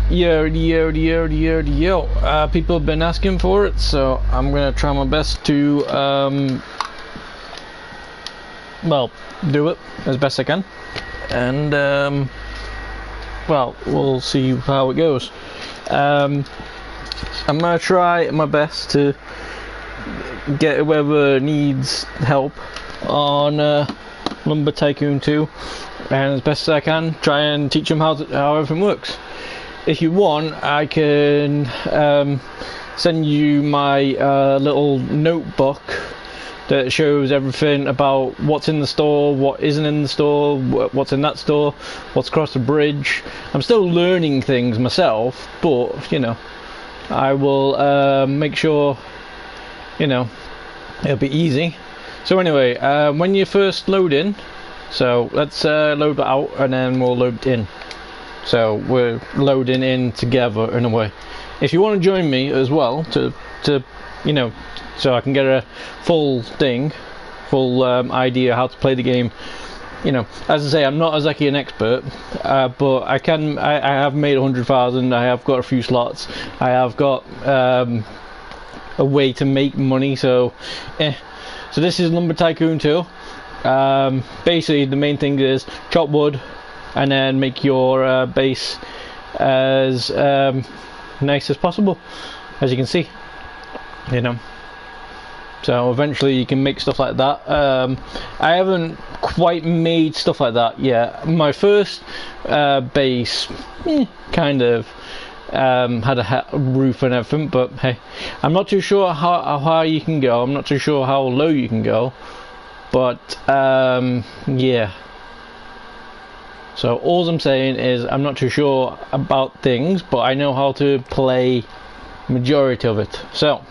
Yo. People have been asking for it, so I'm gonna try my best to, well, do it as best I can. And, well, we'll see how it goes. I'm gonna try my best to get whoever needs help on Lumber Tycoon 2, and as best as I can, try and teach them how everything works. If you want, I can send you my little notebook that shows everything about what's in the store, what isn't in the store, what's in that store, what's across the bridge. I'm still learning things myself, but you know, I will make sure, you know, it'll be easy. So anyway, when you first load in, so let's load that out and then we'll load it in. So we're loading in together in a way. If you want to join me as well to you know, so I can get a full idea how to play the game. You know, as I say, I'm not exactly an expert, but I have made 100,000. I have got a few slots. I have got a way to make money. So this is Lumber Tycoon 2. Basically, the main thing is chop wood and then make your base as nice as possible, as you can see. You know, so eventually you can make stuff like that. I haven't quite made stuff like that yet. My first base kind of had a roof and everything, but hey, I'm not too sure how high you can go. I'm not too sure how low you can go, but yeah. So all I'm saying is I'm not too sure about things, but I know how to play majority of it. So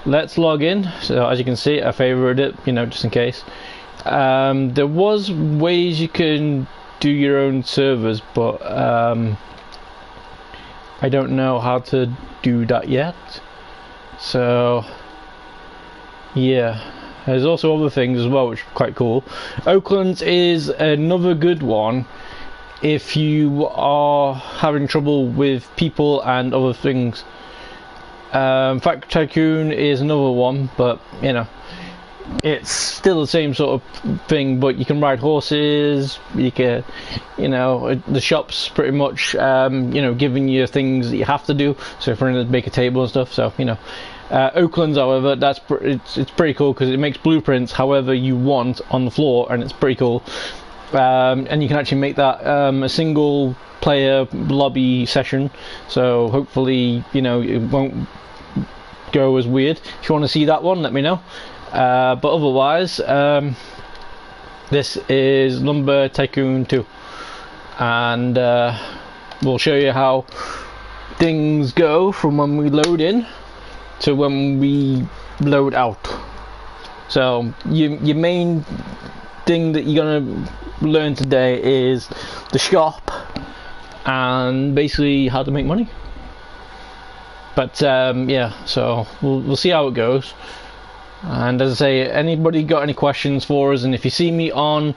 let's log in. So as you can see, I favoured it, you know, just in case. There was ways you can do your own servers, but I don't know how to do that yet. So yeah. There's also other things as well which are quite cool. Oaklands is another good one if you are having trouble with people and other things. Factory Tycoon is another one, but you know, it's still the same sort of thing, but you can ride horses, you can, you know, the shop's pretty much you know, giving you things that you have to do. So for instance, make a table and stuff, so you know. Oaklands, however, it's pretty cool because it makes blueprints however you want on the floor, and it's pretty cool. And you can actually make that a single player lobby session, so hopefully, you know, it won't go as weird. If you want to see that one, let me know. But otherwise, this is Lumber Tycoon 2, and we'll show you how things go from when we load in to when we load out. So your main thing that you're gonna learn today is the shop and basically how to make money. But yeah, so we'll see how it goes. And as I say, anybody got any questions for us, and if you see me on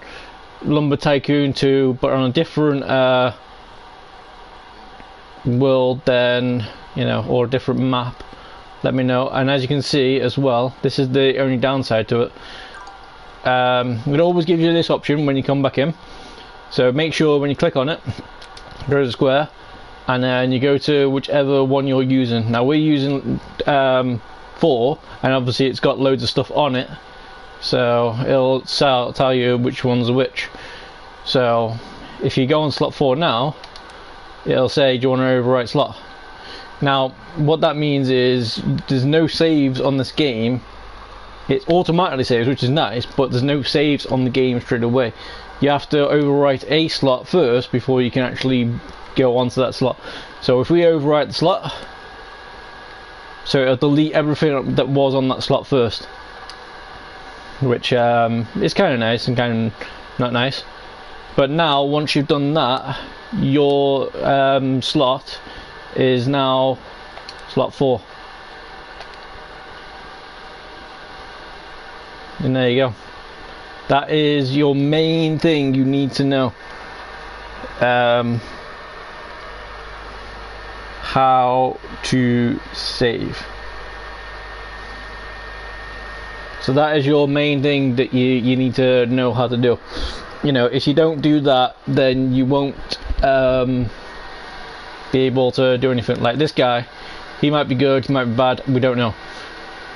Lumber Tycoon 2 but on a different world, then, you know, or a different map, let me know. And as you can see as well, this is the only downside to it. It always gives you this option when you come back in, so make sure when you click on it, go to the square, and then you go to whichever one you're using. Now we're using 4, and obviously it's got loads of stuff on it, so it'll tell you which ones are which. So if you go on slot 4 now, it'll say, do you want to overwrite slot? Now what that means is there's no saves on this game. It automatically saves, which is nice, but there's no saves on the game straight away. You have to overwrite a slot first before you can actually go onto that slot. So if we overwrite the slot, so it'll delete everything that was on that slot first, which is kind of nice and kind of not nice. But now once you've done that, your slot is now slot 4, and there you go. That is your main thing you need to know. how to save. So that is your main thing that you need to know how to do. You know, if you don't do that, then you won't be able to do anything. Like this guy, he might be good, he might be bad, we don't know.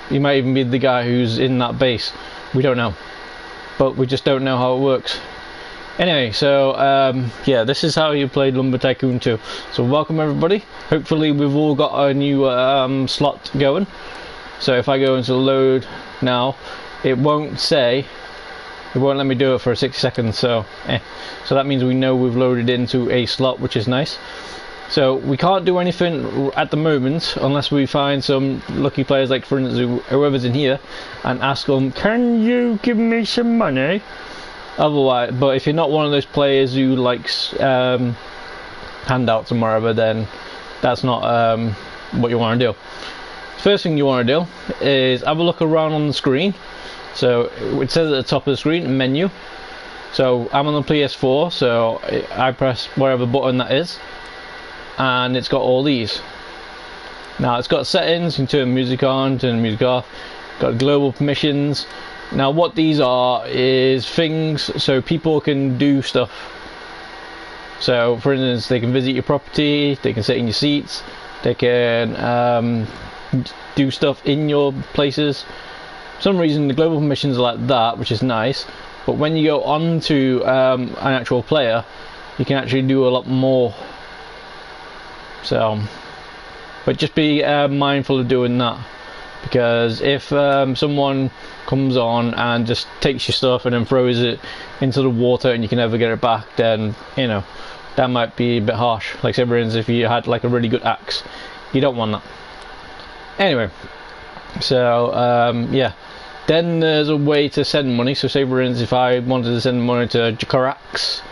He might even be the guy who's in that base, we don't know. But we just don't know how it works. Anyway, so yeah, this is how you play Lumber Tycoon 2. So welcome everybody. Hopefully we've all got a new slot going. So if I go into load now, it won't let me do it for 60 seconds. So so that means we know we've loaded into a slot, which is nice. So we can't do anything at the moment unless we find some lucky players, like for instance whoever's in here, and ask them, can you give me some money? Otherwise, but if you're not one of those players who likes handouts and whatever, then that's not what you want to do. First thing you want to do is have a look around on the screen. So it says at the top of the screen, menu. So I'm on the PS4, so I press whatever button that is, and it's got all these. Now it's got settings, you can turn music on, turn music off, got global permissions. Now what these are is things so people can do stuff. So for instance, they can visit your property, they can sit in your seats, they can do stuff in your places. For some reason the global permissions are like that, which is nice, but when you go on to an actual player, you can actually do a lot more. So, but just be mindful of doing that, because if someone comes on and just takes your stuff and then throws it into the water and you can never get it back, then you know that might be a bit harsh. Like say for instance, if you had like a really good axe, you don't want that. Anyway, so yeah, then there's a way to send money. So say for instance, if I wanted to send money to Jacarax,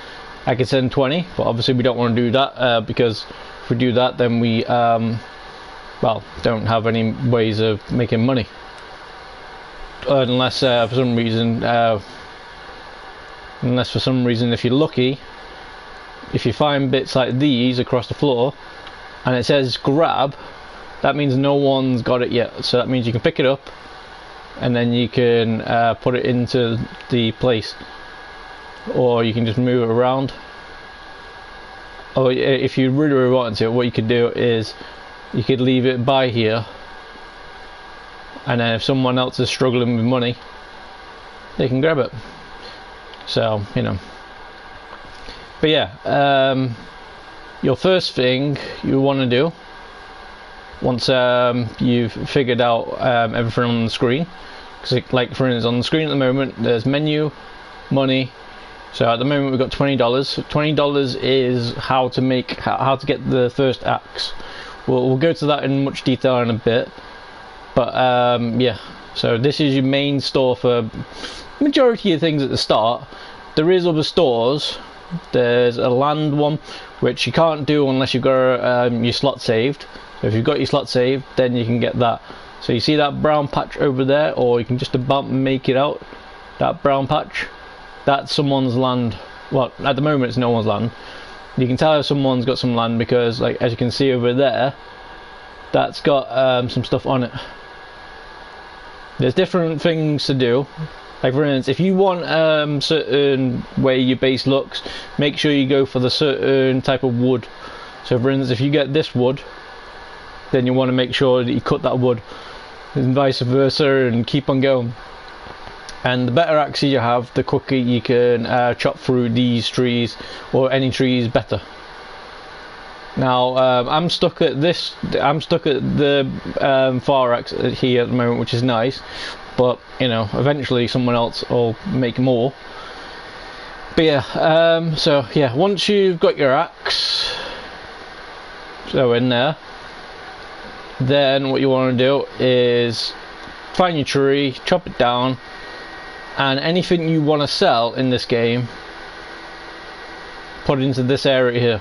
I could send 20, but obviously we don't want to do that because if we do that, then we well, don't have any ways of making money, unless for some reason if you're lucky, if you find bits like these across the floor and it says grab, that means no one's got it yet. So that means you can pick it up and then you can put it into the place, or you can just move it around. Or if you really want to, what you could do is you could leave it by here, and then if someone else is struggling with money, they can grab it. So you know. But yeah, your first thing you want to do, once you've figured out everything on the screen, because like for instance on the screen at the moment there's menu, money. So at the moment we've got $20. $20 is how to get the first axe. We'll go to that in much detail in a bit, but yeah, so this is your main store for majority of things at the start. There is other stores. There's a land one, which you can't do unless you've got your slot saved. So if you've got your slot saved, then you can get that. So you see that brown patch over there, or you can just about make it out, that brown patch, that's someone's land. Well, at the moment it's no one's land. You can tell if someone's got some land because, like, as you can see over there, that's got some stuff on it. There's different things to do. Like for instance, if you want certain way your base looks, make sure you go for the certain type of wood. So for instance, if you get this wood, then you want to make sure that you cut that wood, and vice versa, and keep on going. And the better axes you have, the quicker you can chop through these trees, or any trees better. Now I'm stuck at this. I'm stuck at the far axe here at the moment, which is nice. But you know, eventually someone else will make more. But yeah, so yeah, once you've got your axe, so in there, then what you want to do is find your tree, chop it down, and anything you want to sell in this game, put it into this area here.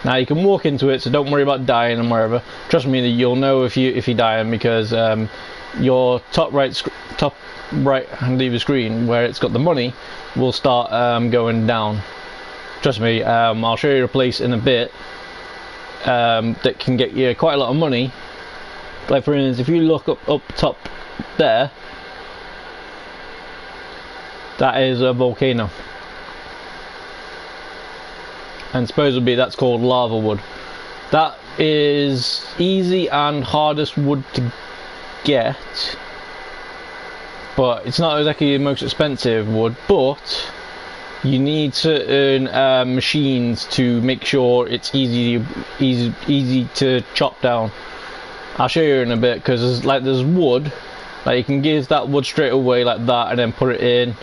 Now you can walk into it, so don't worry about dying and wherever. Trust me, that you'll know if you're dying, because your top right hand of the screen, where it's got the money, will start going down. Trust me, I'll show you a place in a bit that can get you quite a lot of money. Like for instance, if you look up top there, that is a volcano, and supposedly that's called lava wood. That is easy and hardest wood to get, but it's not exactly the most expensive wood. But you need certain machines to make sure it's easy to chop down. I'll show you in a bit, because there's wood, like you can give that wood straight away like that, and then put it in,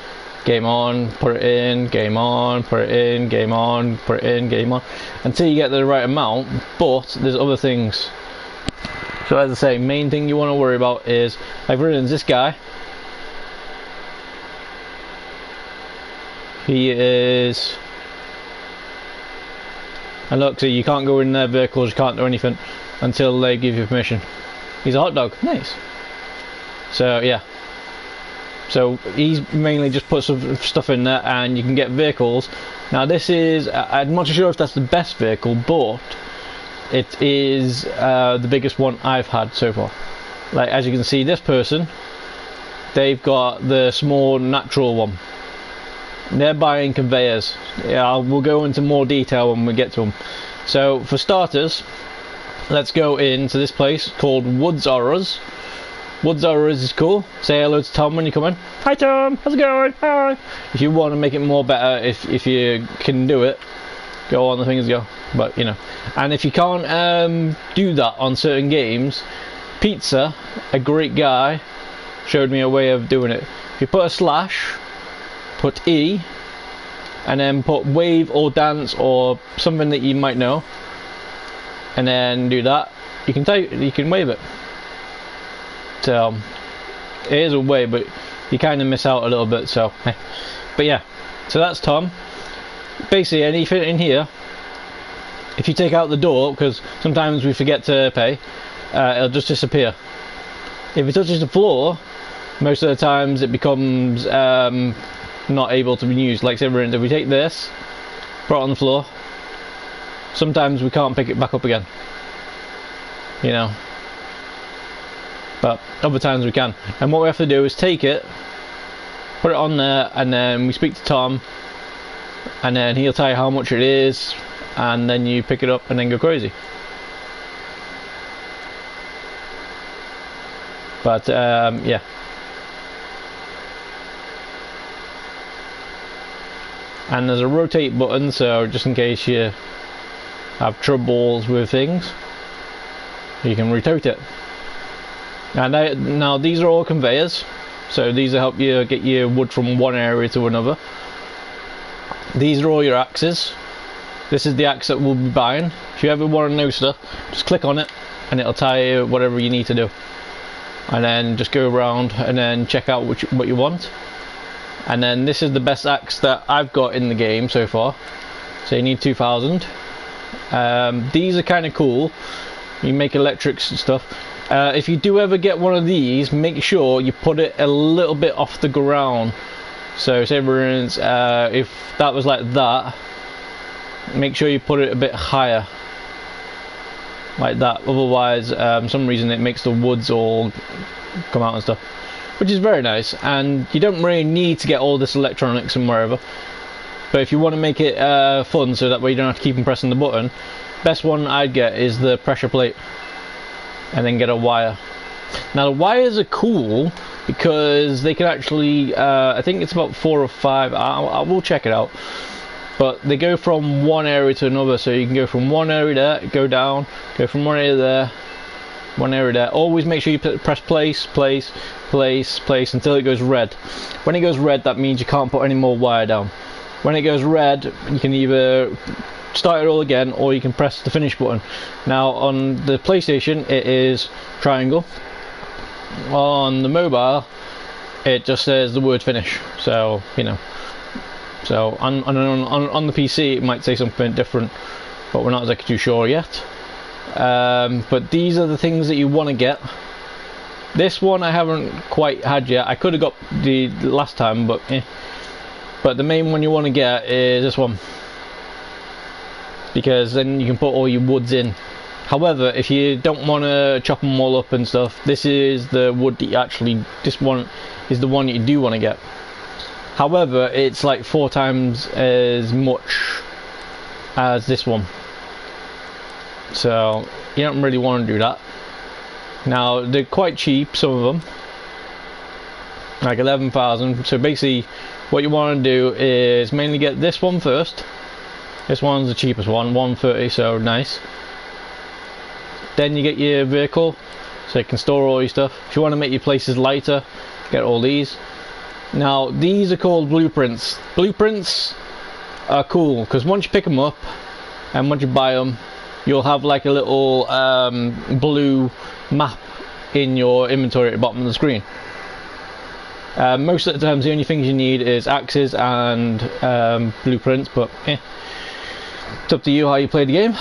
game on, put it in, game on, put it in, game on, put it in, game on, until you get the right amount. But there's other things. So as I say, main thing you want to worry about is, like for instance, this guy. He is, and look, so you can't go in their vehicles, you can't do anything until they give you permission. He's a hot dog, nice. So yeah, so he's mainly just put some stuff in there, and you can get vehicles. Now this is, I'm not sure if that's the best vehicle, but it is the biggest one I've had so far. Like as you can see, this person, they've got the small natural one. They're buying conveyors. Yeah, we'll go into more detail when we get to them. So for starters, let's go into this place called Woods R Us. Woods R Us is cool. Say hello to Tom when you come in. Hi Tom, how's it going? Hi. If you want to make it more better, if you can do it, go on the things go. But you know, and if you can't do that on certain games, Pizza, a great guy, showed me a way of doing it. If you put a slash, put E, and then put wave or dance or something that you might know, and then do that, you can wave it. So it is a way, but you kind of miss out a little bit. So but yeah, so that's Tom. Basically anything in here, if you take out the door, because sometimes we forget to pay, it'll just disappear. If it touches the floor, most of the times it becomes not able to be used. Like say for instance, if we take this, put it on the floor, sometimes we can't pick it back up again, you know, but other times we can. And what we have to do is take it, put it on there, and then we speak to Tom, and then he'll tell you how much it is, and then you pick it up and then go crazy. But yeah. And there's a rotate button, so just in case you have troubles with things, you can rotate it. And now these are all conveyors, so these will help you get your wood from one area to another. These are all your axes. This is the axe that we'll be buying. If you ever want to know stuff, just click on it and it'll tell you whatever you need to do, and then just go around and then check out what you want. And then this is the best axe that I've got in the game so far, so you need 2,000. These are kind of cool. You make electrics and stuff. If you do ever get one of these, make sure you put it a little bit off the ground. So say for instance, if that was like that, make sure you put it a bit higher, like that. Otherwise, for some reason it makes the woods all come out and stuff, which is very nice. And you don't really need to get all this electronics and wherever, but if you want to make it fun, so that way you don't have to keep on pressing the button, best one I'd get is the pressure plate, and then get a wire. Now the wires are cool because they can actually, I think it's about 4 or 5, I will check it out, but they go from one area to another, so you can go from one area there, go down, go from one area there, one area there. Always make sure you press place, place, place, place until it goes red. When it goes red, that means you can't put any more wire down. When it goes red, you can either start it all again, or you can press the finish button. Now on the PlayStation it is triangle, on the mobile it just says the word finish, so you know. So on the PC it might say something different, but we're not exactly too sure yet. But these are the things that you want to get. This one I haven't quite had yet. I could have got the last time, but the main one you want to get is this one. because then you can put all your woods in. However, if you don't want to chop them all up and stuff, this is the wood that you actually, this one is the one you do want to get. However, it's like 4 times as much as this one, so you don't really want to do that. Now they're quite cheap, some of them, like 11,000. So basically what you want to do is mainly get this one first. This one's the cheapest one, 130, so nice. Then you get your vehicle, so you can store all your stuff. If you want to make your places lighter, get all these. Now these are called blueprints. Blueprints are cool because once you pick them up and once you buy them, you'll have like a little blue map in your inventory at the bottom of the screen. Most of the times the only things you need is axes and blueprints, but it's up to you how you play the game.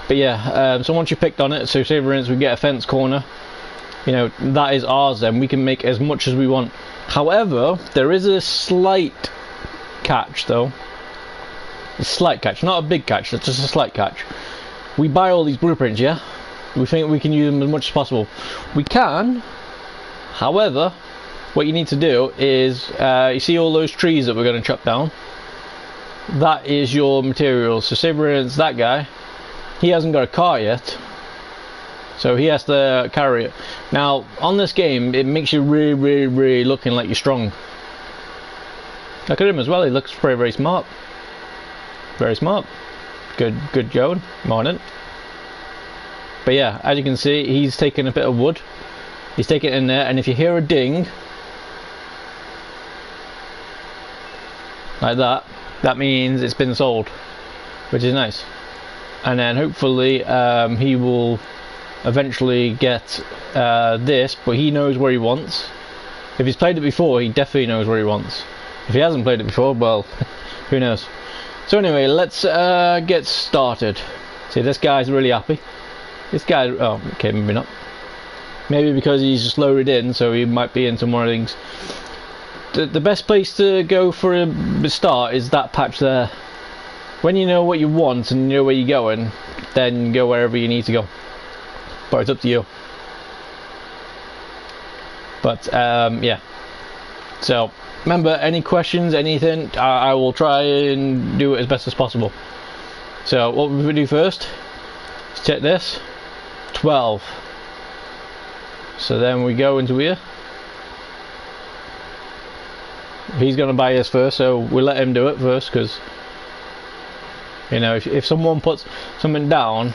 But yeah, so once you picked on it, so say for instance we get a fence corner, you know, that is ours then. We can make as much as we want. However, there is a slight catch though. A slight catch, not a big catch, it's just a slight catch. We buy all these blueprints, yeah? We think we can use them as much as possible. We can, however, what you need to do is, you see all those trees that we're going to chop down? That is your materials. So say for instance that guy, he hasn't got a car yet, so he has to carry it. Now on this game it makes you really looking like you're strong. Look at him as well, he looks very smart. Very smart. Good Joe. Morning. But yeah, as you can see, he's taking a bit of wood. He's taking it in there, and if you hear a ding like that, that means it's been sold, which is nice. And then hopefully he will eventually get this, but he knows where he wants. If he's played it before, he definitely knows where he wants. If he hasn't played it before, well, who knows. So anyway, let's get started. See, this guy's really happy. This guy, oh, okay, maybe not. Maybe because he's just loaded in, so he might be into more things. The best place to go for a start is that patch there. When you know what you want and you know where you're going, then go wherever you need to go. But it's up to you. But yeah. So remember, any questions, anything, I will try and do it as best as possible. So what we do first is check this. 12. So then we go into here. He's going to buy his first, so we'll let him do it first, because you know, if someone puts something down,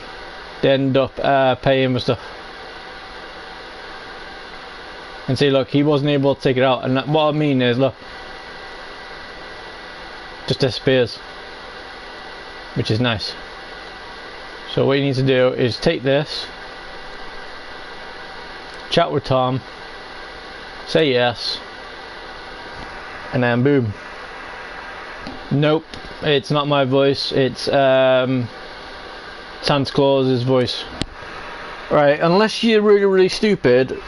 they end up paying for stuff. And see, look, he wasn't able to take it out, and what I mean is, look, just disappears, which is nice. So what you need to do is take this, chat with Tom, say yes, and then boom. Nope, it's not my voice, it's Santa Claus's voice. Right, unless you're really stupid,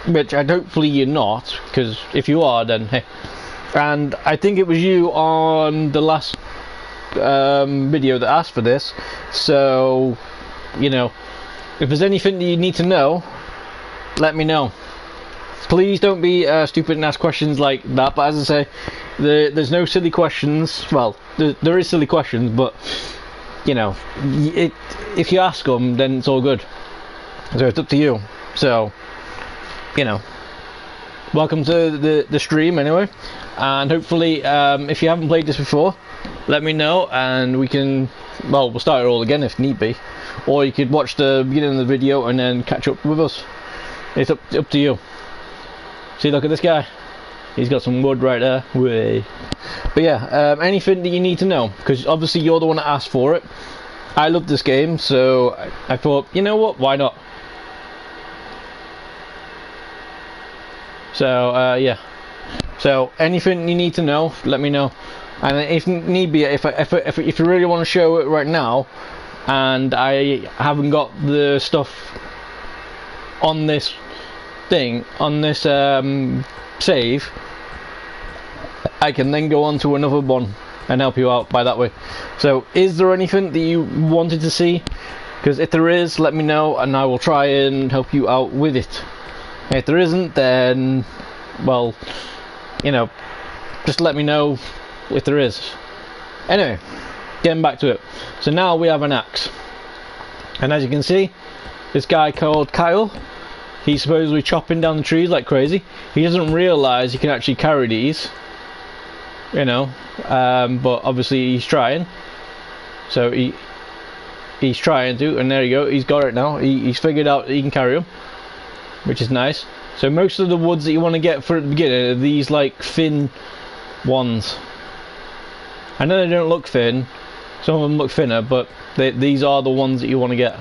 which hopefully you're not, because if you are, then hey. And I think it was you on the last video that asked for this, so you know, if there's anything that you need to know, let me know. Please don't be stupid and ask questions like that. But as I say, there's no silly questions. Well, there is silly questions, but you know, if you ask them, then it's all good. So it's up to you. So you know, welcome to the stream anyway, and hopefully if you haven't played this before, let me know and we can, well, we'll start it all again if need be, or you could watch the beginning of the video and then catch up with us. It's up to you. See, look at this guy, he's got some wood right there. Way. But yeah, anything that you need to know, because obviously you're the one that asked for it. I love this game, so I thought, you know what, why not? So yeah, so anything you need to know, let me know. And if need be, if you really want to show it right now, and I haven't got the stuff on this thing, on this save, I can then go on to another one and help you out by that way. So is there anything that you wanted to see? Because if there is, let me know and I will try and help you out with it. And if there isn't, then, well, you know, just let me know if there is. Anyway, getting back to it. So now we have an axe. And as you can see, this guy called Kyle, he's supposedly chopping down the trees like crazy. He doesn't realise he can actually carry these, you know, but obviously he's trying. So he's trying to, and there you go, he's got it now. He's figured out that he can carry them, which is nice. So most of the woods that you want to get for at the beginning are these like thin ones. I know they don't look thin, some of them look thinner, but these are the ones that you want to get.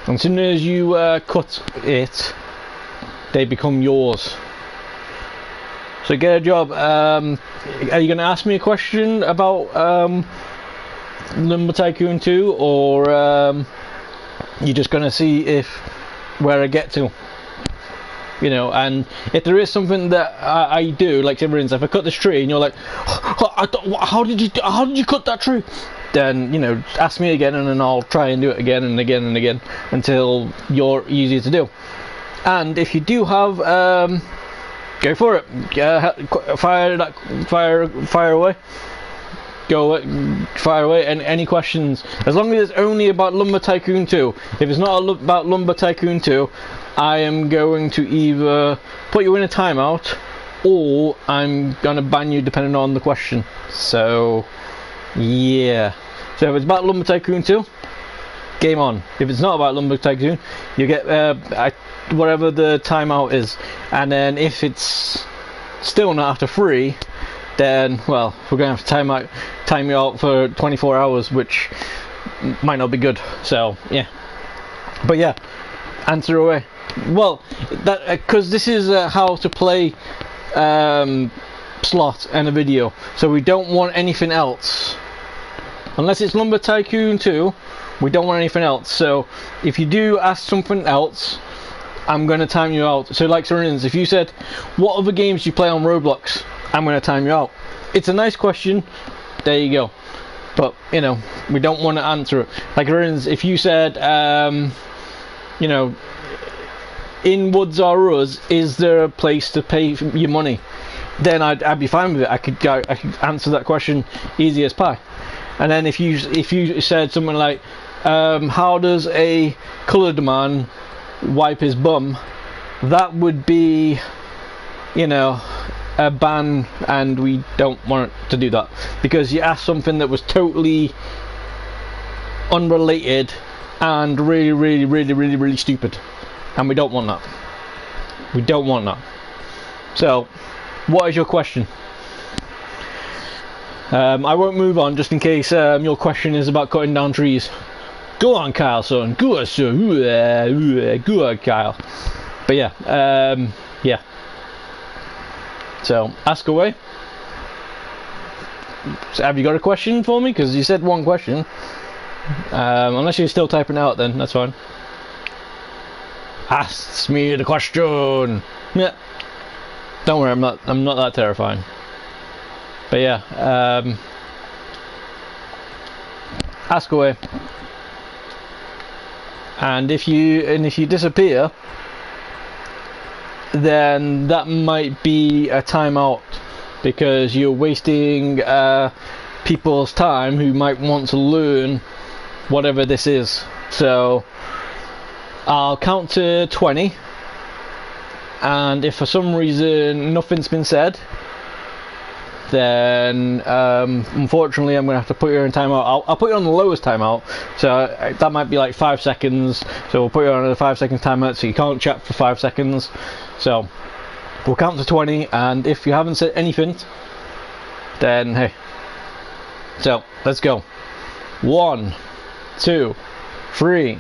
And as soon as you cut it, they become yours. So get a job. Are you going to ask me a question about Lumber Tycoon 2, or you're just going to see where I get to? You know, and if there is something that I do, like for instance, if I cut this tree and you're like, how did you cut that tree? Then, you know, ask me again, and then I'll try and do it again and again and again until you're easier to do. And if you do have, go for it. Fire away. Fire away. And any questions, as long as it's only about Lumber Tycoon 2. If it's not about Lumber Tycoon 2, I am going to either put you in a timeout, or I'm gonna ban you depending on the question. So yeah. So if it's about Lumber Tycoon 2, game on. If it's not about Lumber Tycoon, you get whatever the timeout is. And then if it's still not after 3, then, well, we're going to have to time you out for 24 hours, which might not be good. So yeah. But yeah, answer away. Well, that because this is how to play slot and a video, so we don't want anything else. Unless it's Lumber Tycoon 2, we don't want anything else. So if you do ask something else, I'm going to time you out. So like for instance, if you said, what other games do you play on Roblox? I'm going to time you out. It's a nice question, there you go. But, you know, we don't want to answer it. Like for instance, if you said, you know, in Woods R Us, is there a place to pay your money? Then I'd be fine with it. I could answer that question easy as pie. And then if you said something like, how does a coloured man wipe his bum? That would be, you know, a ban, and we don't want to do that, because you asked something that was totally unrelated and really stupid, and we don't want that. We don't want that. So what is your question? I won't move on just in case your question is about cutting down trees. Go on, Kyle, son. Go on, son. Go on, Kyle. But yeah, yeah. So ask away. So have you got a question for me? Because you said one question. Unless you're still typing out, then that's fine. Ask me the question. Yeah. Don't worry, I'm not that terrifying. But yeah, ask away. And if you disappear, then that might be a timeout, because you're wasting people's time who might want to learn whatever this is. So I'll count to 20, and if for some reason nothing's been said, then unfortunately I'm going to have to put you in timeout. I'll put you on the lowest timeout, so that might be like 5 seconds, so we'll put you on a 5 second timeout, so you can't chat for 5 seconds. So we'll count to 20, and if you haven't said anything, then hey. So let's go. 1, 2, 3,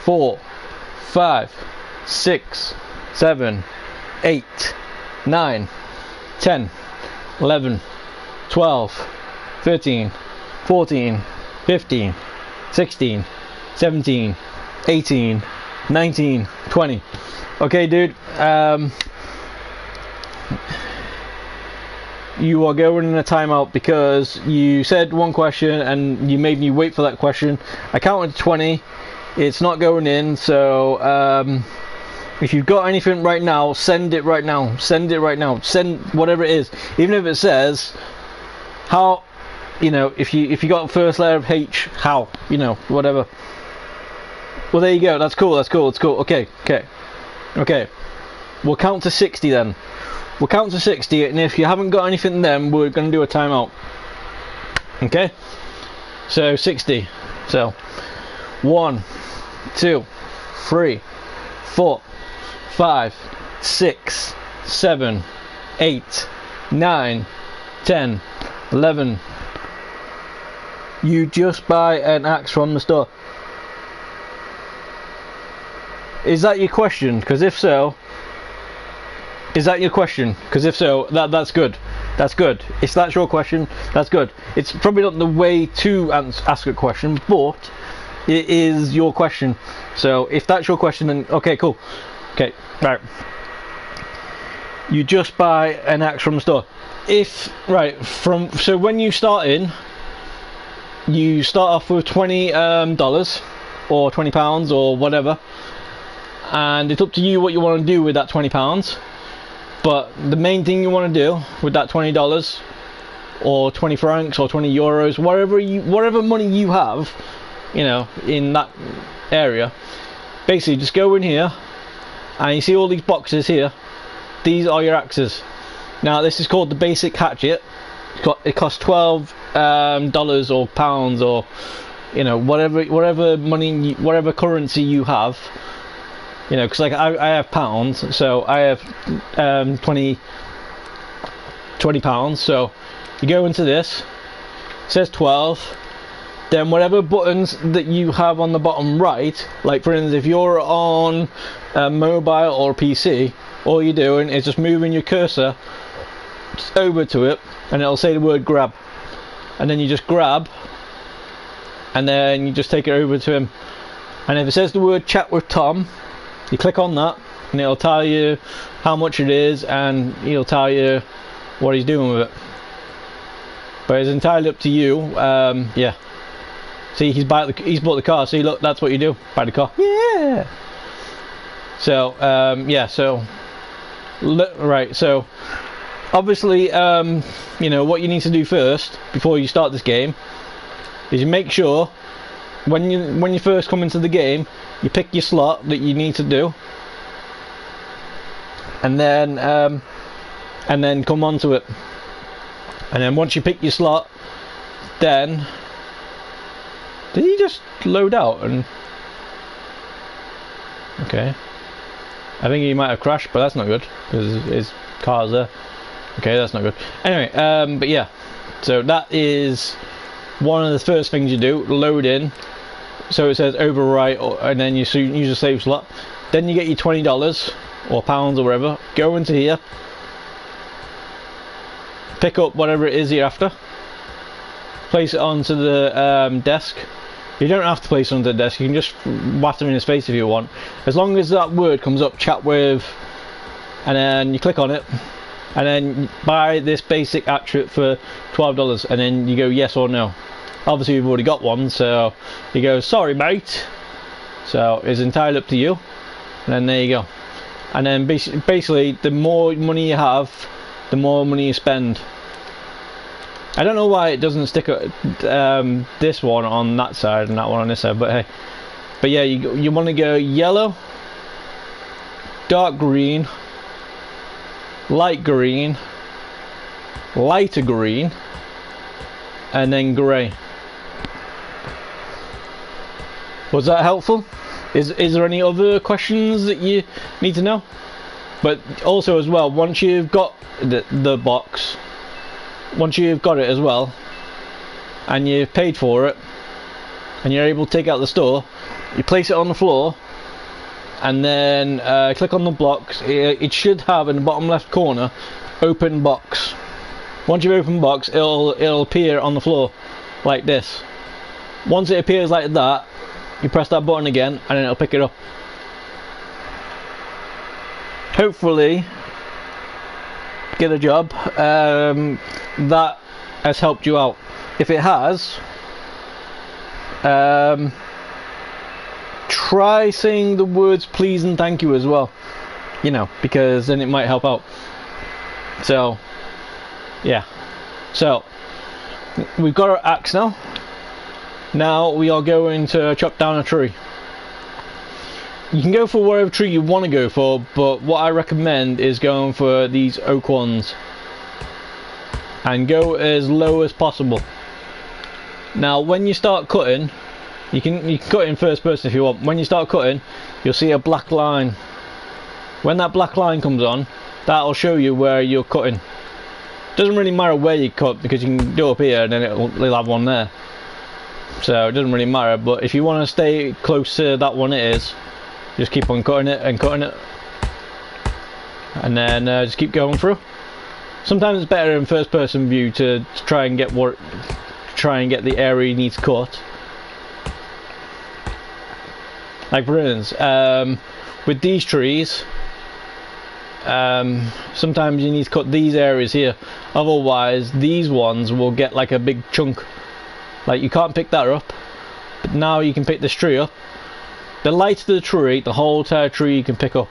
4, 5, 6, 7, 8, 9, 10, 11, 12, 13, 14, 15, 16, 17, 18, 19, 20. Okay, dude. you are going in a timeout because you said one question and you made me wait for that question. I counted 20. It's not going in, so if you've got anything right now, send it right now. Send it right now. Send whatever it is, even if it says how, you know, if you got the first letter of H, how, you know, whatever. Well, there you go. That's cool. That's cool. That's cool. Okay. We'll count to 60 then. We'll count to 60, and if you haven't got anything, then we're going to do a timeout. Okay. So 60. So 1, 2, 3, 4, 5, 6, 7, 8, 9, 10, 11. You just buy an axe from the store. Is that your question? Because if so, that's good. That's good. If that's your question, that's good. It's probably not the way to ask a question, but it is your question. So if that's your question, then okay, cool. Okay, right. You just buy an axe from the store. So when you start in, you start off with $20 or £20 or whatever, and it's up to you what you want to do with that £20. But the main thing you want to do with that $20 or 20 francs or 20 euros, whatever money you have, you know, in that area, basically just go in here and you see all these boxes here. These are your axes. Now this is called the basic hatchet. It costs $12 or pounds, or you know, whatever money, whatever currency you have. You know, because like I have pounds, so I have 20 pounds. So you go into this, it says 12. Then whatever buttons that you have on the bottom right, like for instance, if you're on a mobile or PC, all you're doing is just moving your cursor over to it, and it'll say the word grab, and then you just grab, and then you just take it over to him. And if it says the word chat with Tom, you click on that, and it'll tell you how much it is, and he'll tell you what he's doing with it. But it's entirely up to you. Yeah. See, he's bought the car. See, look, that's what you do. Buy the car. Yeah. So, yeah. So, right. So, obviously, you know what you need to do first before you start this game is you make sure when you first come into the game, you pick your slot that you need to do, and then come onto it. And then once you pick your slot, then did he just load out? And okay, I think he might have crashed, but that's not good because his car's there. Okay, that's not good. Anyway, but yeah, so that is one of the first things you do. Load in. So it says overwrite, and then you use a save slot. Then you get your $20 or pounds or whatever. Go into here, pick up whatever it is you're after, place it onto the desk. You don't have to place it onto the desk. You can just whack them in his face if you want, as long as that word comes up, chat with, and then you click on it, and then buy this basic attribute for $12, and then you go yes or no. Obviously we've already got one, so you go sorry mate. So it's entirely up to you, and then there you go. And then basically the more money you have, the more money you spend. I don't know why it doesn't stick this one on that side and that one on this side, but hey. But yeah, you want to go yellow, dark green, light green, lighter green, and then grey. Was that helpful? Is there any other questions that you need to know? But also as well, once you've got the box, once you've got it as well, and you've paid for it, and you're able to take it out of the store, you place it on the floor, and then click on the blocks. It should have in the bottom left corner, open box. Once you've opened box, it'll appear on the floor like this. Once it appears like that, you press that button again, and then it'll pick it up. get a job, that has helped you out. If it has, try saying the words please and thank you as well, you know, because then it might help out. So yeah, so we've got our axe now. Now we are going to chop down a tree. You can go for whatever tree you want to go for, but what I recommend is going for these oak ones and go as low as possible. Now when you start cutting, you can cut in first person if you want. When you start cutting, you'll see a black line. When that black line comes on, that'll show you where you're cutting. Doesn't really matter where you cut, because you can do up here and then it'll have one there. So it doesn't really matter, but if you want to stay close to that one it is, just keep on cutting it and cutting it, and then just keep going through. Sometimes it's better in first person view to try and get the area you need to cut. Like for instance, with these trees, sometimes you need to cut these areas here, otherwise these ones will get like a big chunk. Like you can't pick that up, but now you can pick this tree up. The lighter the tree, the whole entire tree you can pick up.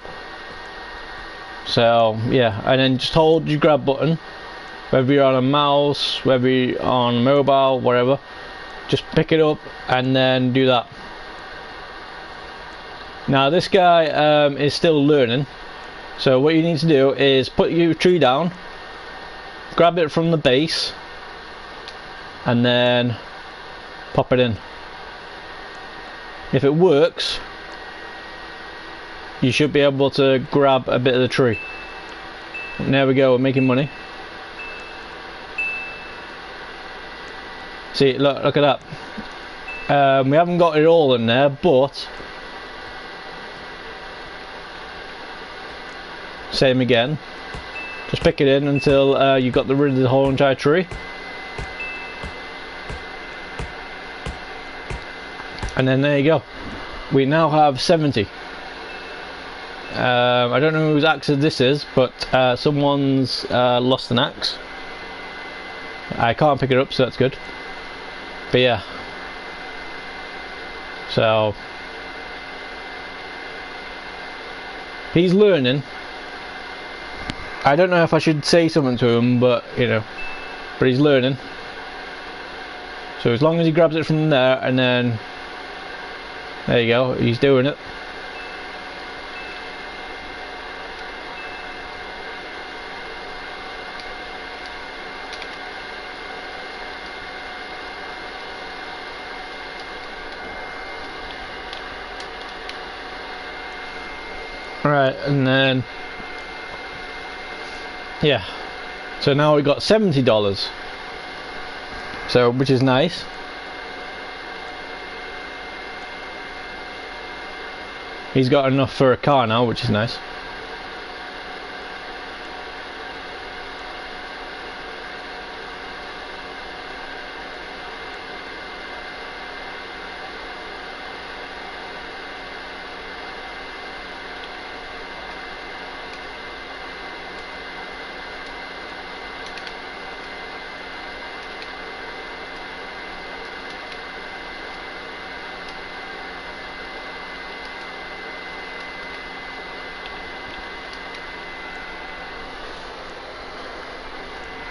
So yeah, and then just hold your grab button, whether you're on a mouse, whether you're on mobile, whatever, just pick it up and then do that. Now this guy is still learning, so what you need to do is put your tree down, grab it from the base, and then pop it in. If it works, you should be able to grab a bit of the tree. And there we go, we're making money. See, look at that. We haven't got it all in there, but same again. Just pick it in until you got rid of the whole entire tree. And then there you go. We now have 70. I don't know whose axe this is, but someone's lost an axe. I can't pick it up, so that's good. But yeah. So he's learning. I don't know if I should say something to him, but you know, but he's learning. So as long as he grabs it from there, and then there you go, he's doing it. Right, and then yeah, so now we got $70, so which is nice. He's got enough for a car now, which is nice.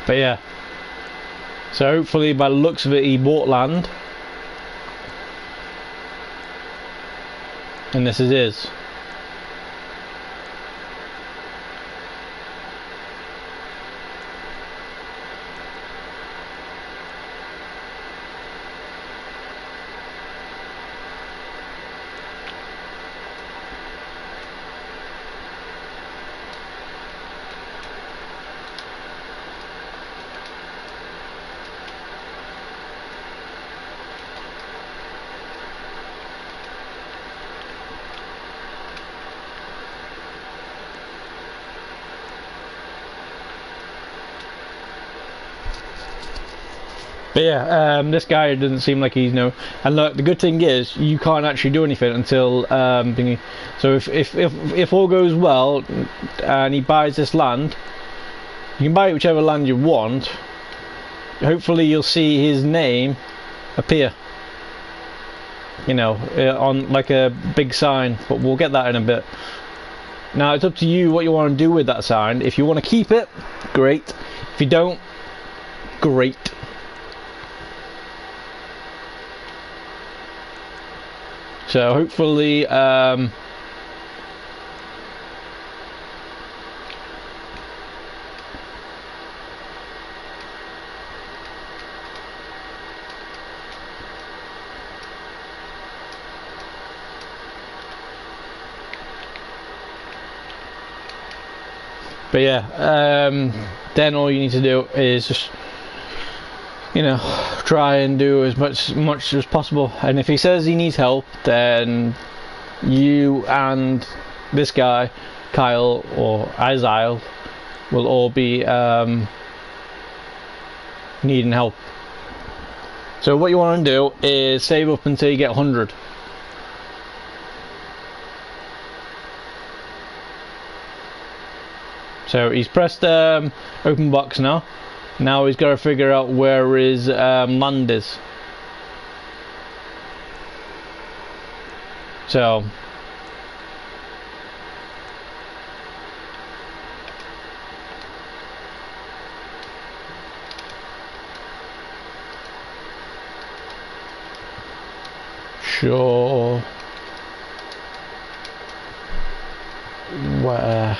But yeah, so hopefully by the looks of it he bought land, and this is his. But yeah, this guy doesn't seem like he's and look, the good thing is you can't actually do anything until thingy. So if all goes well and he buys this land, You can buy whichever land you want. Hopefully you'll see his name appear, you know, on like a big sign, but we'll get that in a bit. Now it's up to you what you want to do with that sign. If you want to keep it, great. If you don't, great. So hopefully but yeah, then all you need to do is just, you know, try and do as much as possible. And if he says he needs help, then you and this guy, Kyle or Isile, will all be needing help. So what you want to do is save up until you get 100. So he's pressed open box now. Now he's got to figure out where his land is. So sure where.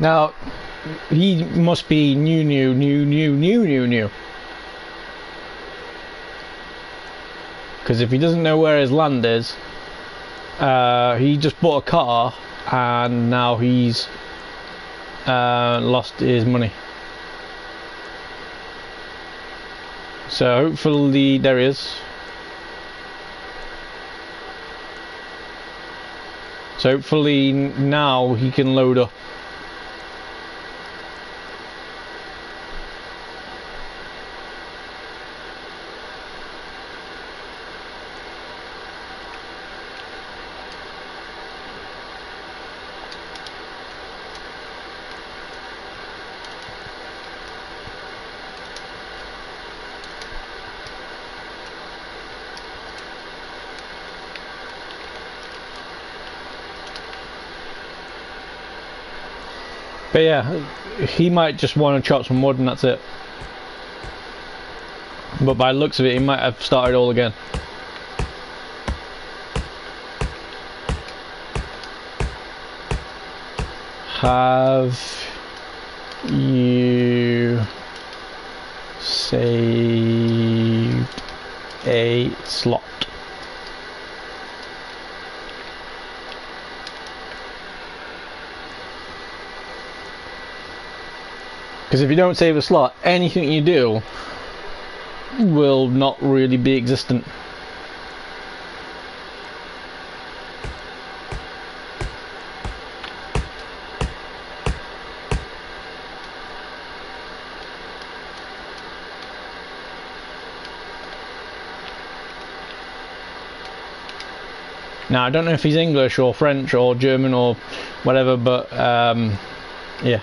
Now, he must be new. Because if he doesn't know where his land is, he just bought a car and now he's lost his money. So hopefully, there he is. So hopefully now he can load up. But yeah, he might just want to chop some wood and that's it. But by the looks of it, he might have started all again. Have you saved a slot? Because if you don't save a slot, anything you do will not really be existent. Now I don't know if he's English or French or German or whatever, but yeah.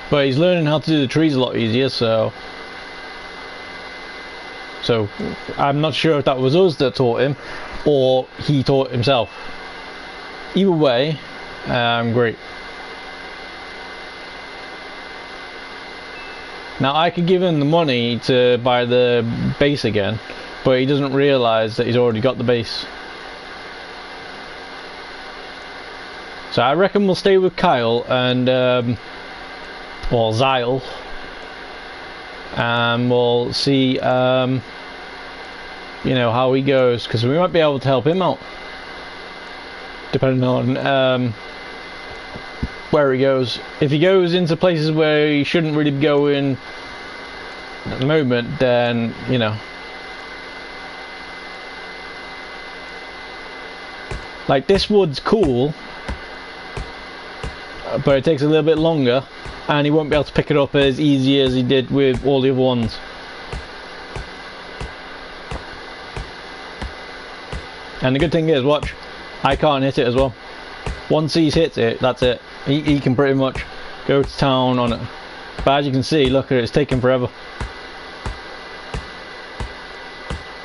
But he's learning how to do the trees a lot easier, so I'm not sure if that was us that taught him or he taught himself. Either way, great. Now I could give him the money to buy the base again, but he doesn't realise that he's already got the base. So I reckon we'll stay with Kyle and or Zyle, and we'll see you know, how he goes, because we might be able to help him out depending on where he goes. If he goes into places where he shouldn't really be going at the moment, then, you know, like this wood's cool, but it takes a little bit longer, and he won't be able to pick it up as easy as he did with all the other ones. And the good thing is, watch, I can't hit it as well. Once he hits it, that's it. He can pretty much go to town on it. But as you can see, look at it, it's taking forever.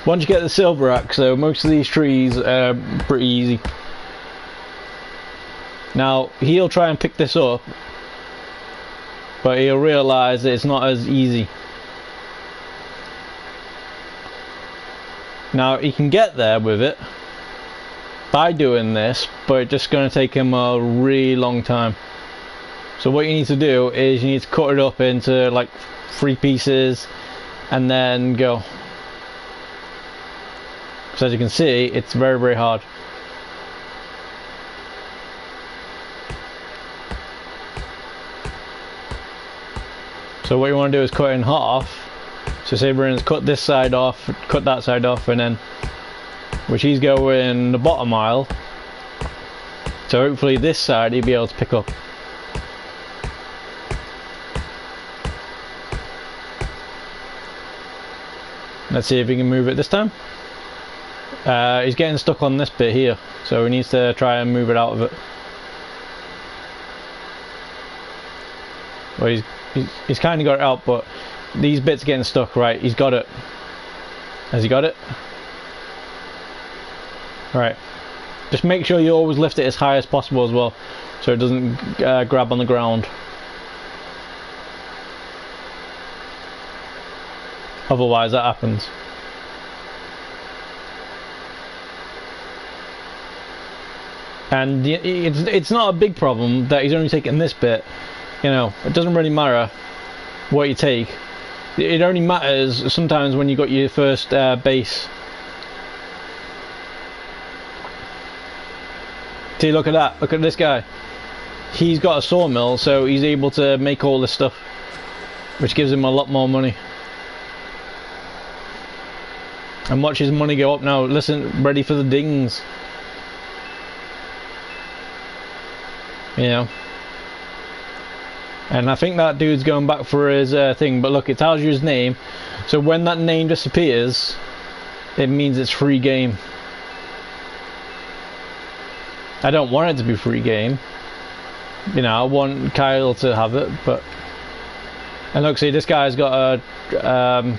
Once you get the silver axe, though, most of these trees are pretty easy. Now, he'll try and pick this up, but he'll realise that it's not as easy. Now, he can get there with it by doing this, but it's just going to take him a really long time. So what you need to do is you need to cut it up into like 3 pieces and then go. So as you can see, it's very, very hard. So what you want to do is cut it in half. So say we're going to cut this side off, cut that side off, and then, which he's going the bottom aisle, so hopefully this side he'll be able to pick up. Let's see if he can move it this time. He's getting stuck on this bit here, so he needs to try and move it out of it. Well, he's kind of got it out, but these bits are getting stuck. Right, he's got it. Has he got it? Right, just make sure you always lift it as high as possible as well, so it doesn't grab on the ground. Otherwise that happens. And it's not a big problem that he's only taking this bit. You know, it doesn't really matter what you take. It only matters sometimes when you got your first base. See, look at that. Look at this guy. He's got a sawmill, so he's able to make all this stuff, which gives him a lot more money. And watch his money go up now. Listen, ready for the dings. You know. And I think that dude's going back for his thing, but look, it tells you his name. So when that name disappears, it means it's free game. I don't want it to be free game. You know, I want Kyle to have it, but... And look, see, this guy's got a...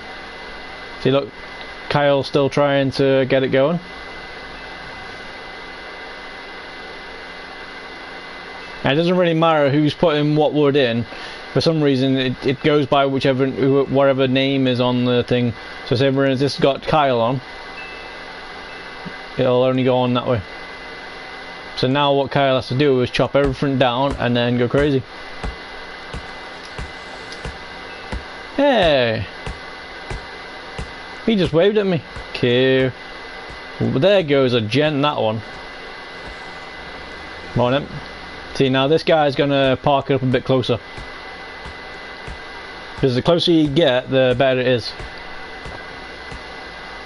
see, look, Kyle's still trying to get it going. And it doesn't really matter who's putting what wood in. For some reason, it goes by whatever name is on the thing. So say for instance, this has got Kyle on. It'll only go on that way. So now what Kyle has to do is chop everything down and then go crazy. Hey! He just waved at me. Cute. Well, there goes a gent, that one. Come on then. See, now this guy's gonna park it up a bit closer. Because the closer you get, the better it is.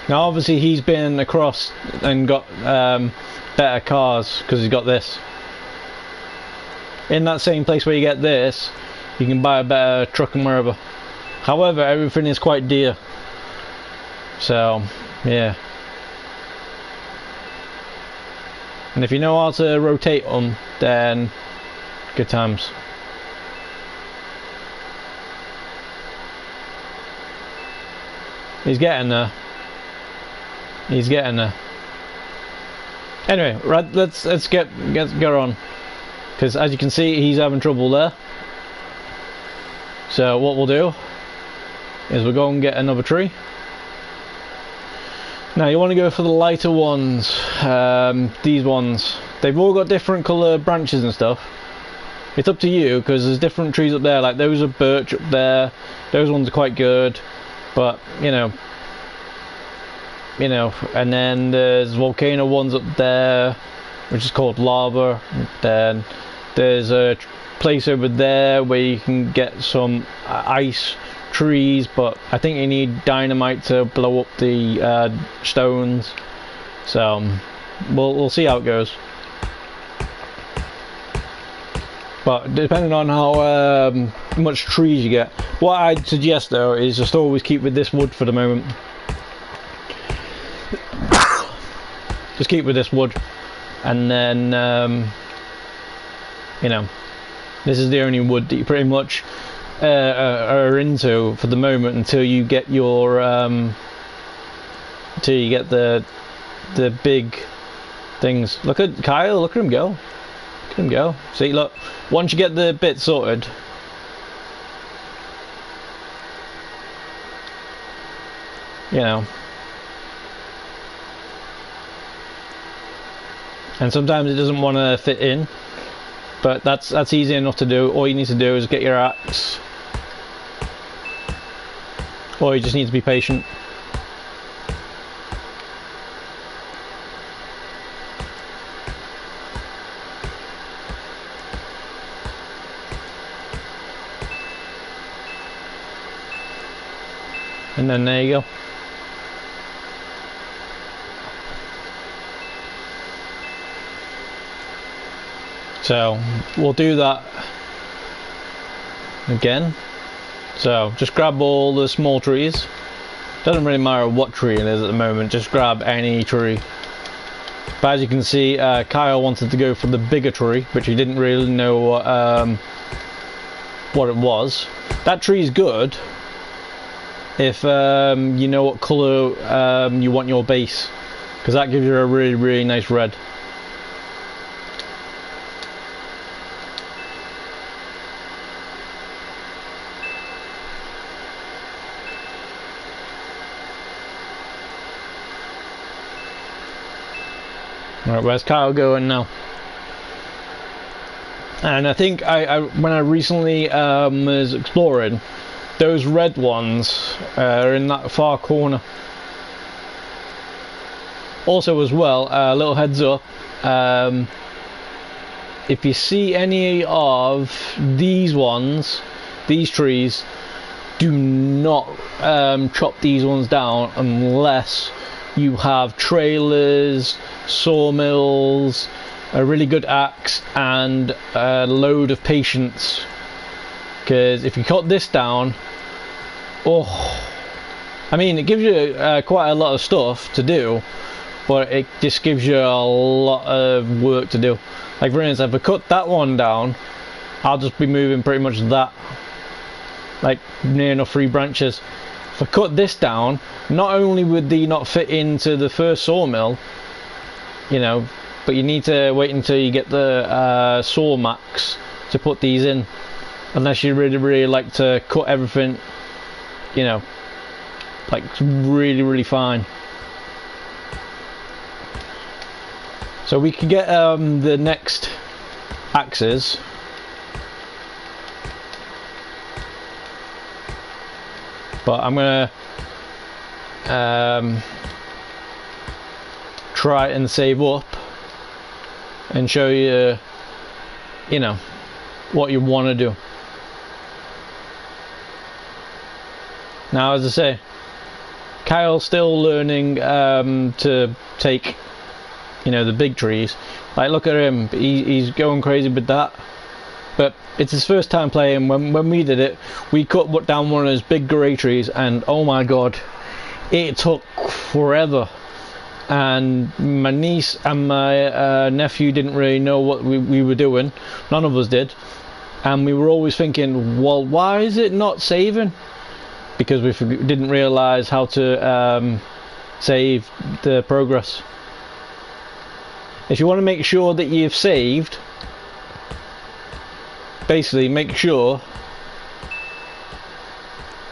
Now obviously he's been across and got better cars because he's got this. In that same place where you get this, you can buy a better truck and wherever. However, everything is quite dear. So, yeah. And if you know how to rotate them, then good times. He's getting there. He's getting there. Anyway, right, let's get on, because as you can see, he's having trouble there. So what we'll do is we'll go and get another tree. Now you want to go for the lighter ones, these ones. They've all got different colour branches and stuff. It's up to you, because there's different trees up there, like those are birch up there, those ones are quite good, but you know, and then there's volcano ones up there, which is called lava. Then there's a place over there where you can get some ice trees, but I think you need dynamite to blow up the stones. So we'll see how it goes. But depending on how much trees you get, what I'd suggest though is just always keep with this wood for the moment. Just keep with this wood, and then you know, this is the only wood that you pretty much are into for the moment until you get your until you get the big things. Look at Kyle, look at him go. Look at him go. See, look, once you get the bit sorted, you know, and sometimes it doesn't want to fit in, but that's easy enough to do. All you need to do is get your axe, or you just need to be patient. And then there you go. So we'll do that again. So just grab all the small trees. Doesn't really matter what tree it is at the moment, just grab any tree. But as you can see, Kyle wanted to go for the bigger tree, which he didn't really know what it was. That tree is good if you know what colour you want your base, because that gives you a really nice red. Right, where's Kyle going now? And I think when I recently was exploring, those red ones are in that far corner. Also as well, a little heads up, if you see any of these ones, these trees, do not chop these ones down unless you have trailers, sawmills, a really good axe, and a load of patience. Because if you cut this down, oh, I mean, it gives you quite a lot of stuff to do, but it just gives you a lot of work to do. Like for instance, if I cut that one down, I'll just be moving pretty much that, like near enough 3 branches. If I cut this down, not only would they not fit into the first sawmill, you know, but you need to wait until you get the saw max to put these in, unless you really like to cut everything, you know, like really fine. So we could get the next axes. But I'm gonna try and save up and show you, you know, what you want to do. Now, as I say, Kyle's still learning to take, you know, the big trees. Like, look at him, he's going crazy with that. But it's his first time playing. When we did it, we cut down one of those big grey trees, and oh my god, it took forever. And my niece and my nephew didn't really know what we were doing. None of us did. And we were always thinking, well, why is it not saving? Because we didn't realise how to save the progress. If you want to make sure that you've saved, basically make sure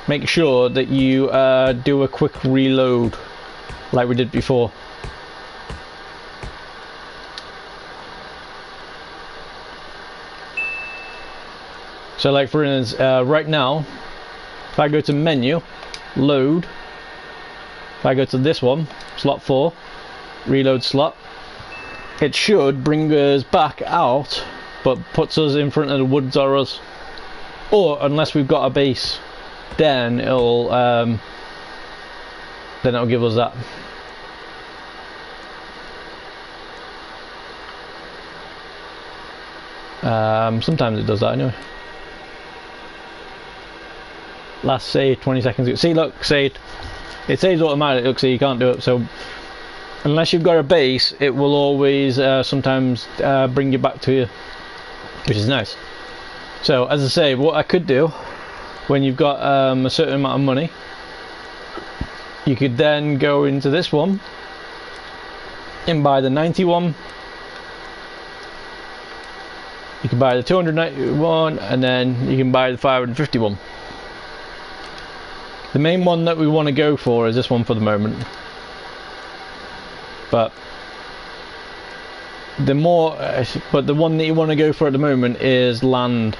make sure that you do a quick reload like we did before. So like for instance, right now, if I go to menu, load, if I go to this one, slot 4, reload slot, it should bring us back out, but puts us in front of the woods or us. Or unless we've got a base, then it'll give us that. Sometimes it does that anyway. Last save 20 seconds ago. See, look, saved. It saves automatically. Look, see, you can't do it. So unless you've got a base, it will always sometimes bring you back to you, which is nice. So as I say, what I could do when you've got a certain amount of money, you could then go into this one and buy the 91. You can buy the 291, and then you can buy the 551. The main one that we want to go for is this one for the moment, but the one that you want to go for at the moment is land.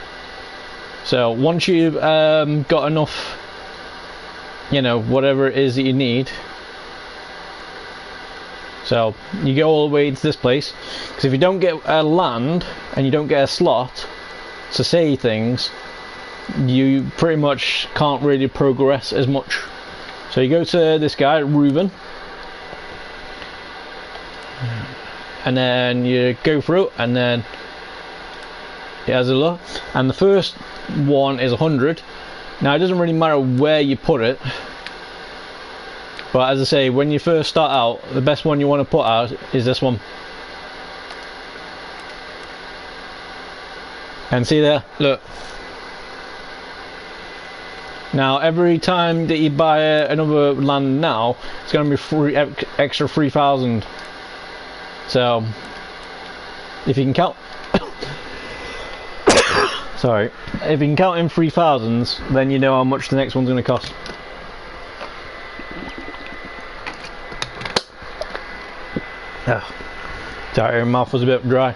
So once you've got enough, you know, whatever it is that you need, so you go all the way into this place, because if you don't get a land and you don't get a slot to say things, you pretty much can't really progress as much. So you go to this guy, Reuben, and then you go through, and then it has a look, and the first one is 100. Now it doesn't really matter where you put it, but as I say, when you first start out, the best one you want to put out is this one. And see there, look. Now every time that you buy another land now, it's going to be free, extra 3,000. So if you can count sorry, if you can count in 3,000s, then you know how much the next one's going to cost. Sorry, my mouth was a bit dry.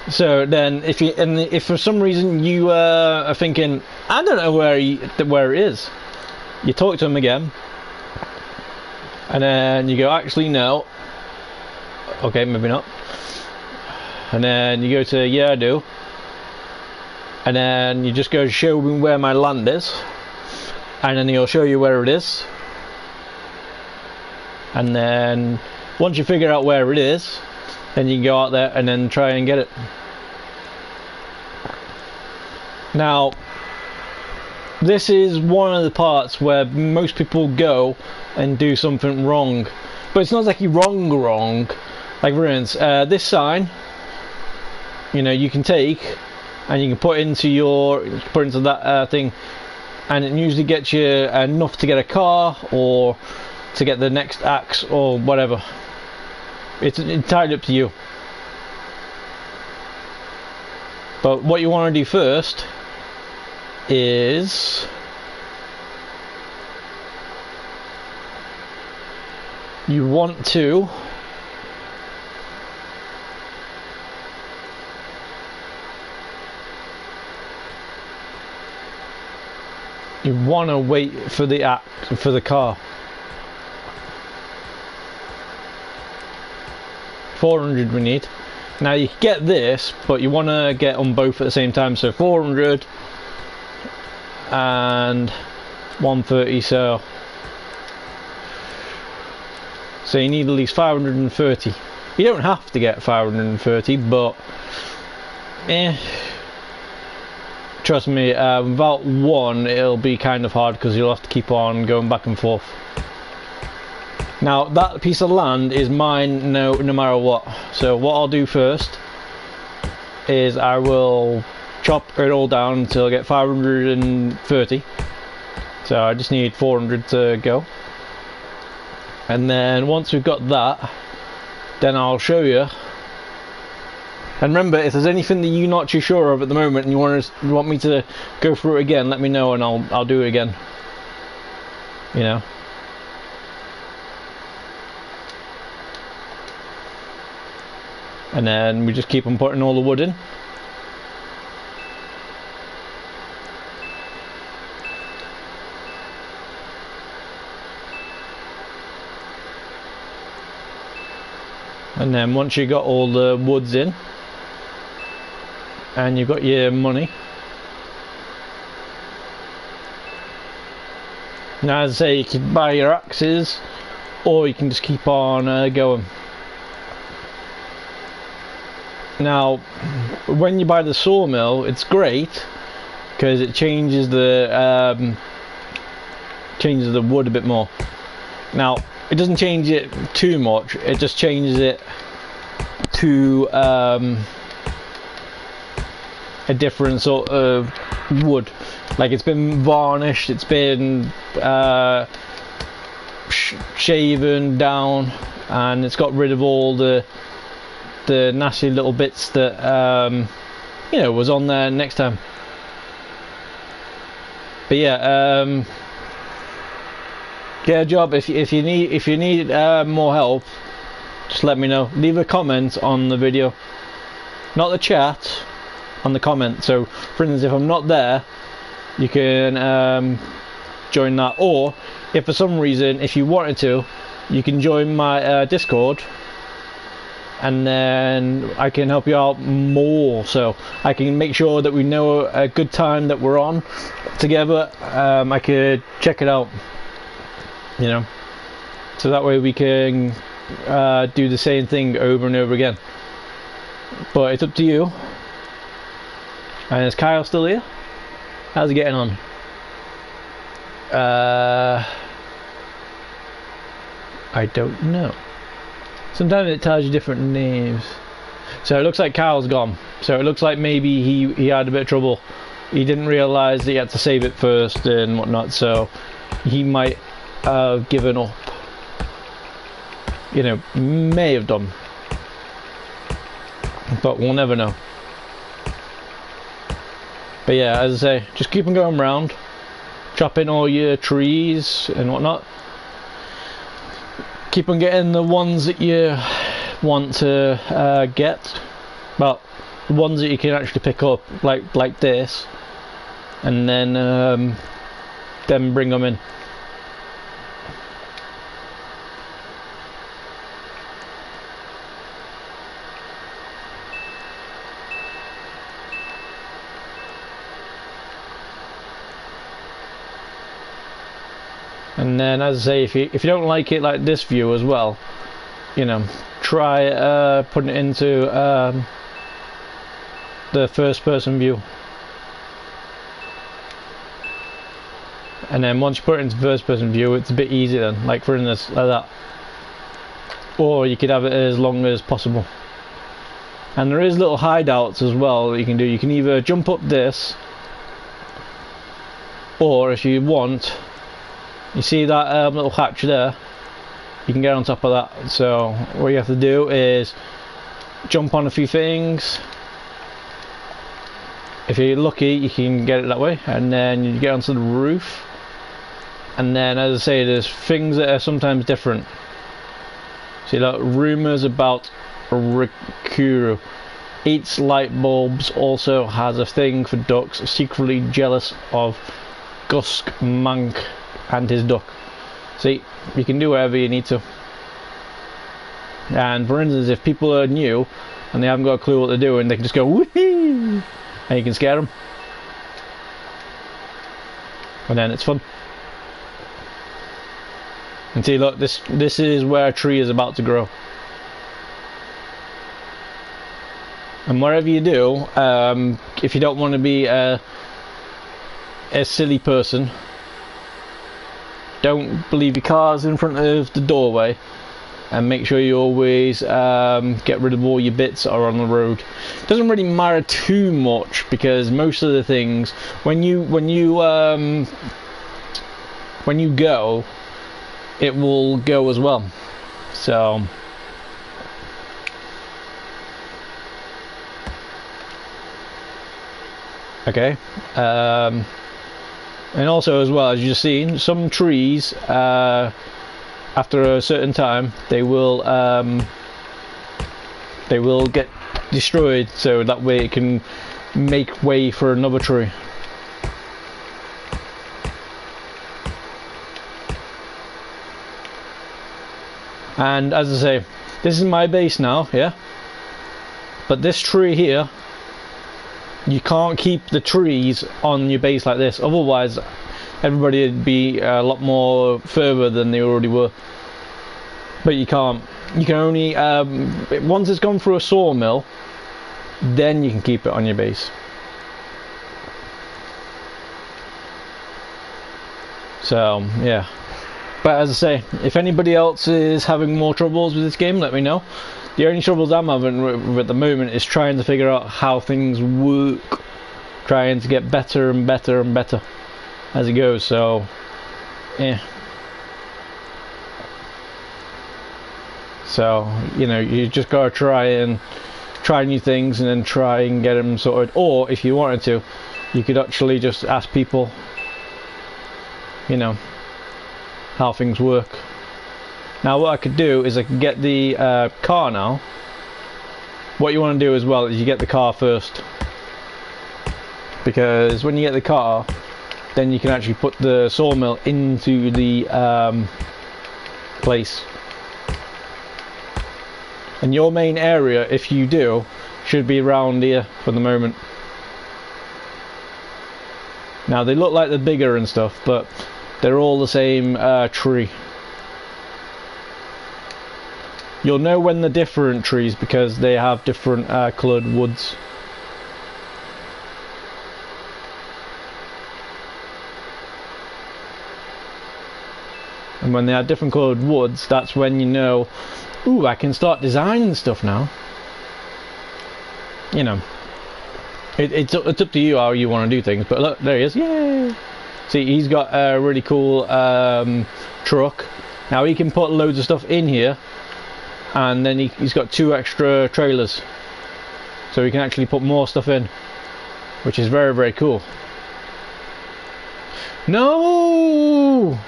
So then, if for some reason you are thinking, I don't know where it is, you talk to them again, and then you go, actually no. Okay, maybe not. And then you go to, yeah, I do. And then you just go, show me where my land is, and then he'll show you where it is. And then once you figure out where it is, then you can go out there and then try and get it. Now, this is one of the parts where most people go and do something wrong, but it's not exactly wrong. Like for instance, this sign, you know, you can take and you can put into that thing, and it usually gets you enough to get a car or to get the next axe or whatever. It's entirely up to you. But what you want to do first is you want to wait for the car. 400 we need. Now you can get this, but you want to get on both at the same time. So 400 and 130. So you need at least 530. You don't have to get 530, but trust me, without one it'll be kind of hard, because you'll have to keep on going back and forth. Now that piece of land is mine no matter what. So what I'll do first is I will chop it all down until I get 530. So I just need 400 to go. And then once we've got that, then I'll show you. And remember, if there's anything that you're not too sure of at the moment and you want me to go through it again, let me know and I'll do it again. you know. And then we just keep on putting all the wood in. And then once you got all the woods in and you've got your money, now as I say, you can buy your axes or you can just keep on going. Now when you buy the sawmill, it's great because it changes the wood a bit more. Now it doesn't change it too much, it just changes it to a different sort of wood. Like it's been varnished, it's been shaven down, and it's got rid of all the nasty little bits that you know, was on there next time. But yeah, get a job. If you need more help, just let me know. Leave a comment on the video, not the chat, on the comment. So for instance, if I'm not there, you can join that, or if for some reason, if you wanted to, you can join my Discord, and then I can help you out more. So I can make sure that we know a good time that we're on together. I could check it out, you know, so that way we can do the same thing over and over again. But it's up to you. And is Kyle still here? How's he getting on? I don't know. Sometimes it tells you different names. So it looks like Kyle's gone. So it looks like maybe he had a bit of trouble. He didn't realise that he had to save it first and whatnot, so he might have given up. You know, may have done. But we'll never know. But yeah, as I say, just keep on going around, chopping all your trees and whatnot. Keep on getting the ones that you want to get. Well, the ones that you can actually pick up, like this, and then bring them in. And then, as I say, if you don't like it like this view as well, you know, try putting it into the first person view. And then once you put it into first person view, it's a bit easier then, like for instance, like that. Or you could have it as long as possible. And there is little hideouts as well that you can do. You can either jump up this, or if you want, you see that little hatch there, you can get on top of that. So what you have to do is jump on a few things. If you're lucky, you can get it that way, and then you get onto the roof. And then, as I say, there's things that are sometimes different. See, like rumours about Rikuru eats light bulbs, also has a thing for ducks, secretly jealous of Gusk Mank and his duck. See, you can do whatever you need to. And for instance, if people are new and they haven't got a clue what they're doing, they can just go woohoo, and you can scare them, and then it's fun. And see, look, this is where a tree is about to grow. And whatever you do, if you don't want to be a silly person, don't leave your cars in front of the doorway, and make sure you always get rid of all your bits that are on the road. It doesn't really matter too much, because most of the things, when you go, it will go as well. So okay, And also, as well, as you've seen, some trees, after a certain time, they will get destroyed, so that way it can make way for another tree. And as I say, this is my base now, yeah? But this tree here, you can't keep the trees on your base like this, otherwise everybody would be a lot more further than they already were. But you can't. You can only, once it's gone through a sawmill, then you can keep it on your base. So, yeah. But as I say, if anybody else is having more troubles with this game, let me know. The only troubles I'm having with at the moment is trying to figure out how things work, trying to get better and better and better as it goes. So, yeah. So, you know, you just gotta try new things and then try and get them sorted. Or if you wanted to, you could actually just ask people, you know, how things work. Now what I could do is I could get the car now. What you want to do as well is you get the car first, because when you get the car, then you can actually put the sawmill into the place. And your main area, if you do, should be around here for the moment. Now they look like they're bigger and stuff, but they're all the same tree. You'll know when they're different trees because they have different coloured woods. And when they have different coloured woods, that's when you know, ooh, I can start designing stuff now. You know, it's up to you how you want to do things. But look, there he is, yay! See, he's got a really cool truck. Now he can put loads of stuff in here, and then he's got 2 extra trailers, so he can actually put more stuff in, which is very, very cool. No!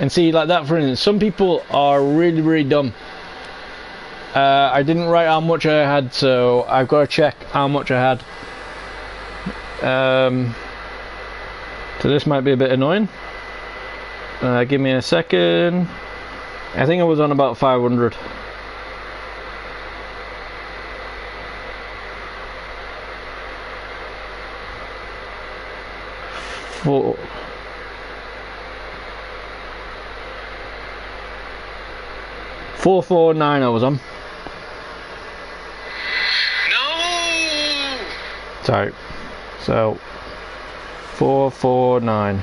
And see, like that, for instance, some people are really, really dumb. I didn't write how much I had, so I've got to check how much I had. So this might be a bit annoying. Give me a second. I think I was on about 500. Four. 449 I was on. No. Sorry. So 449.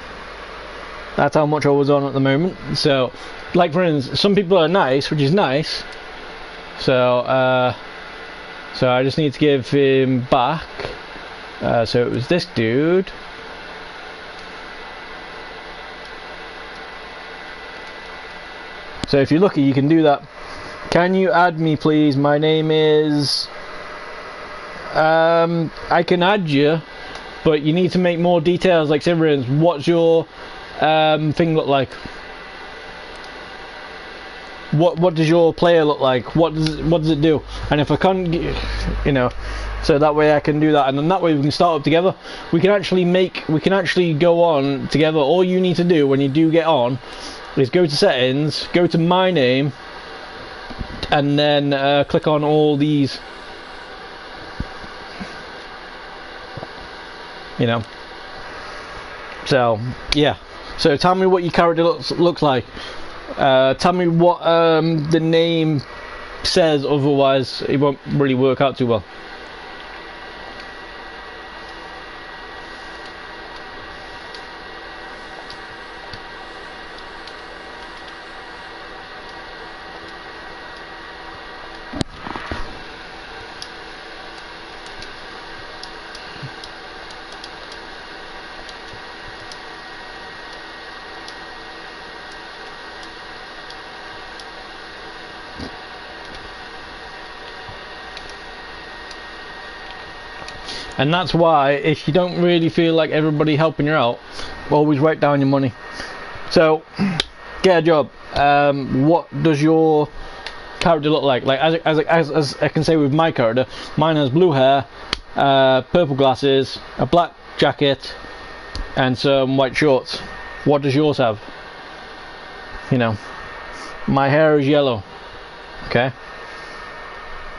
That's how much I was on at the moment. So, like for instance, some people are nice, which is nice. So, so I just need to give him back. So it was this dude. So if you're lucky, you can do that. Can you add me, please? My name is. I can add you, but you need to make more details. Like, say, for instance, what's your thing look like? What does your player look like? What does it do? And if I can't, you know, so that way I can do that, and then that way we can start up together. We can actually go on together. All you need to do when you do get on is go to settings, go to my name, and then click on all these. You know. So yeah. So tell me what your character looks like. Tell me what the name says, otherwise it won't really work out too well. And that's why, if you don't really feel like everybody helping you out, always write down your money. So, get a job. What does your character look like? Like as I can say with my character, mine has blue hair, purple glasses, a black jacket, and some white shorts. What does yours have? You know, my hair is yellow. Okay.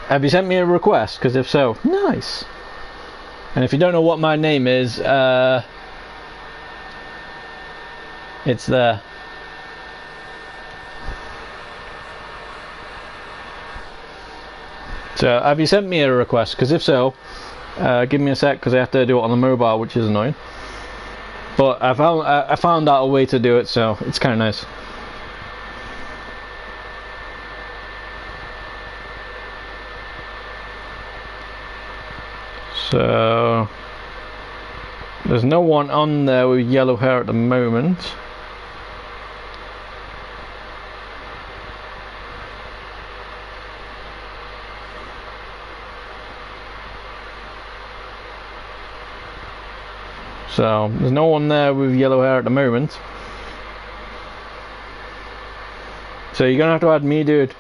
Have you sent me a request? Because if so, nice. And if you don't know what my name is, it's there. So have you sent me a request? Because if so, give me a sec, because I have to do it on the mobile, which is annoying. But I found out a way to do it, so it's kind of nice. So there's no one on there with yellow hair at the moment. So there's no one there with yellow hair at the moment. So you're gonna have to add me, dude.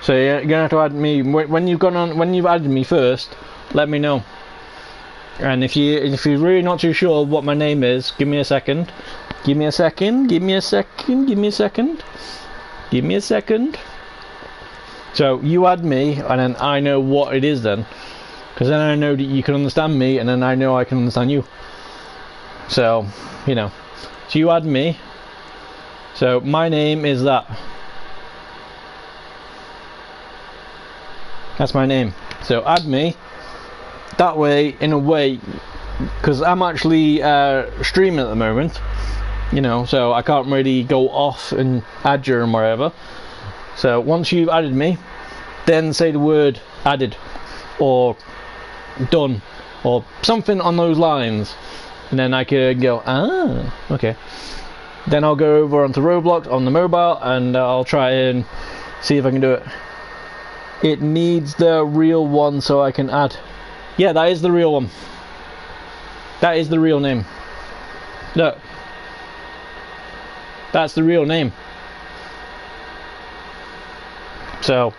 So you're gonna have to add me when you've gone on. When you've added me first, let me know. And if you're really not too sure what my name is, give me a second. Give me a second. Give me a second. Give me a second. Give me a second. So you add me, and then I know what it is then, because then I know that you can understand me, and then I know I can understand you. So, you know, so you add me. So my name is that. That's my name. So add me. That way, in a way, because I'm actually streaming at the moment, you know, so I can't really go off and add you and wherever. So once you've added me, then say the word added, or done, or something on those lines. And then I could go, okay. Then I'll go over onto Roblox on the mobile, and I'll try and see if I can do it. It needs the real one so I can add. Yeah, that is the real one. That is the real name. Look. That's the real name. So,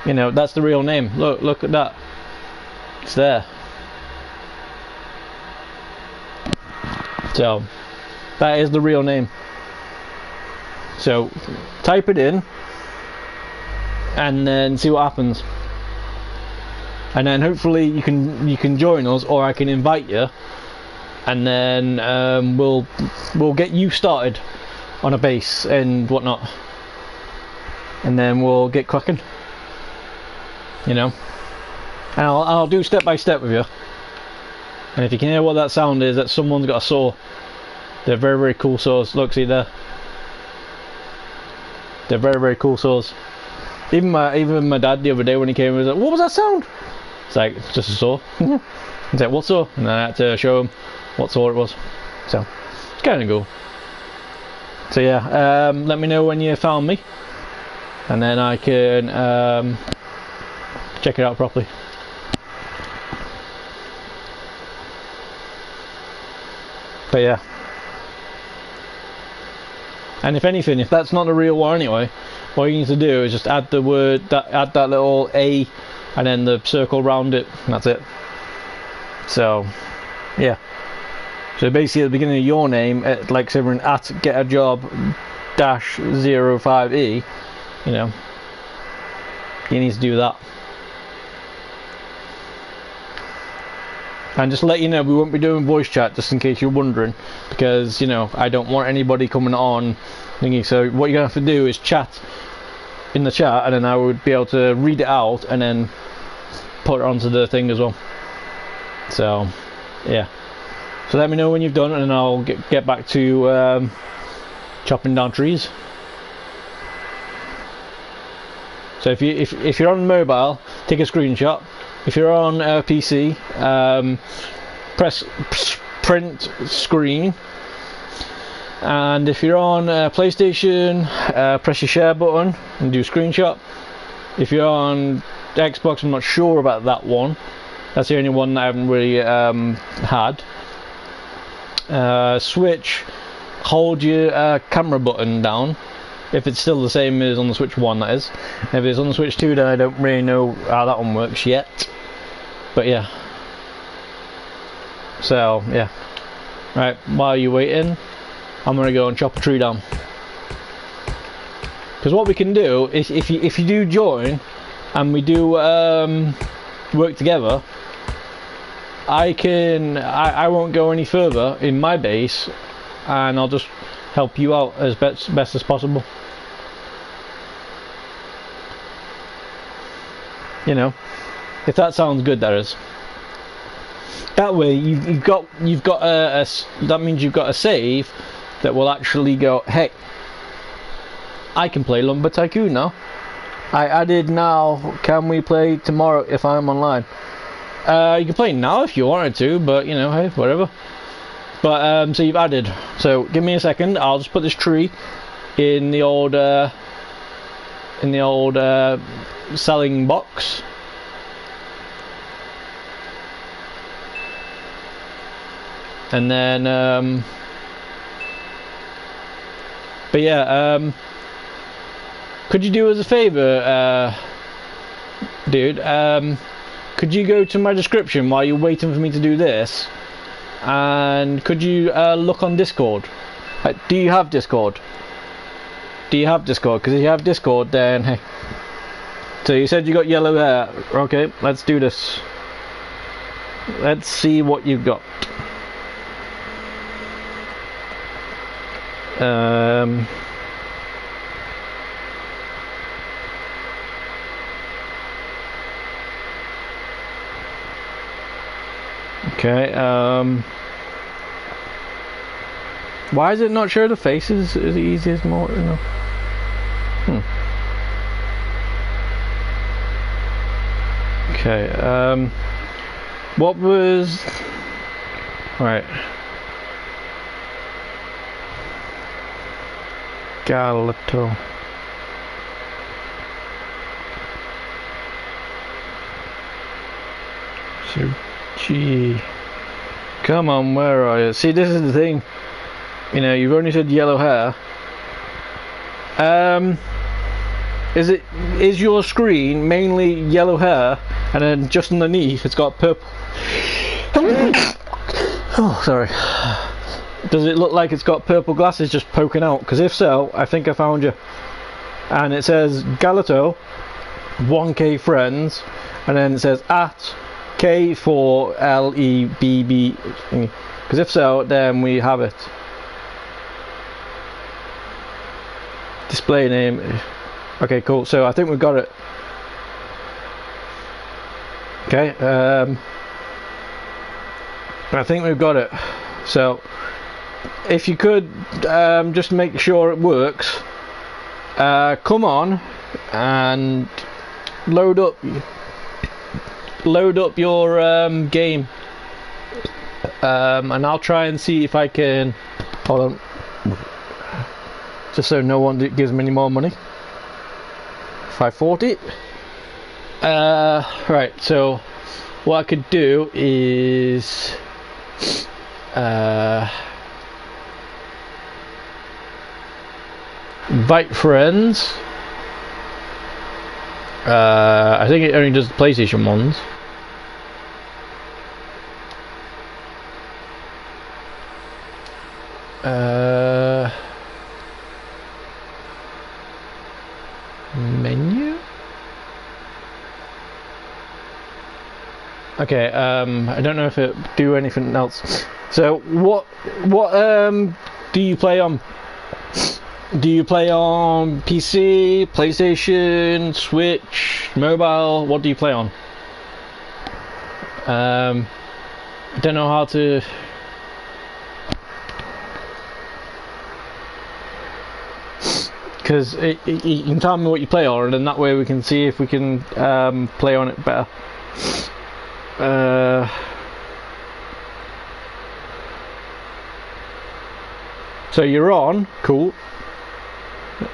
you know, that's the real name. Look at that. It's there. So that is the real name. So type it in and then see what happens, and then hopefully you can join us, or I can invite you, and then we'll get you started on a base and whatnot, and then we'll get cracking, you know, and I'll do step by step with you. And if you can hear what that sound is, that someone's got a saw. They're very, very cool saws. Look, see there. They're very, very cool saws. Even my dad the other day when he came, he was like, "What was that sound?" It's like, it's just a saw. He's like, "What saw?" And I had to show him what saw it was. So it's kind of cool. So yeah, let me know when you found me, and then I can check it out properly. But yeah, and if anything, if that's not the real one anyway, all you need to do is just add the word, add that little A, and then the circle around it, and that's it. So yeah, so basically at the beginning of your name, like something at getajob-05e, you know, you need to do that. And just to let you know, we won't be doing voice chat, just in case you're wondering, because, you know, I don't want anybody coming on thinking. So what you're going to have to do is chat in the chat, and then I would be able to read it out and then put it onto the thing as well. So yeah, so let me know when you've done, and then I'll get back to chopping down trees. So if you're on mobile, take a screenshot. If you're on PC, press print screen, and if you're on PlayStation, press your share button and do screenshot. If you're on Xbox, I'm not sure about that one, That's the only one I haven't really had. Switch, hold your camera button down. If it's still the same as on the Switch 1, that is. If it's on the Switch 2, then I don't really know how that one works yet. But yeah. So, yeah. Right, while you're waiting, I'm going to go and chop a tree down. Because what we can do is, if you do join, and we do work together, I won't go any further in my base, and I'll just help you out as best as possible. You know, if that sounds good, that is. That way, you've got that means you've got a save that will actually go, hey, I can play Lumber Tycoon now. I added now. Can we play tomorrow if I'm online? You can play now if you wanted to, but you know, hey, whatever. But so you've added. So give me a second. I'll just put this tree in the old selling box. And then but yeah, could you do us a favor, dude? Could you go to my description while you're waiting for me to do this, and could you look on Discord? Do you have Discord? Do you have Discord? Because if you have Discord, then hey. So you said you got yellow hair. Okay, let's do this. Let's see what you've got. Okay, why does it not show the faces as easy as more, you know? Okay, what was... Right. Galato. So, gee. Come on, where are you? See, this is the thing. You know, you've only said yellow hair. Is your screen mainly yellow hair, and then just underneath it's got purple? Oh, sorry. Does it look like it's got purple glasses just poking out? Because if so, I think I found you. And it says Galato, 1K friends, and then it says at K4LEBB. Because if so, then we have it. Display name. Okay, cool. So I think we've got it. Okay. I think we've got it. So if you could just make sure it works. Come on and load up your game, and I'll try and see if I can. Hold on, just so no one gives me any more money. 540. Right. So what I could do is invite friends. I think it only does the PlayStation ones. Menu. Okay. I don't know if it do anything else. So what do you play on? Do you play on PC, PlayStation, Switch, mobile? What do you play on? I don't know how to. Because you can tell me what you play on, and that way we can see if we can play on it better. So you're on, cool.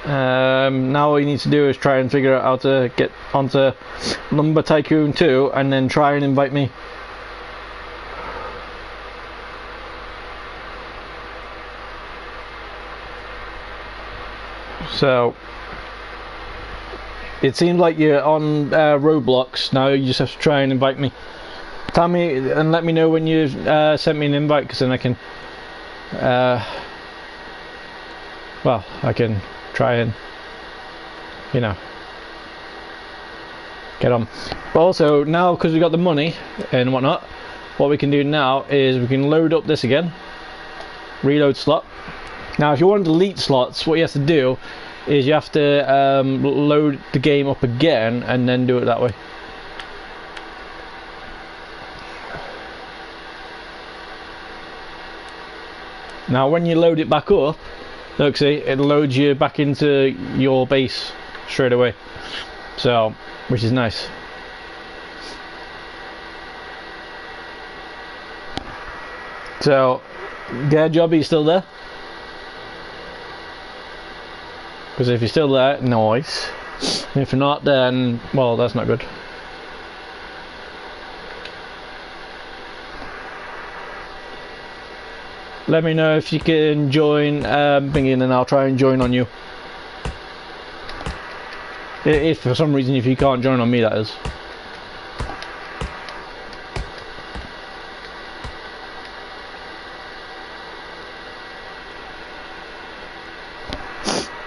Now all you need to do is try and figure out how to get onto Lumber Tycoon 2 and then try and invite me. So it seems like you're on Roblox now. You just have to try and invite me. Tell me and let me know when you've sent me an invite, because then I can well, I can try and, you know, get on. But also now, because we got the money and whatnot, what we can do now is we can load up this again, reload slot. Now if you want to delete slots, what you have to do is you have to load the game up again and then do it that way. Now when you load it back up, look, see, it loads you back into your base straight away, so, which is nice. So, yeah, Job, are you still there? Because if you're still there, nice. If you're not, then, well, that's not good. Let me know if you can join Bingy, and then I'll try and join on you. If for some reason, if you can't join on me, that is.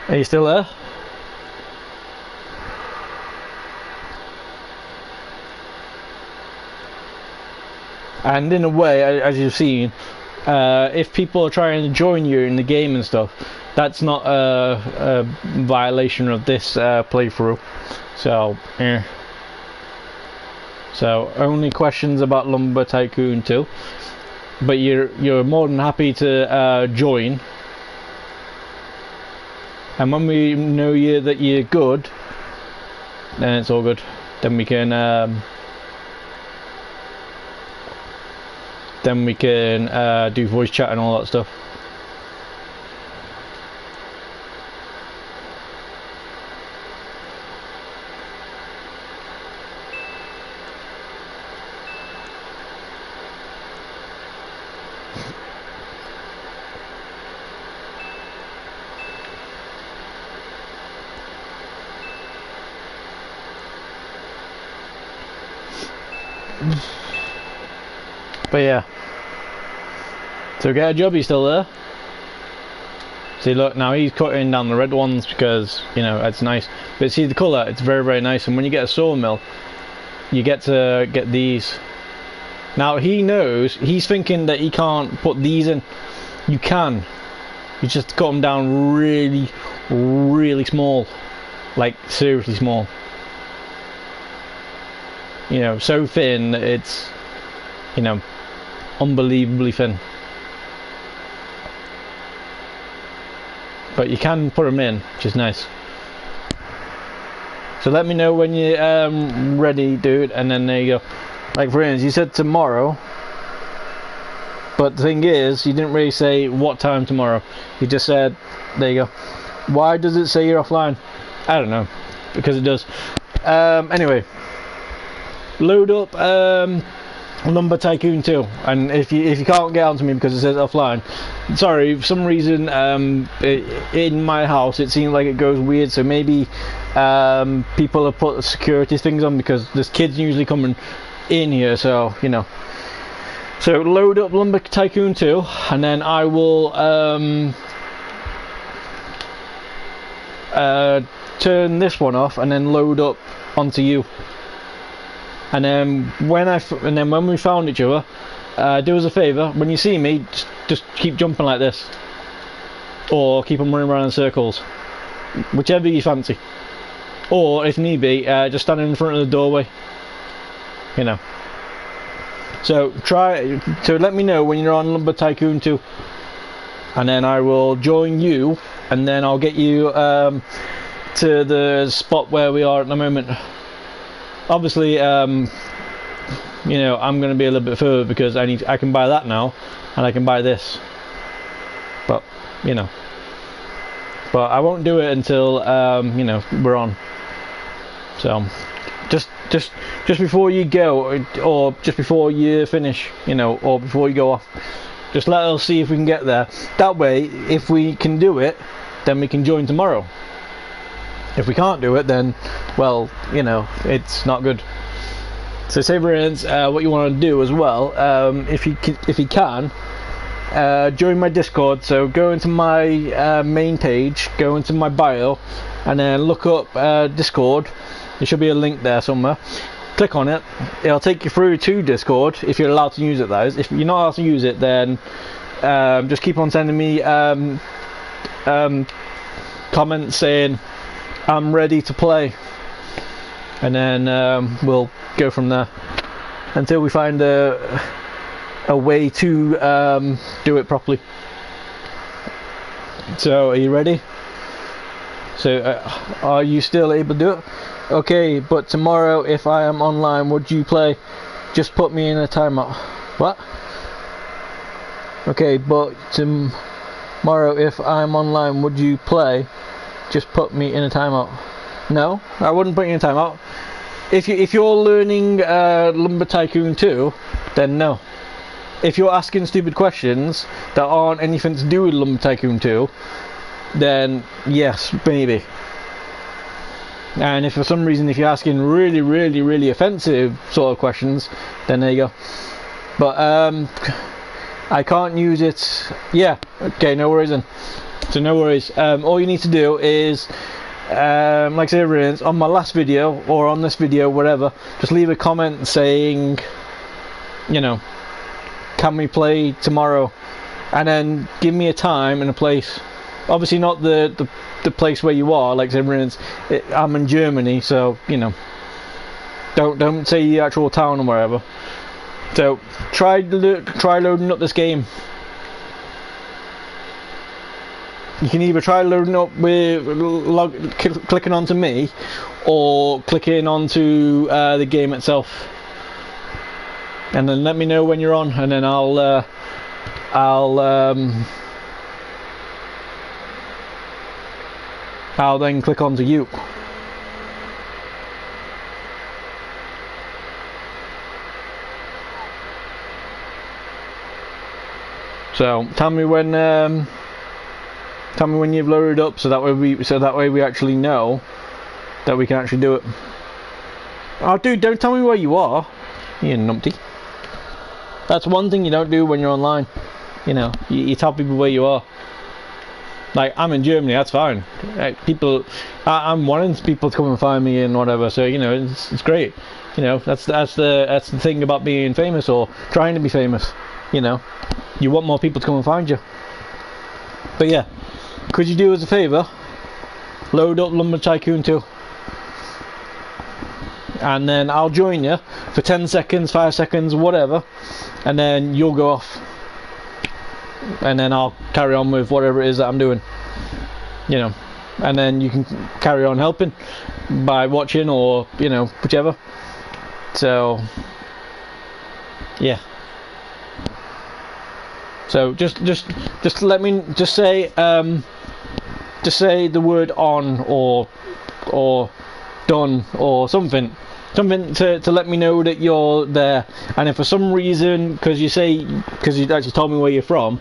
Are you still there? And in a way, as you've seen, if people are trying to join you in the game and stuff, that's not a violation of this playthrough. So, yeah. So only questions about Lumber Tycoon 2, but you're more than happy to join. And when we know that you're good, then it's all good. Then we can do voice chat and all that stuff. But yeah, so Get a Job, he's still there. See, look, now he's cutting down the red ones because, you know, it's nice. But see the colour, it's very, very nice. And when you get a sawmill, you get to get these. Now he knows, he's thinking that he can't put these in. You can. You just cut them down really, really small. Like, seriously small. You know, so thin that it's, you know, unbelievably thin. But you can put them in, which is nice. So let me know when you're ready, dude, and then there you go. Like for instance, you said tomorrow, but the thing is, you didn't really say what time tomorrow. You just said, there you go. Why does it say you're offline? I don't know, because it does. Anyway, load up Lumber Tycoon 2, and if you can't get onto me because it says offline, sorry, for some reason in my house it seems like it goes weird, so maybe people have put security things on because there's kids usually coming in here, so you know. So load up Lumber Tycoon 2, and then I will turn this one off and then load up onto you. And then when we found each other, do us a favour. When you see me, just keep jumping like this, or keep on running around in circles, whichever you fancy. Or if need be, just stand in front of the doorway. You know. So let me know when you're on Lumber Tycoon 2, and then I will join you, and then I'll get you to the spot where we are at the moment. Obviously, you know, I'm going to be a little bit further because I can buy that now, and I can buy this. But you know, but I won't do it until you know, we're on. So just before you go, or just before you finish, you know, or before you go off, just let us see if we can get there. That way, if we can do it, then we can join tomorrow. If we can't do it, then, well, you know, it's not good. So say for instance, what you want to do as well, if you can, join my Discord. So go into my main page, go into my bio, and then look up Discord. There should be a link there somewhere. Click on it. It'll take you through to Discord if you're allowed to use it. That is, if you're not allowed to use it, then just keep on sending me comments saying I'm ready to play, and then we'll go from there until we find a way to do it properly. So are you ready? So are you still able to do it? Okay, but tomorrow if I am online, would you play? Just put me in a timeout. What? Okay, but tomorrow if I'm online, would you play? Just put me in a timeout. No, I wouldn't put you in a timeout. If you're learning Lumber Tycoon 2, then no. If you're asking stupid questions that aren't anything to do with Lumber Tycoon 2, then yes, maybe. And if for some reason, if you're asking really offensive sort of questions, then there you go. But I can't use it. Yeah, okay, no worries then. So no worries. All you need to do is, like I said, on my last video or on this video, whatever, just leave a comment saying, you know, can we play tomorrow, and then give me a time and a place. Obviously not the place where you are. Like, say for instance, I'm in Germany, so you know, don't say the actual town or wherever. So try loading up this game. You can either try loading up with clicking onto me, or clicking onto the game itself, and then let me know when you're on, and then I'll then click onto you. So tell me when you've loaded up, so that way we actually know that we can actually do it. Oh dude, don't tell me where you are, you numpty. That's one thing you don't do when you're online. You know, you tell people where you are. Like, I'm in Germany, that's fine. I'm wanting people to come and find me and whatever. So you know, it's great. You know, that's the thing about being famous, or trying to be famous. You know, you want more people to come and find you. But yeah, could you do us a favour? Load up Lumber Tycoon 2, and then I'll join you for 10 seconds, 5 seconds, whatever, and then you'll go off. And then I'll carry on with whatever it is that I'm doing, you know, and then you can carry on helping by watching, or you know, whichever. So yeah, so just let me say the word on, or done, or something to let me know that you're there. And if for some reason, because you actually told me where you're from,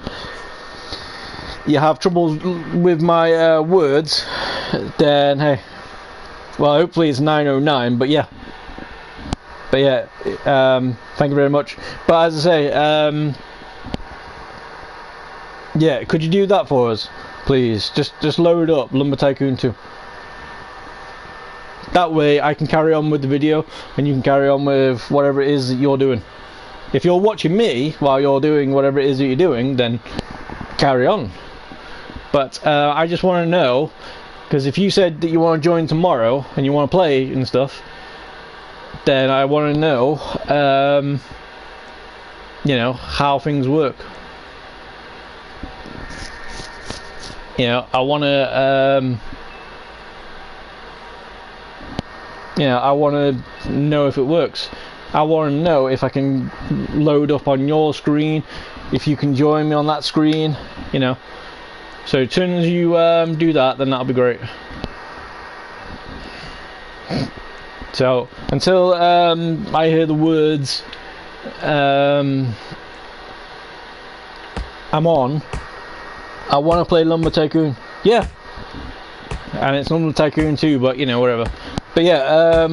you have trouble with my words, then hey, well, hopefully it's 909. But yeah, thank you very much. But as I say, yeah, could you do that for us, please? Just load up Lumber Tycoon 2. That way I can carry on with the video, and you can carry on with whatever it is that you're doing. If you're watching me while you're doing whatever it is that you're doing, then carry on. But I just want to know, because if you said that you want to join tomorrow and you want to play and stuff, then I want to know, you know, how things work. You know, I want to I want to know if it works. I want to know if I can load up on your screen, if you can join me on that screen, you know. So as soon as you do that, then that'll be great. So until I hear the words I'm on, I want to play Lumber Tycoon. Yeah, and it's Lumber Tycoon 2, but you know, whatever. But yeah,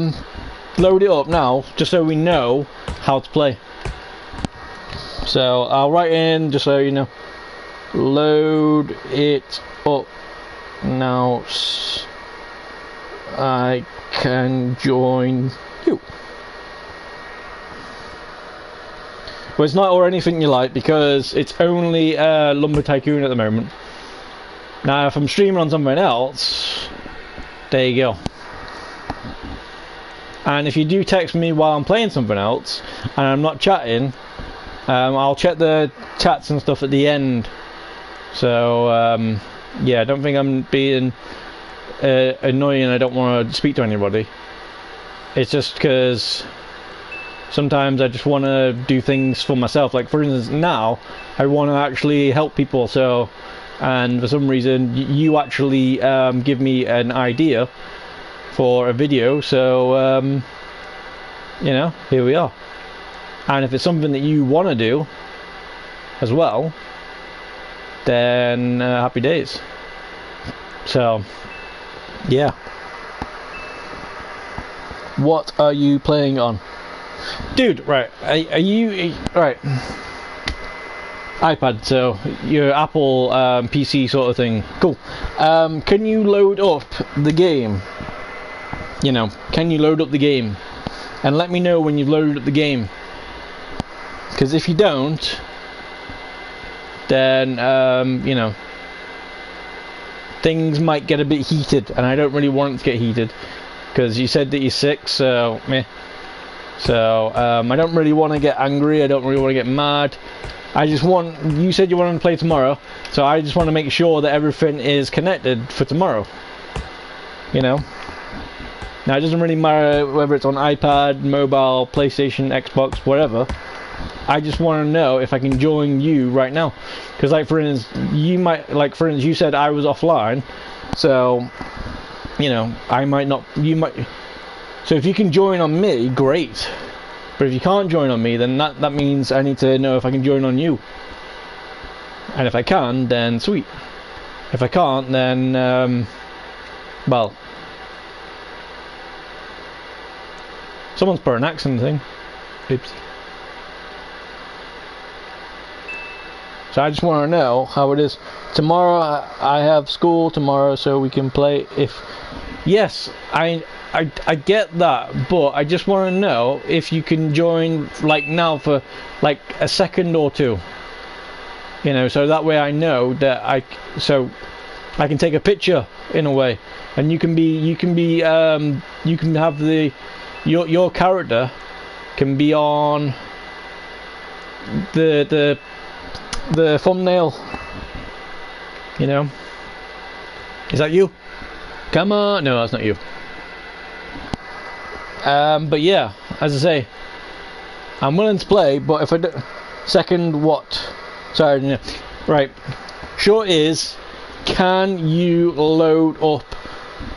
load it up now just so we know how to play. So I'll write in just so you know, load it up now. I can join you. Well, it's not or anything you like because it's only Lumber Tycoon at the moment. Now if I'm streaming on something else, there you go. And if you do text me while I'm playing something else and I'm not chatting, I'll check the chats and stuff at the end. So yeah, I don't think I'm being annoying. I don't want to speak to anybody. It's just because sometimes I just want to do things for myself. Like for instance, now I want to actually help people. So, and for some reason you actually give me an idea for a video. So you know, here we are. And if it's something that you want to do as well, then happy days. So yeah. What are you playing on? Dude, right, are you... Right. iPad, so your Apple PC sort of thing. Cool. Can you load up the game? You know, can you load up the game? And let me know when you've loaded up the game. Because if you don't, then, you know, things might get a bit heated, and I don't really want it to get heated. Because you said that you're sick, so meh. So I don't really want to get angry. I don't really want to get mad. I just want. You said you wanted to play tomorrow, so I just want to make sure that everything is connected for tomorrow. You know. Now it doesn't really matter whether it's on iPad, mobile, PlayStation, Xbox, whatever. I just want to know if I can join you right now. Because like for instance, you might for instance you said I was offline, so. You know, I might not, you might, so if you can join on me, great, but if you can't join on me, then that means I need to know if I can join on you, and if I can, then sweet, if I can't, then, well, someone's put an accent thing, oops, so I just want to know how it is. Tomorrow I have school tomorrow, so we can play. If yes, I get that, but I just want to know if you can join like now for like a second or two. You know, so that way I know that I can take a picture in a way, and you can have your character can be on the thumbnail. You know, is that you? Come on, no, that's not you. But yeah, as I say, I'm willing to play, but if I do, second what? Sorry, no. Right. Short is, can you load up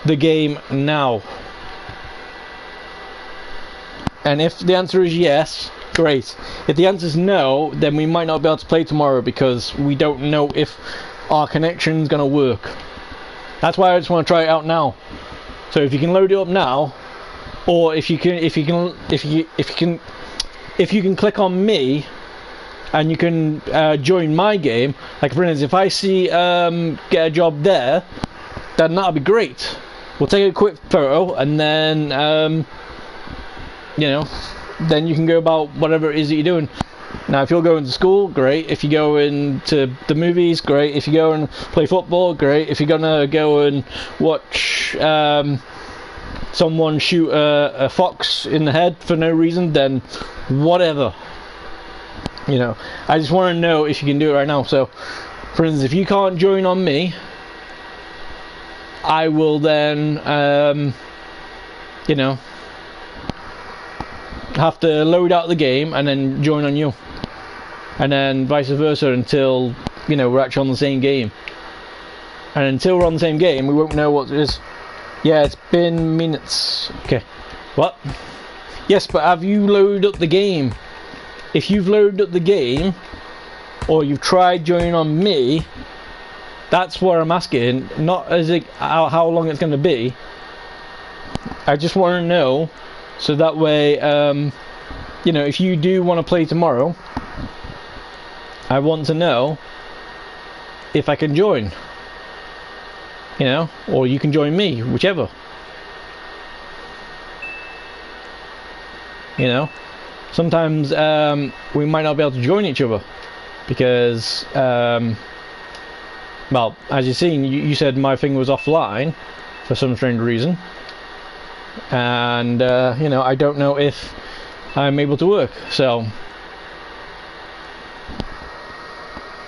the game now? And if the answer is yes, great. If the answer is no, then we might not be able to play tomorrow because we don't know if our connection's gonna work. That's why I just want to try it out now. So if you can load it up now, or if you can click on me and you can join my game, like for instance, if I see get a job there, then that'll be great. We'll take a quick photo and then you know, then you can go about whatever it is that you're doing. Now if you're going to school, great. If you go into the movies, great. If you go and play football, great. If you're gonna go and watch someone shoot a fox in the head for no reason, then whatever. You know, I just want to know if you can do it right now. So for instance, if you can't join on me, I will then you know, have to load out the game and then join on you, and then vice versa until, you know, we're actually on the same game. And until we're on the same game, we won't know what it is. Yeah, it's been minutes. Okay. What? Yes, but have you loaded up the game? If you've loaded up the game, or you've tried joining on me, that's what I'm asking. Not as how long it's going to be. I just want to know, so that way, you know, if you do want to play tomorrow, I want to know if I can join. You know, or you can join me, whichever. You know, sometimes we might not be able to join each other because, well, as you've seen, you said my thing was offline for some strange reason, and you know, I don't know if I'm able to work. So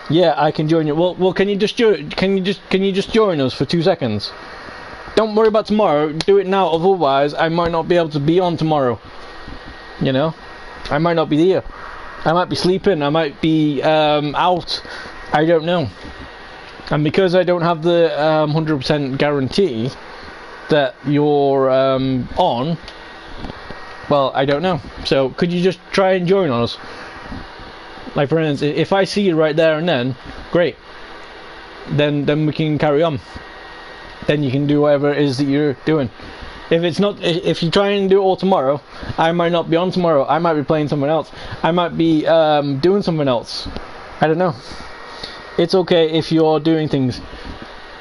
yeah, I can join you. Well, can you just join us for 2 seconds? Don't worry about tomorrow. Do it now. Otherwise, I might not be able to be on tomorrow. You know, I might not be here. I might be sleeping. I might be out. I don't know. And because I don't have the 100% guarantee that you're on, well, I don't know. So could you just try and join us? Like, for instance, if I see you right there and then, great. Then we can carry on. Then you can do whatever it is that you're doing. If it's not, if you try and do it all tomorrow, I might not be on tomorrow. I might be playing someone else. I might be doing something else. I don't know. It's okay if you're doing things.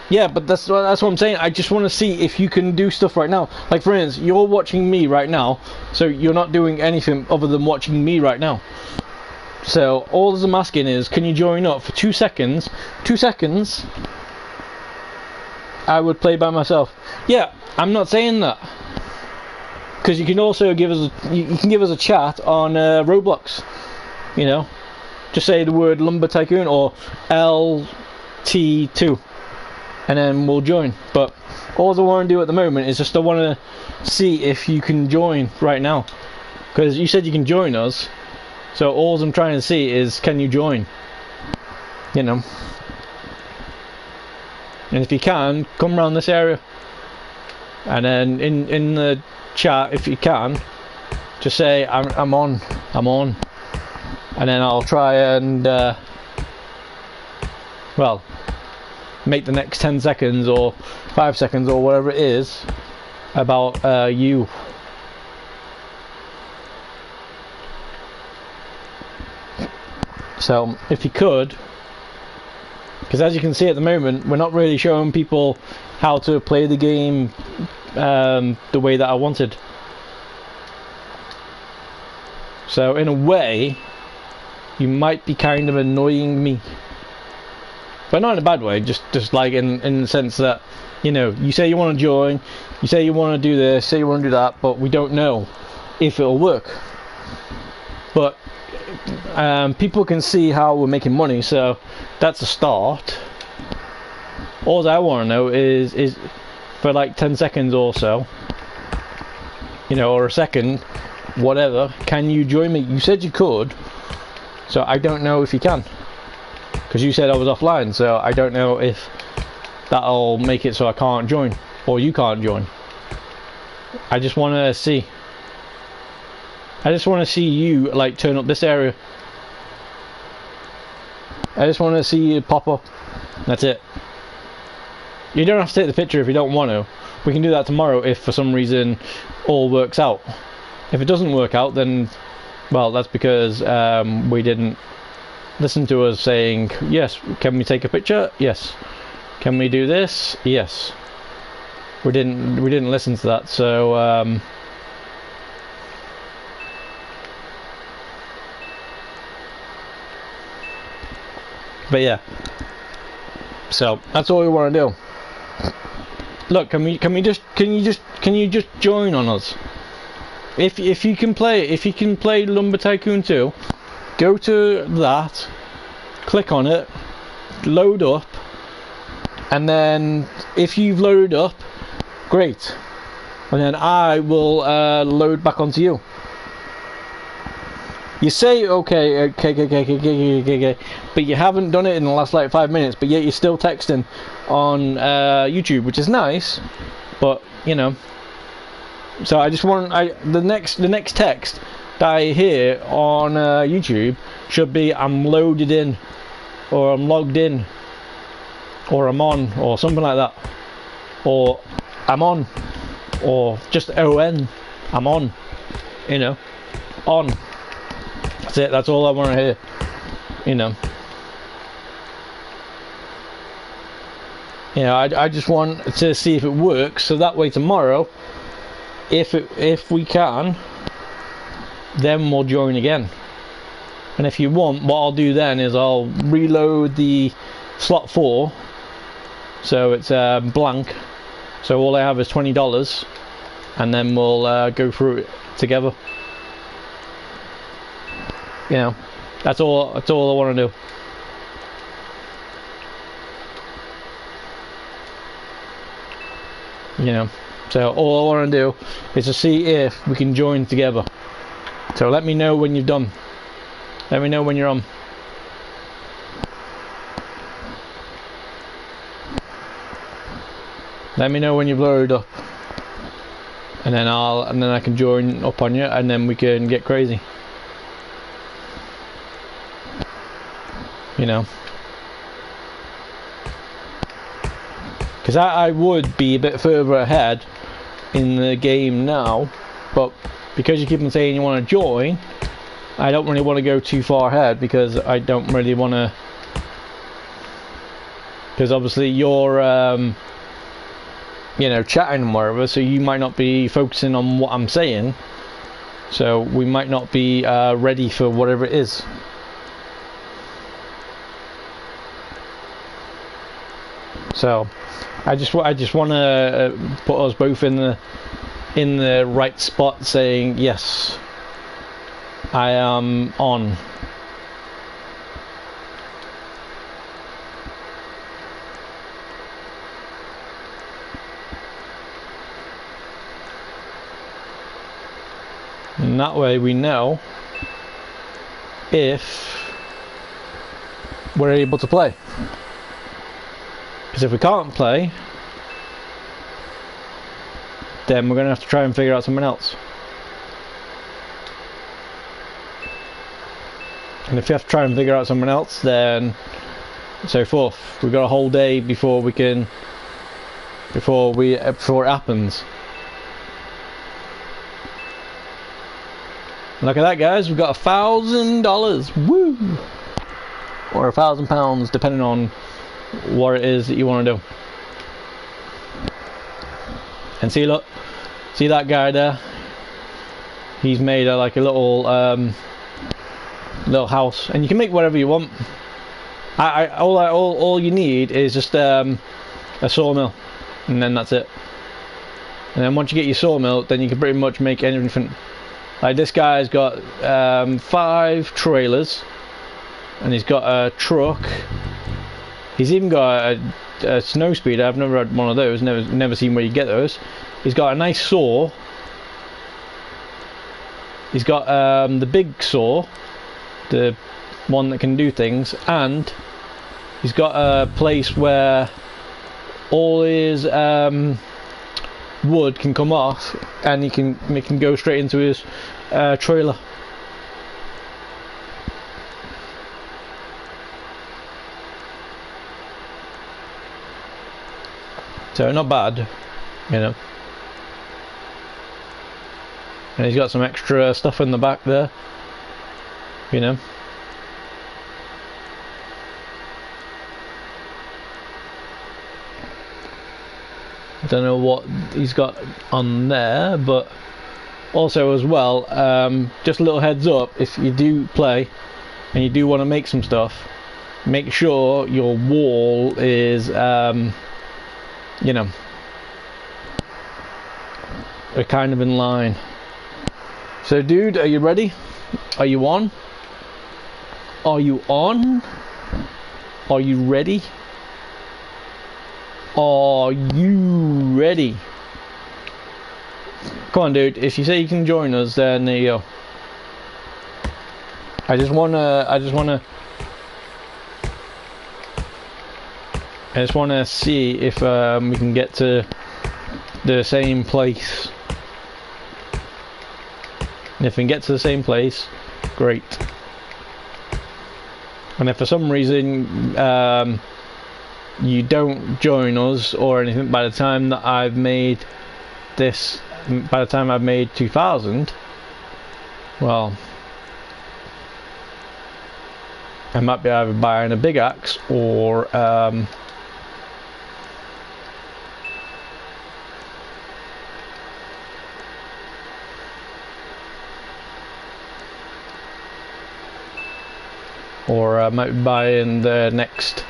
Yeah, but that's what I'm saying. I just want to see if you can do stuff right now. Like, for instance, you're watching me right now, so you're not doing anything other than watching me right now. So all I'm asking is, can you join up for 2 seconds? 2 seconds. I would play by myself. Yeah, I'm not saying that, because you can also give us you can give us a chat on Roblox. You know, just say the word Lumber Tycoon or LT2, and then we'll join. But all I want to do at the moment is just I want to see if you can join right now, because you said you can join us. So all I'm trying to see is, can you join? You know. And if you can, come around this area. And then in the chat, if you can, just say I'm on. And then I'll try and well, make the next 10 seconds or 5 seconds or whatever it is about you. So if you could, because as you can see at the moment, we're not really showing people how to play the game the way that I wanted. So in a way, you might be kind of annoying me, but not in a bad way. Just like in the sense that, you know, you say you want to join, you say you want to do this, say you want to do that, but we don't know if it'll work. But people can see how we're making money, so that's a start. All I want to know is for like 10 seconds or so, you know, or a second, whatever, can you join me? You said you could, so I don't know if you can, because you said I was offline, so I don't know if that'll make it so I can't join or you can't join. I just want to see. I just want to see you like turn up this area. I just want to see you pop up. That's it. You don't have to take the picture if you don't want to. We can do that tomorrow if for some reason all works out. If it doesn't work out, then, well, that's because we didn't listen to us saying, yes, can we take a picture? Yes. Can we do this? Yes. We didn't listen to that, so but yeah, so that's all we want to do. Look, can you just join on us? If you can play Lumber Tycoon 2, go to that, click on it, load up, and then if you've loaded up, great, and then I will load back onto you. You say okay, but you haven't done it in the last like 5 minutes, but yet you're still texting on YouTube, which is nice, but you know. So I just want the next text that I hear on YouTube should be I'm loaded in, or I'm logged in, or I'm on, or something like that, or I'm on, or just ON, I'm on, you know, on. That's it. That's all I want to hear, you know. You know, I just want to see if it works, so that way tomorrow, if we can, then we'll join again. And if you want, what I'll do then is I'll reload the slot 4, so it's blank, so all I have is $20, and then we'll go through it together. You know, that's all I want to do. You know, so all I want to do is to see if we can join together. So let me know when you've done. Let me know when you're on. Let me know when you've loaded up, and then I can join up on you, and then we can get crazy. You know, because I would be a bit further ahead in the game now, but because you keep on saying you want to join, I don't really want to go too far ahead, because I don't really want to, because obviously you're you know, chatting and whatever, so you might not be focusing on what I'm saying, so we might not be ready for whatever it is. So I just want to put us both in the right spot, saying yes, I am on. And that way we know if we're able to play. Because if we can't play, then we're going to have to try and figure out something else. And if you have to try and figure out something else, then so forth. We've got a whole day before we can, before it happens. Look at that, guys. We've got $1,000. Woo! Or £1,000, depending on what it is that you want to do. And see, look, see that guy there? He's made like a little little house, and you can make whatever you want. All you need is just a sawmill, and then that's it. And then once you get your sawmill, then you can pretty much make anything. Like this guy's got 5 trailers, and he's got a truck. He's even got a snow speeder. I've never had one of those. Never seen where you get those. He's got a nice saw. He's got the big saw, the one that can do things, and he's got a place where all his wood can come off, and he can go straight into his trailer. So not bad, you know. And he's got some extra stuff in the back there, you know. I don't know what he's got on there, but also as well, just a little heads up, if you do play and you do want to make some stuff, make sure your wall is you know, are kind of in line. So dude, are you ready? Are you on? Are you on? Are you ready? Are you ready? Come on dude, if you say you can join us, then there you go. I just wanna see if we can get to the same place. And if we can get to the same place, great. And if for some reason you don't join us or anything by the time that I've made this, by the time I've made 2000, well, I might be either buying a big axe or I might be buying the next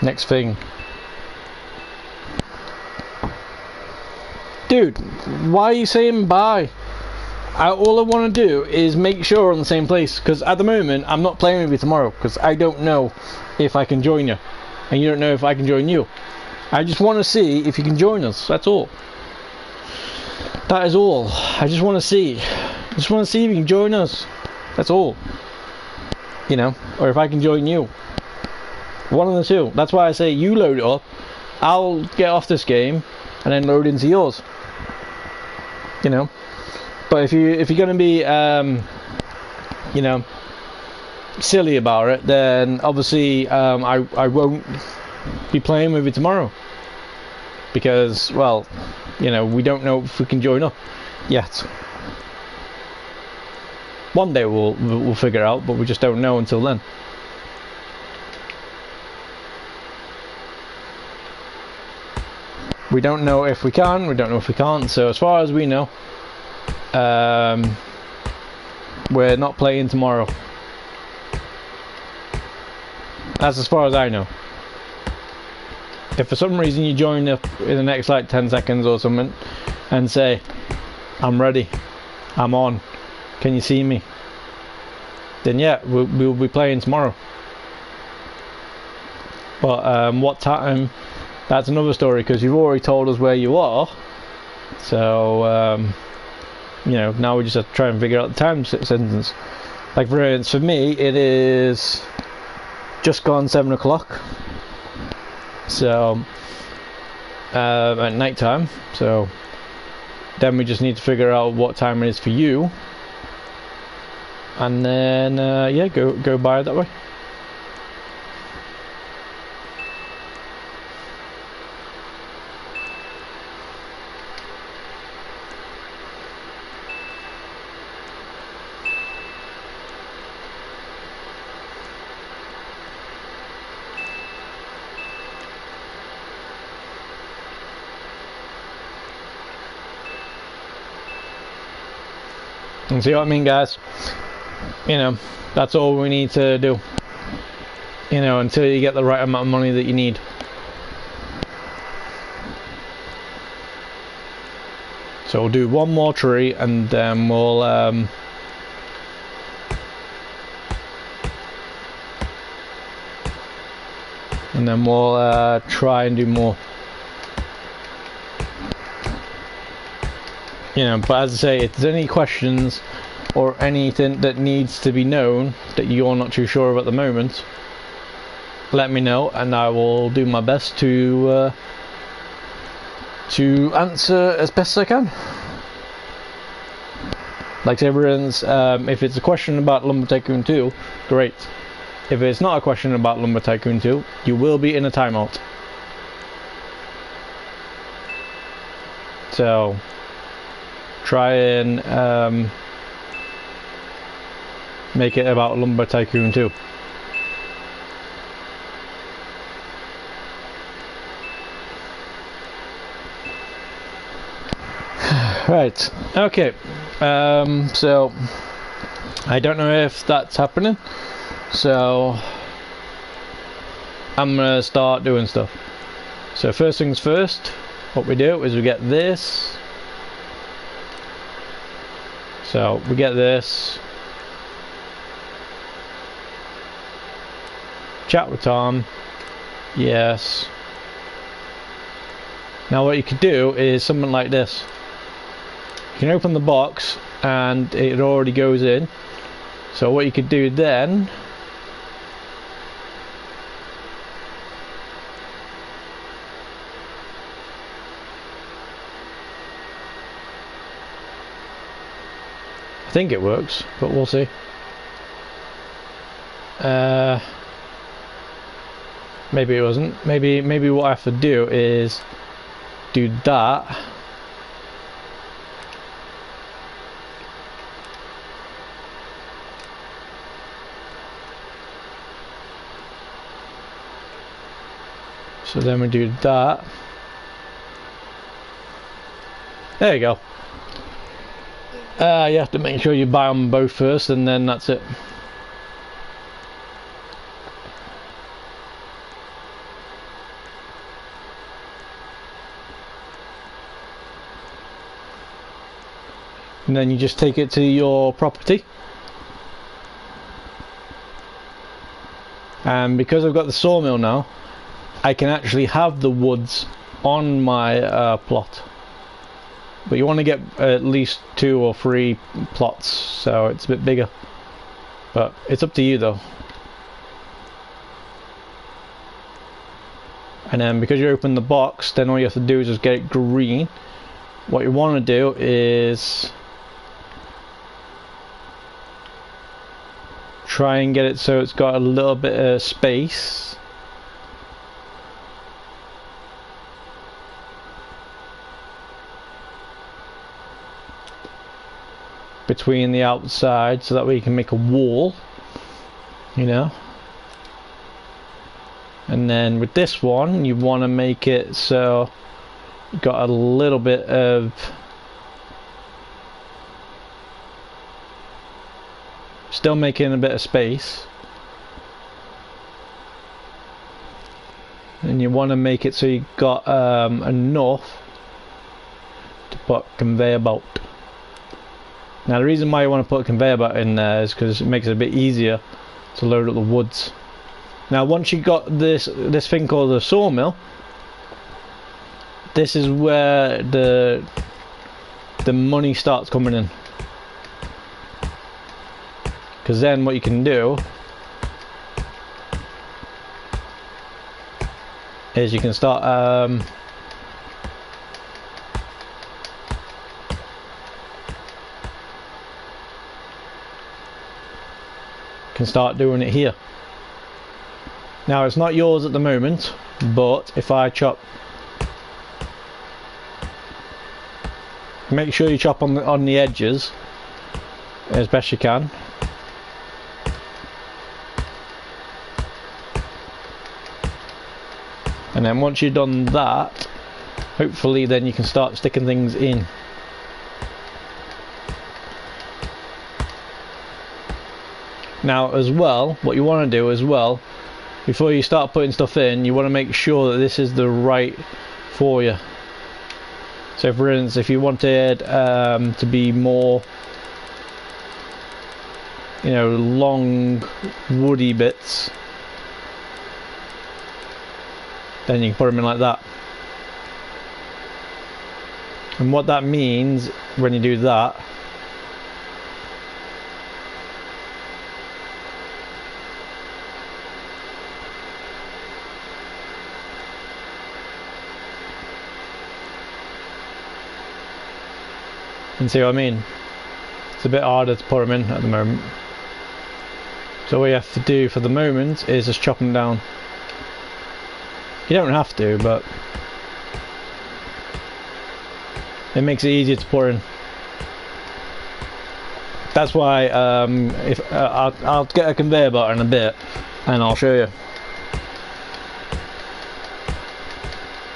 next thing. Dude, why are you saying bye? All I want to do is make sure we're on the same place, because at the moment I'm not playing with you tomorrow because I don't know if I can join you and you don't know if I can join you. I just want to see if you can join us, that's all. That is all. I just want to see. I just want to see if you can join us. That's all. You know, or if I can join you. One of the two. That's why I say you load it up. I'll get off this game and then load into yours. You know. But if you're gonna be you know, silly about it, then obviously I won't be playing with you tomorrow. Because, well, you know, we don't know if we can join up yet. One day we'll figure it out, but we just don't know until then. We don't know if we can, we don't know if we can't, so as far as we know, we're not playing tomorrow. That's as far as I know. If for some reason you join up in the next like 10 seconds or something and say, I'm ready, I'm on, can you see me? Then yeah, we'll be playing tomorrow. But what time, that's another story, because you've already told us where you are. So, you know, now we just have to try and figure out the time sentence. Like for instance, for me, it is just gone 7 o'clock. So at night time, so then we just need to figure out what time it is for you, and then yeah, go by it that way. And see what I mean, guys? You know, that's all we need to do. You know, until you get the right amount of money that you need. So we'll do one more tree and then we'll and then we'll try and do more. You know, but as I say, if there's any questions or anything that needs to be known that you're not too sure of at the moment, let me know and I will do my best to answer as best as I can. Like everyone's, if it's a question about Lumber Tycoon 2, great. If it's not a question about Lumber Tycoon 2, you will be in a timeout. So try and make it about Lumber Tycoon 2. Right, okay, so I don't know if that's happening, so I'm gonna start doing stuff. So first things first, what we do is we get this. So we get this, chat with Tom, yes, Now what you could do is something like this. You can open the box and it already goes in. So what you could do then I think it works, but we'll see. Maybe it wasn't. Maybe what I have to do is do that. So then we do that. There you go. You have to make sure you buy them both first, and then that's it. And then you just take it to your property. And because I've got the sawmill now, I can actually have the woods on my plot. But you want to get at least 2 or 3 plots, so it's a bit bigger. But it's up to you though. And then because you open the box, then all you have to do is just get it green. What you want to do is try and get it so it's got a little bit of space. Between the outside, so that way you can make a wall, you know. And then with this one, you want to make it so you got a little bit of still making a bit of space, and you want to make it so you got enough to put conveyor belt. Now the reason why you want to put a conveyor belt in there is because it makes it a bit easier to load up the woods. Now once you got this thing called the sawmill, this is where the money starts coming in. Because then what you can do is you can start doing it here. Now it's not yours at the moment, but if I chop, make sure you chop on the edges as best you can. And then once you've done that, hopefully then you can start sticking things in. Now as well, what you want to do as well, before you start putting stuff in, you want to make sure that this is the right for you. So for instance, if you wanted to be more, you know, long woody bits, then you can put them in like that. And what that means when you do that, you see what I mean? It's a bit harder to put them in at the moment. So what you have to do for the moment is just chop them down. You don't have to, but it makes it easier to pour in. That's why if I'll get a conveyor belt in a bit, and I'll show you.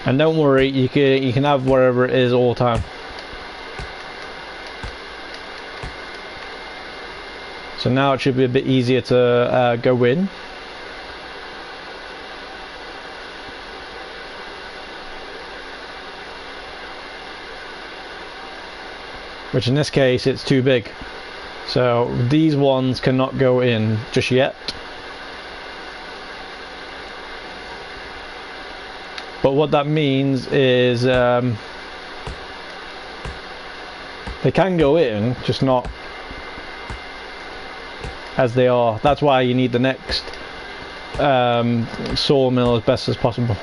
And don't worry, you can have whatever it is all the time. So now it should be a bit easier to go in. Which in this case it's too big, so these ones cannot go in just yet. But but what that means is they can go in, just not as they are. That's why you need the next sawmill as best as possible.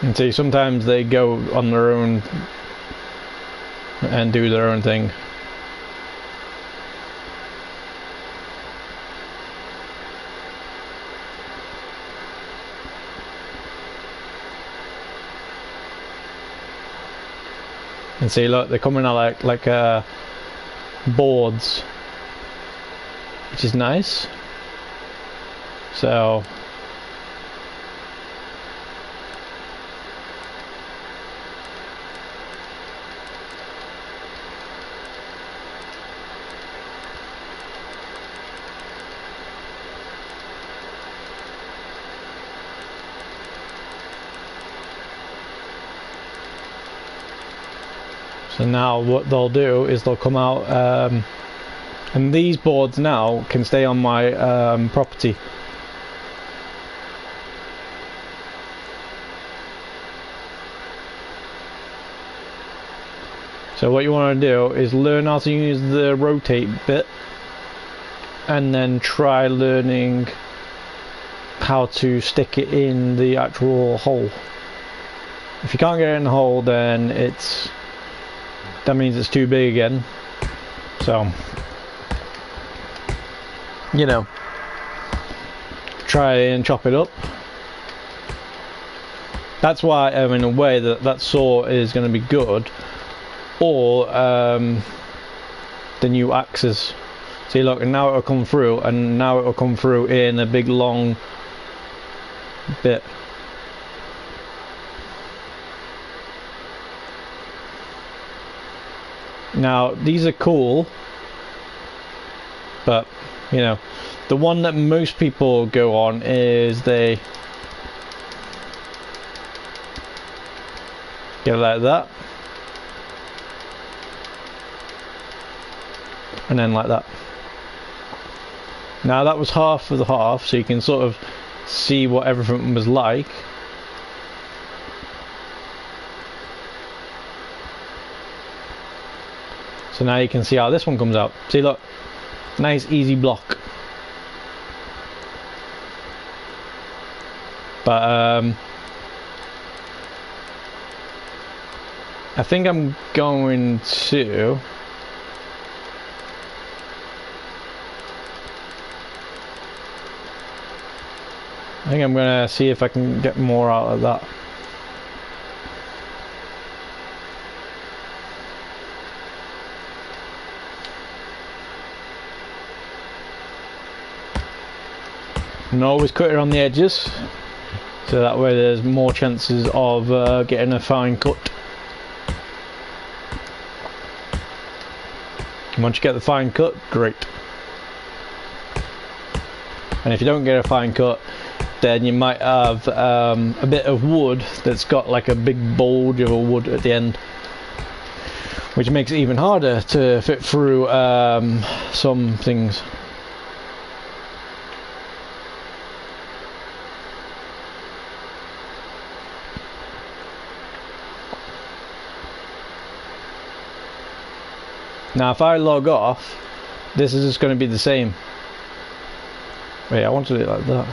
And see, sometimes they go on their own and do their own thing. And see, look, they're coming out like boards, which is nice. So now what they'll do is they'll come out, and these boards now can stay on my property. So what you want to do is learn how to use the rotate bit, and then try learning how to stick it in the actual hole. If you can't get it in the hole, then that means it's too big again. So, you know, try and chop it up. That's why, in a way, that saw is going to be good. Or the new axes. See, look, and now it'll come through, and now it'll come through in a big long bit. Now these are cool, but you know, the one that most people go on is they get it like that, and then like that. Now that was half of the half, so you can sort of see what everything was like. So now you can see how this one comes out. See, look, nice easy block. But I think I'm going to see if I can get more out of that. And always cut it on the edges, so that way there's more chances of getting a fine cut. And once you get the fine cut, great. And if you don't get a fine cut, then you might have a bit of wood that's got like a big bulge of a wood at the end, which makes it even harder to fit through some things. Now if I log off, this is just going to be the same. Wait, I wanted it like that.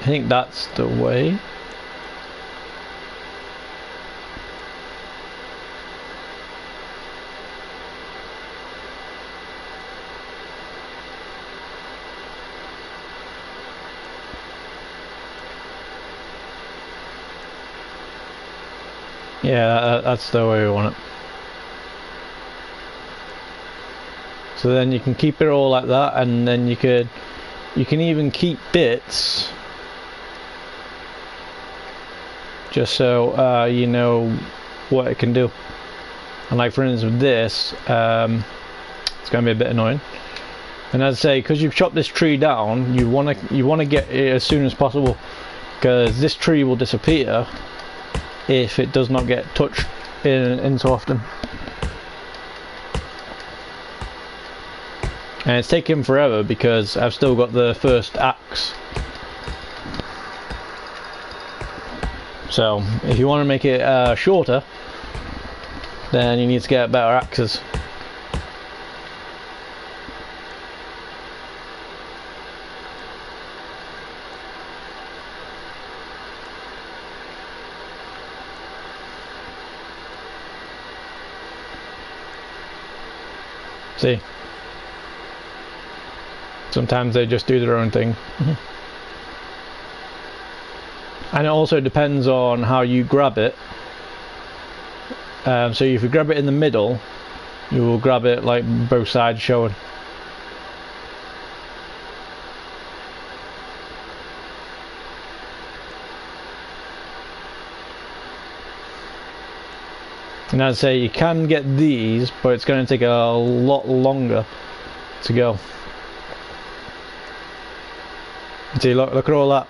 I think that's the way. Yeah, that's the way we want it. So then you can keep it all like that, and then you can even keep bits, just so you know what it can do. And like for instance with this, it's going to be a bit annoying, And as I say, because you've chopped this tree down, you want to get it as soon as possible, because this tree will disappear if it does not get touched in so often. And it's taken forever because I've still got the first axe. So if you want to make it shorter, then you need to get better axes. See? Sometimes they just do their own thing. And it also depends on how you grab it. So if you grab it in the middle, you will grab it like both sides showing. And as I say, you can get these, but it's going to take a lot longer to go. See, look at all that.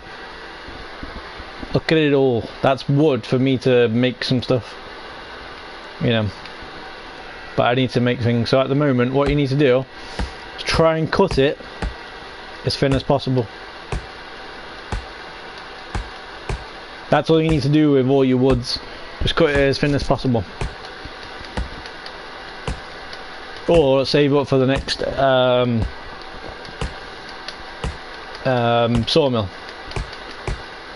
Look at it all. That's wood for me to make some stuff. You know. But I need to make things. So at the moment, what you need to do is try and cut it as thin as possible. That's all you need to do with all your woods. Just cut it as thin as possible. Or save up for the next sawmill.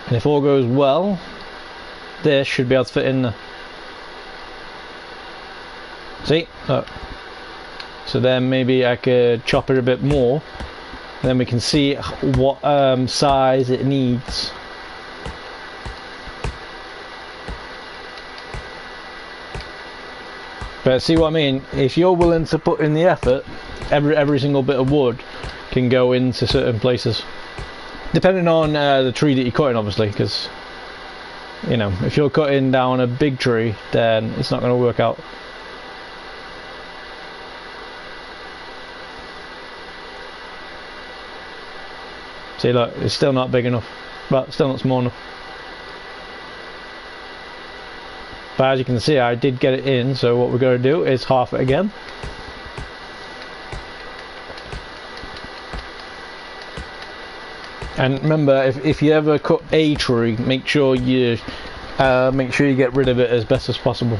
And if all goes well, this should be able to fit in there. See? Look. So then maybe I could chop it a bit more. Then we can see what size it needs. But see what I mean? If you're willing to put in the effort, every single bit of wood can go into certain places. Depending on the tree that you're cutting, obviously, because, you know, if you're cutting down a big tree, then it's not going to work out. See, look, it's still not big enough, but still not small enough. But as you can see, I did get it in, so what we're going to do is half it again. And remember, if you ever cut a tree, make sure you get rid of it as best as possible.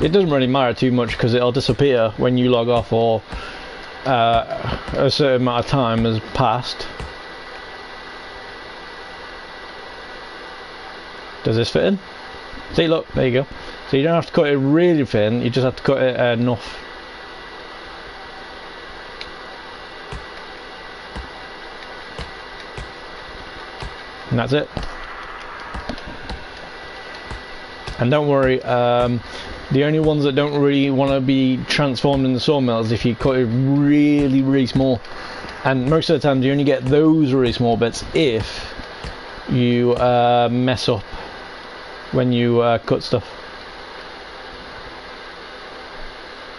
It doesn't really matter too much because it'll disappear when you log off or a certain amount of time has passed. Does this fit in? See, look, there you go. So you don't have to cut it really thin, you just have to cut it enough. And that's it. And don't worry, the only ones that don't really want to be transformed in the sawmill is if you cut it really, really small. And most of the time you only get those really small bits if you mess up when you cut stuff.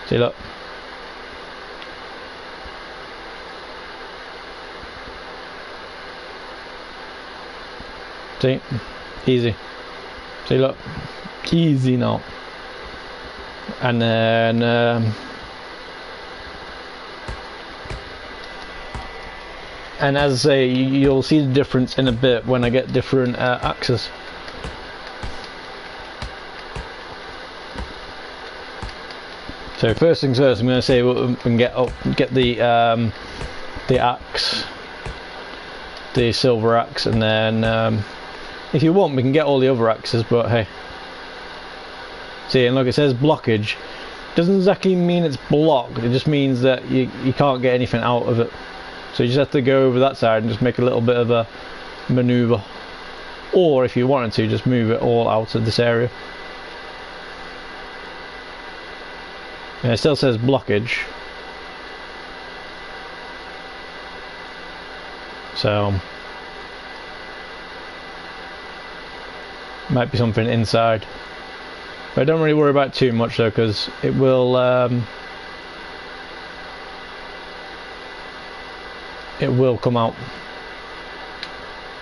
See, look. See, easy. See, look, easy now. And then and as I say, you'll see the difference in a bit when I get different axes. So first things first, I'm going to say we can get the axe, the silver axe, and then if you want we can get all the other axes, but hey. See, and look, it says blockage. Doesn't exactly mean it's blocked, it just means that you can't get anything out of it. So you just have to go over that side and just make a little bit of a maneuver. Or if you wanted to, just move it all out of this area. And it still says blockage. So might be something inside. But don't really worry about it too much though, because it will it will come out.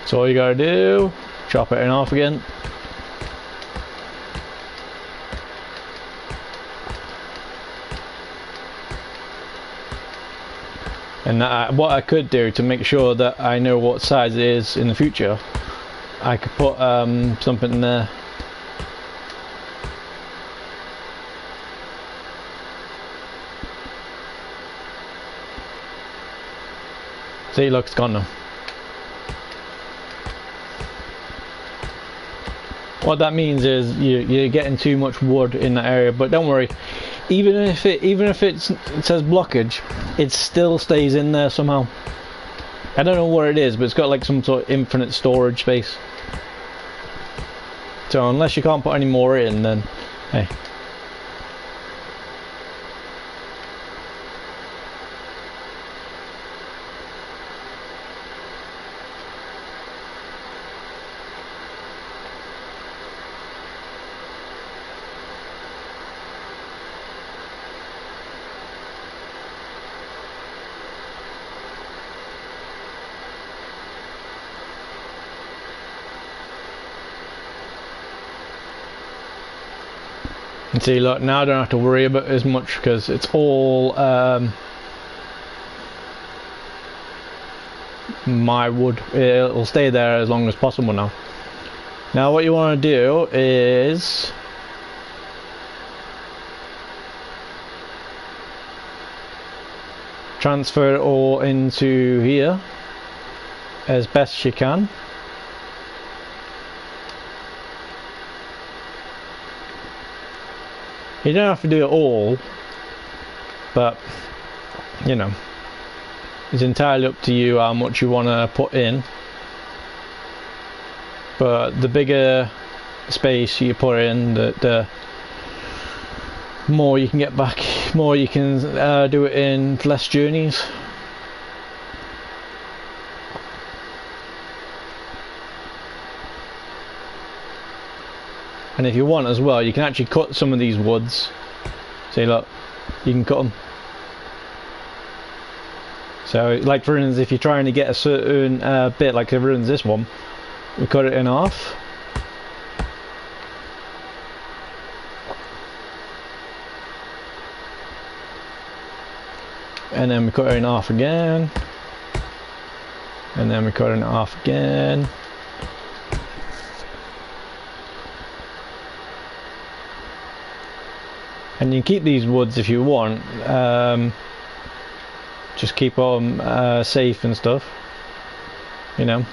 So all you gotta do, chop it in half again. And what I could do to make sure that I know what size it is in the future, I could put something in there. See, look, it's gone now. What that means is you're getting too much wood in that area, but don't worry. Even if it says blockage, it still stays in there somehow. I don't know what it is, but it's got like some sort of infinite storage space. So unless you can't put any more in, then hey. And see, look, now I don't have to worry about it as much because it's all my wood. It'll stay there as long as possible now. Now what you want to do is transfer it all into here as best you can. You don't have to do it all, but you know, it's entirely up to you how much you want to put in. But the bigger space you put in, the more you can get back, more you can do it in less journeys. And if you want as well, you can actually cut some of these woods. See, look, you can cut them. So, like for instance, if you're trying to get a certain bit, like for instance this one, we cut it in half. And then we cut it in half again. And then we cut it in half again. And you can keep these woods if you want, just keep them safe and stuff, you know,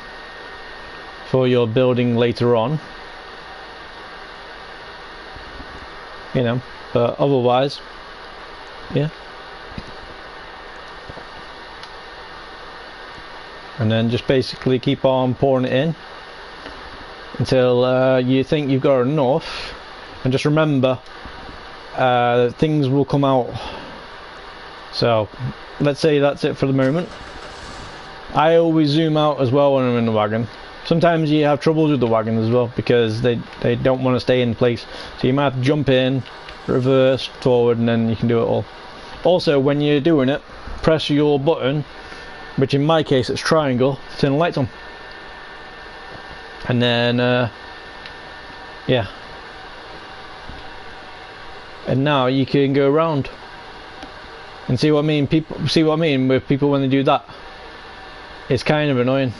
for your building later on, you know, but otherwise, yeah. And then just basically keep on pouring it in until you think you've got enough, and just remember, things will come out. So let's say that's it for the moment. I always zoom out as well when I'm in the wagon. Sometimes you have troubles with the wagon as well because they don't want to stay in place, so you might have to jump in, reverse, forward, and then you can do it all. Also, when you're doing it, press your button, which in my case it's triangle, to turn the lights on. And then yeah, and now you can go around and see what I mean. People see what I mean with people when they do that. It's kind of annoying.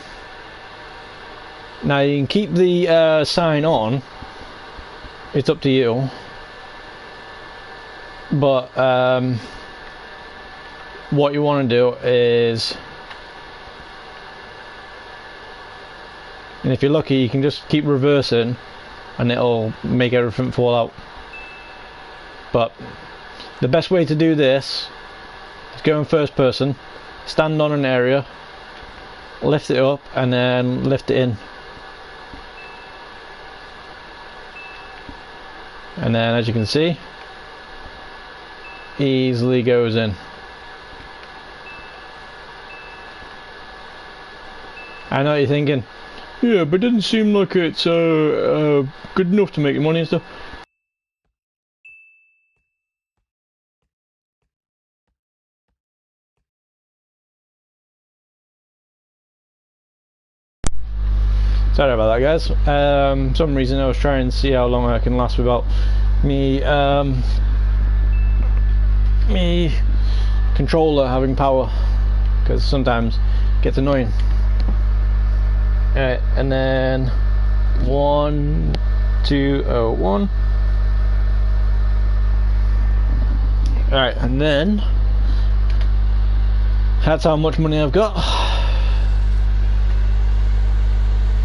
Now you can keep the sign on, it's up to you, but what you want to do is, and if you're lucky you can just keep reversing and it'll make everything fall out. But the best way to do this is go in first person, stand on an area, lift it up and then lift it in. And then as you can see, easily goes in. I know what you're thinking, yeah, but it doesn't seem like it's good enough to make money and stuff. Sorry about that, guys. Some reason I was trying to see how long I can last without me me controller having power, because sometimes it gets annoying. Alright, and then 1201. Alright, and then that's how much money I've got.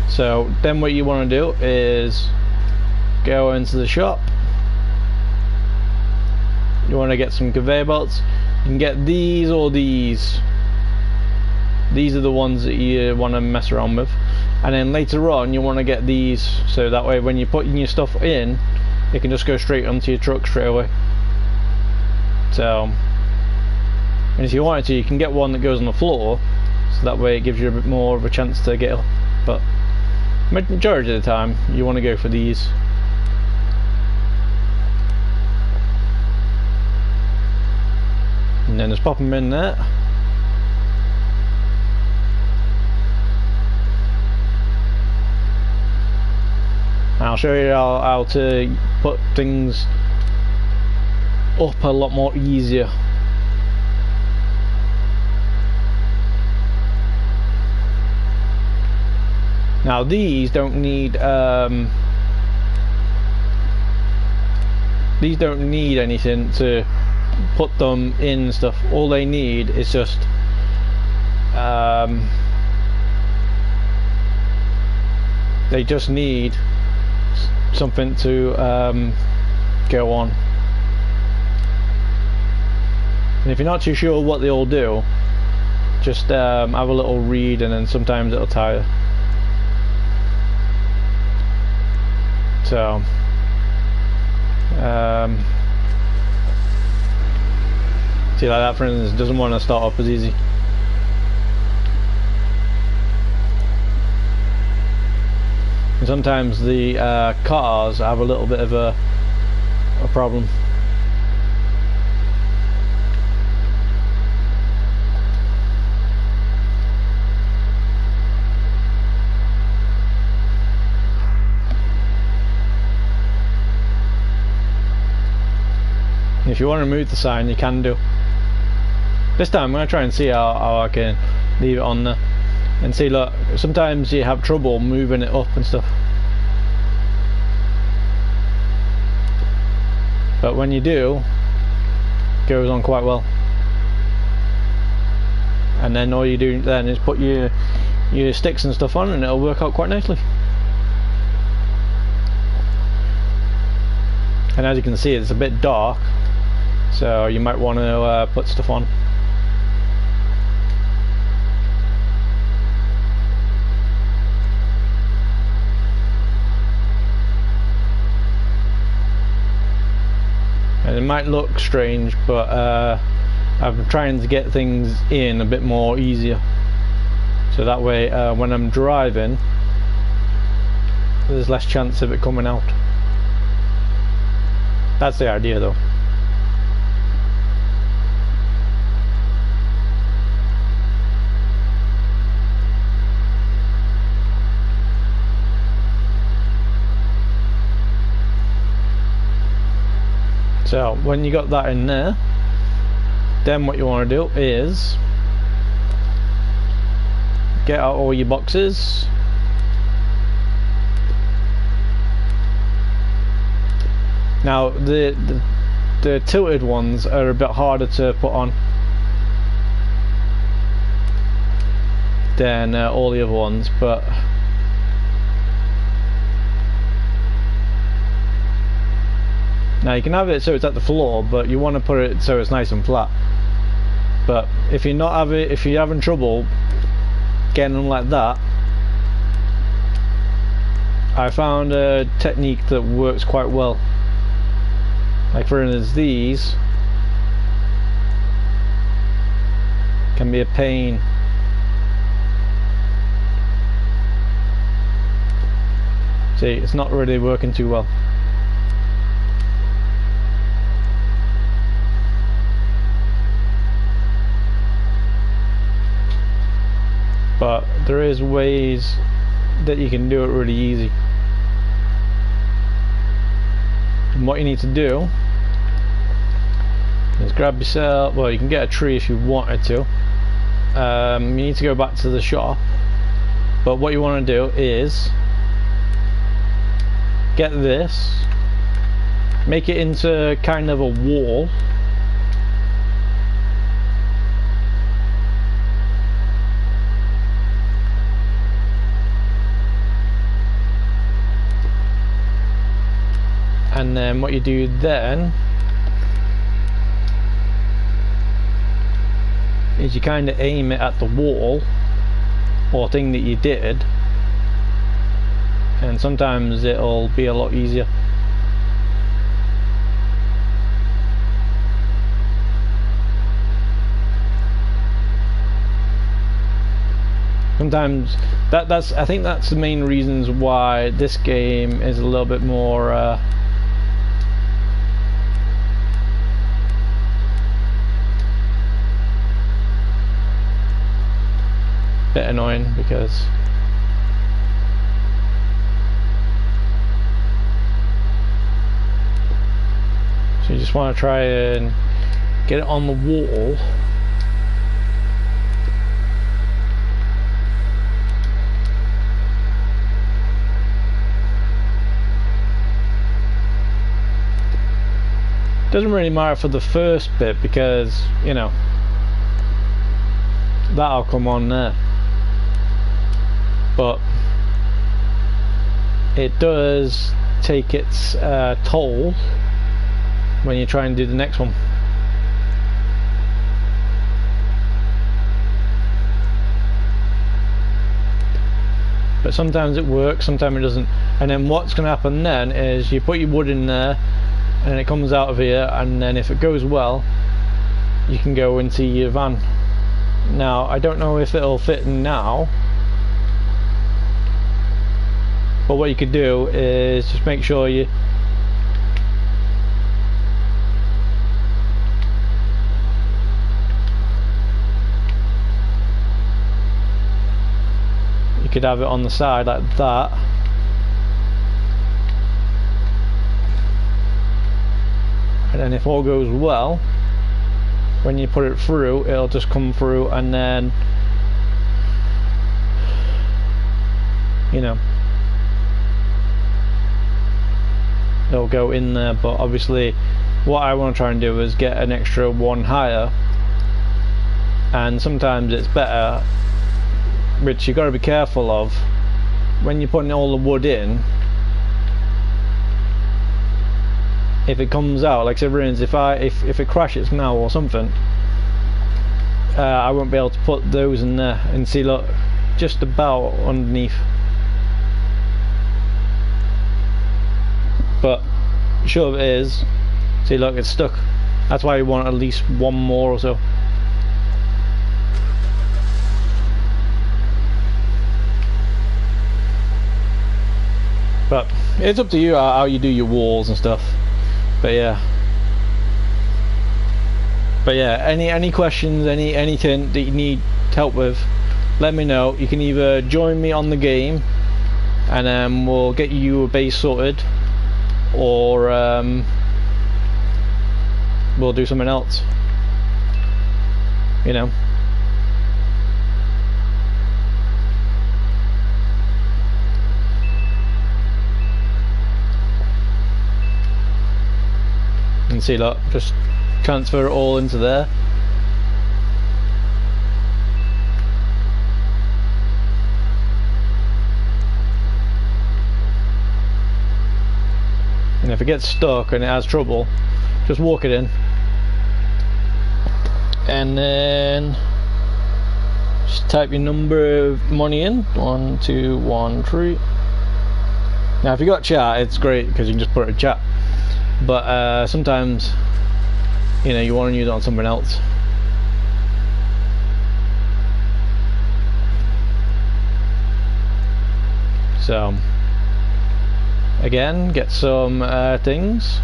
So then what you want to do is go into the shop. You want to get some conveyor belts. You can get these or these. These are the ones that you want to mess around with. And then later on you want to get these, so that way when you're putting your stuff in, it can just go straight onto your truck straight away. So, and if you wanted to, you can get one that goes on the floor, so that way it gives you a bit more of a chance to get up. But majority of the time you want to go for these. And then just pop them in there. I'll show you how to put things up a lot more easier. Now these don't need anything to put them in and stuff. All they need is just they just need something to go on. And if you're not too sure what they all do, just have a little read, and then sometimes it'll tell you. So see, like that for instance doesn't want to start off as easy. And sometimes the cars have a little bit of a problem. If you want to remove the sign, you can do. This time I'm going to try and see how I can leave it on there. And see, look, sometimes you have trouble moving it up and stuff. But when you do, it goes on quite well. And then all you do then is put your sticks and stuff on, and it'll work out quite nicely. And as you can see, it's a bit dark, so you might want to put stuff on. And it might look strange, but I'm trying to get things in a bit more easier, so that way when I'm driving there's less chance of it coming out. That's the idea though. So when you got that in there, then what you want to do is get out all your boxes. Now the tilted ones are a bit harder to put on than all the other ones, but now you can have it so it's at the floor, but you want to put it so it's nice and flat. But if you're having trouble getting them like that, I found a technique that works quite well. Like for instance, these can be a pain. See, it's not really working too well. But there is ways that you can do it really easy. And what you need to do is grab yourself, well, you can get a tree if you wanted to. You need to go back to the shop, but what you want to do is get this, make it into kind of a wall, and then what you do then is you kind of aim it at the wall or thing that you did, and sometimes it'll be a lot easier. Sometimes I think that's the main reasons why this game is a little bit more bit annoying, because so you just want to try and get it on the wall. Doesn't really matter for the first bit, because you know that'll come on there, but it does take its toll when you try and do the next one. But sometimes it works, sometimes it doesn't, and then what's going to happen then is you put your wood in there and it comes out of here, and then if it goes well you can go into your van. Now I don't know if it'll fit now, but what you could do is just make sure you could have it on the side like that, and then if all goes well, when you put it through, it'll just come through, and then you know it'll go in there. But obviously what I want to try and do is get an extra one higher, and sometimes it's better, which you got to be careful of when you're putting all the wood in. If it comes out, like say for instance, if it crashes now or something, I won't be able to put those in there. And see, look, just about underneath. But sure it is. See, look, it's stuck. That's why you want at least one more or so. But it's up to you how you do your walls and stuff. But yeah, any questions, anything that you need help with, let me know. You can either join me on the game and then we'll get you a base sorted, or we'll do something else, you know. And see, look, just transfer it all into there. And if it gets stuck and it has trouble, just walk it in, and then just type your number of money in, 1213. Now if you got chat, it's great because you can just put it in chat. But sometimes, you know, you want to use it on something else. So again, get some things.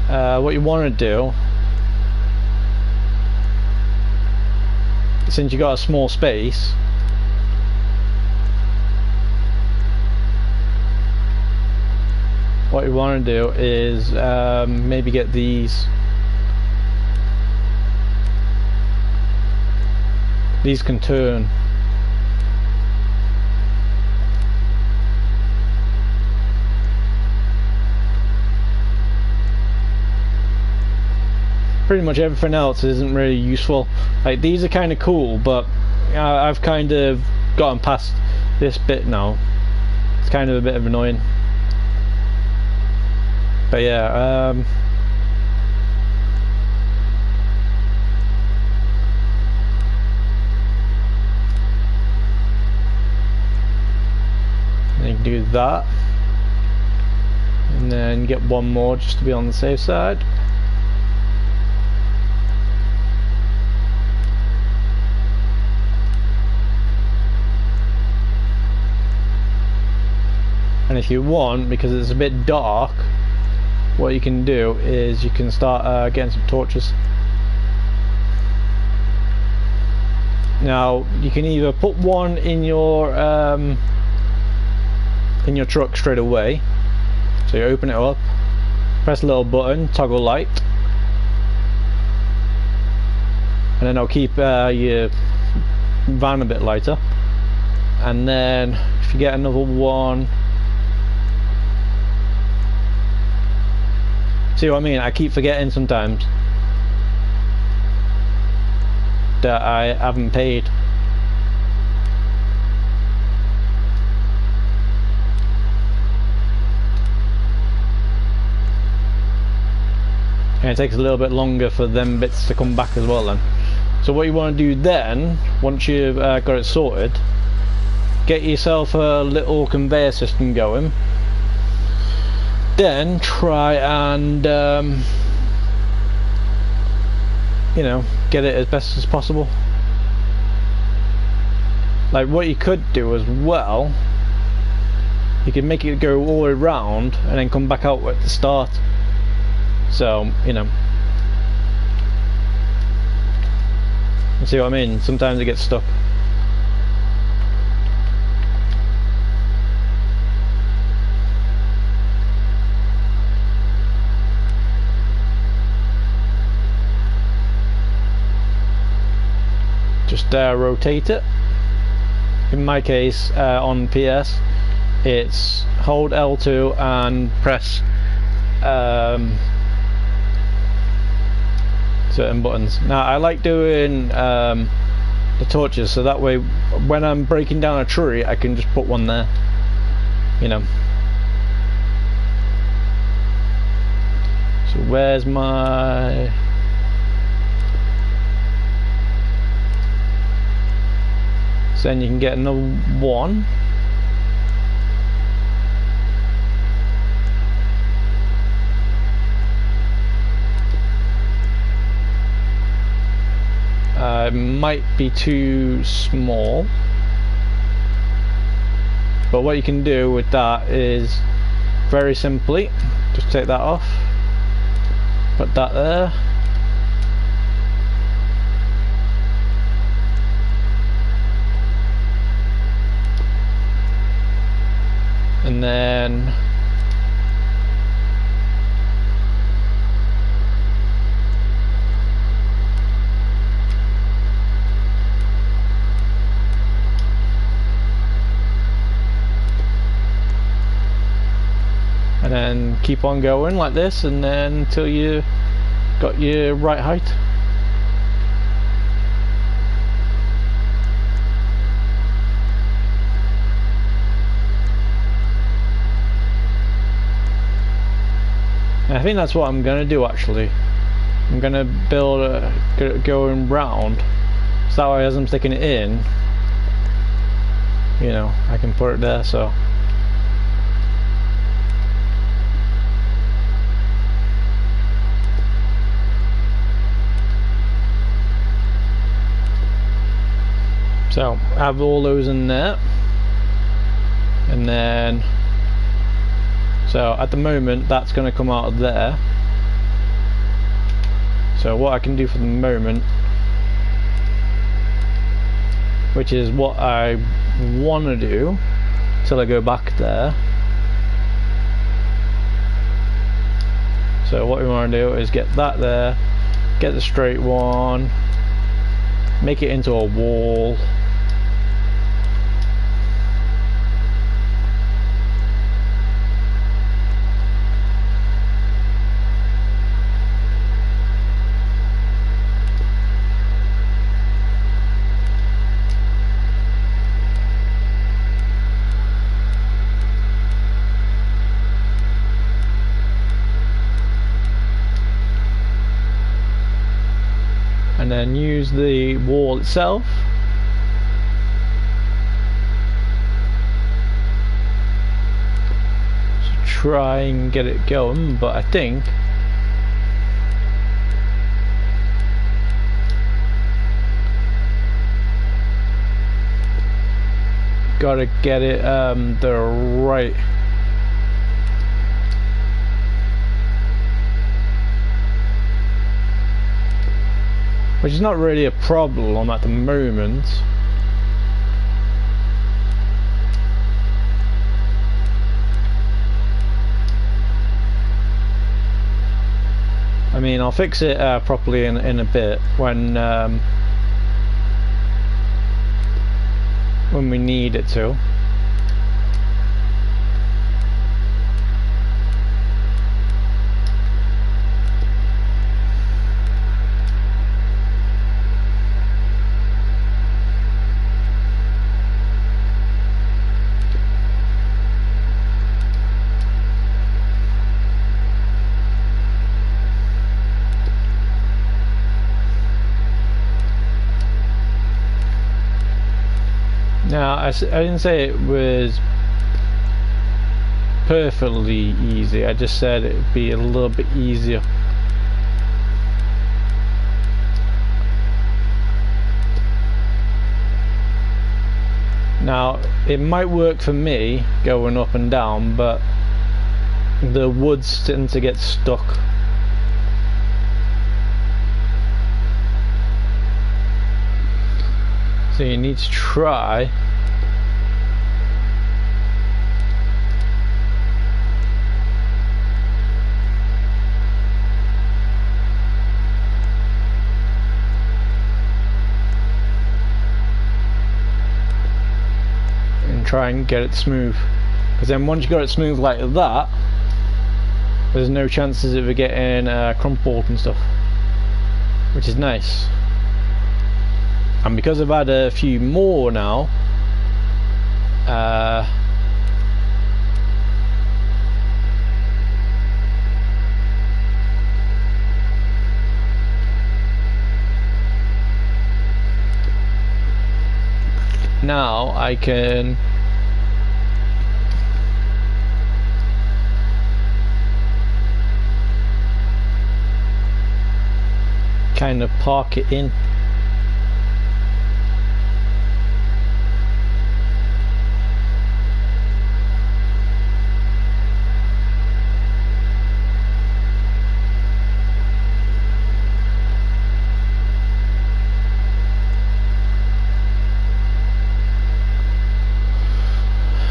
What you want to do since you got a small space, what you want to do is maybe get these can turn. Pretty much everything else isn't really useful. Like, these are kind of cool, but I've kind of gotten past this bit now. It's kind of a bit of annoying. But yeah, you can do that, and then get one more just to be on the safe side. And if you want, because it's a bit dark, what you can do is you can start getting some torches. Now you can either put one in your truck straight away. So you open it up, press a little button, toggle light, and then it'll keep your van a bit lighter. And then if you get another one, see what I mean? I keep forgetting sometimes that I haven't paid. And it takes a little bit longer for them bits to come back as well then. So what you want to do then, once you've got it sorted, get yourself a little conveyor system going. Then try and you know, get it as best as possible. Like, what you could do as well, you can make it go all around and then come back out at the start. So, you know, you see what I mean? Sometimes it gets stuck. Just rotate it. In my case, on PS, it's hold L2 and press certain buttons. Now I like doing the torches, so that way when I'm breaking down a tree I can just put one there, you know. So where's my... So then you can get another one. It might be too small, but what you can do with that is very simply just take that off, put that there, and then keep on going like this, and then until you got your right height. And I think that's what I'm gonna do actually. I'm gonna build a going round, so that way as I'm sticking it in, you know, I can put it there. So have all those in there, and then so at the moment that's going to come out of there. So what I can do for the moment which is what I want to do till I go back there. So what we want to do is get that there, get the straight one, make it into a wall. And then use the wall itself. So try and get it going, but I think gotta get it the right. Which is not really a problem at the moment. I mean, I'll fix it properly in a bit when we need it to. Now, I didn't say it was perfectly easy, I just said it would be a little bit easier. Now, it might work for me going up and down, but the woods tend to get stuck. So you need to try and get it smooth, because then once you got it smooth like that, there's no chances of it getting crumpled and stuff, which is nice. And because I've had a few more now, now I can kind of park it in.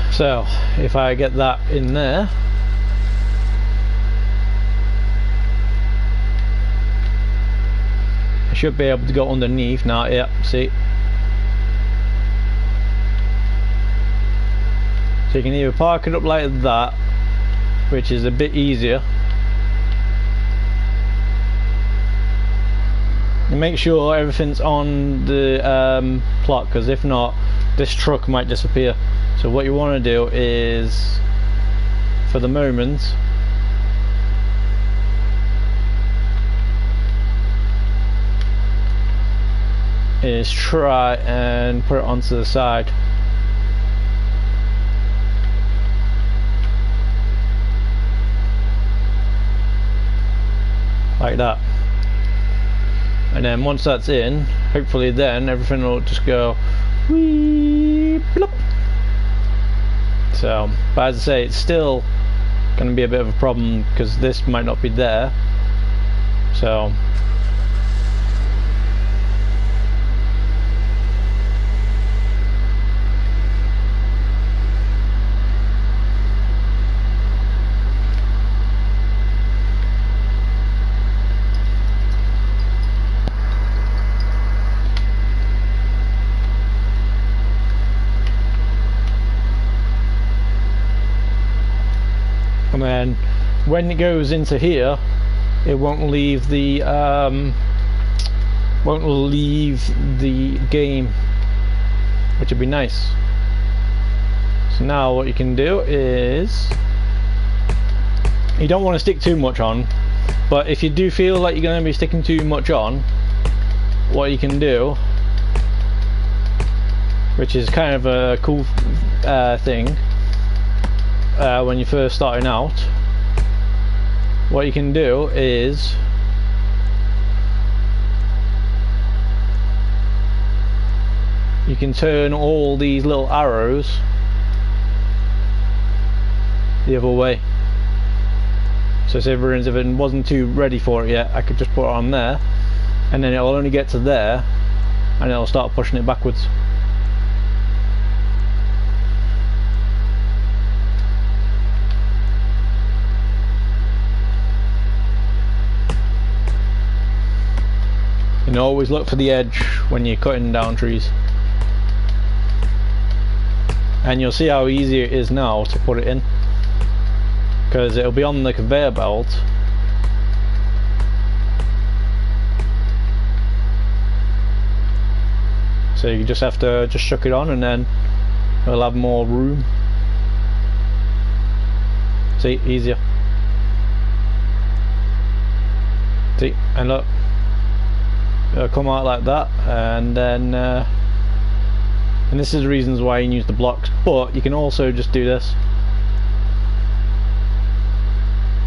So if I get that in there, I should be able to go underneath now. Yeah, see, so you can either park it up like that, which is a bit easier, and make sure everything's on the plot, because if not, this truck might disappear. So what you want to do is, for the moment, is try and put it onto the side. Like that. And then once that's in, hopefully then everything will just go wee plop. So, but as I say, it's still going to be a bit of a problem because this might not be there. So and then when it goes into here, it won't leave the game, which would be nice. So now what you can do is, you don't want to stick too much on, but if you do feel like you're going to be sticking too much on, what you can do, which is kind of a cool thing when you're first starting out, what you can do is you can turn all these little arrows the other way. So say for instance, if it wasn't too ready for it yet, I could just put it on there, and then it'll only get to there and it'll start pushing it backwards. And always look for the edge when you're cutting down trees. And you'll see how easy it is now to put it in, because it'll be on the conveyor belt. So you just have to just chuck it on, and then it'll have more room. See, easier. See, and look, it'll come out like that, and then and this is the reasons why you use the blocks, but you can also just do this.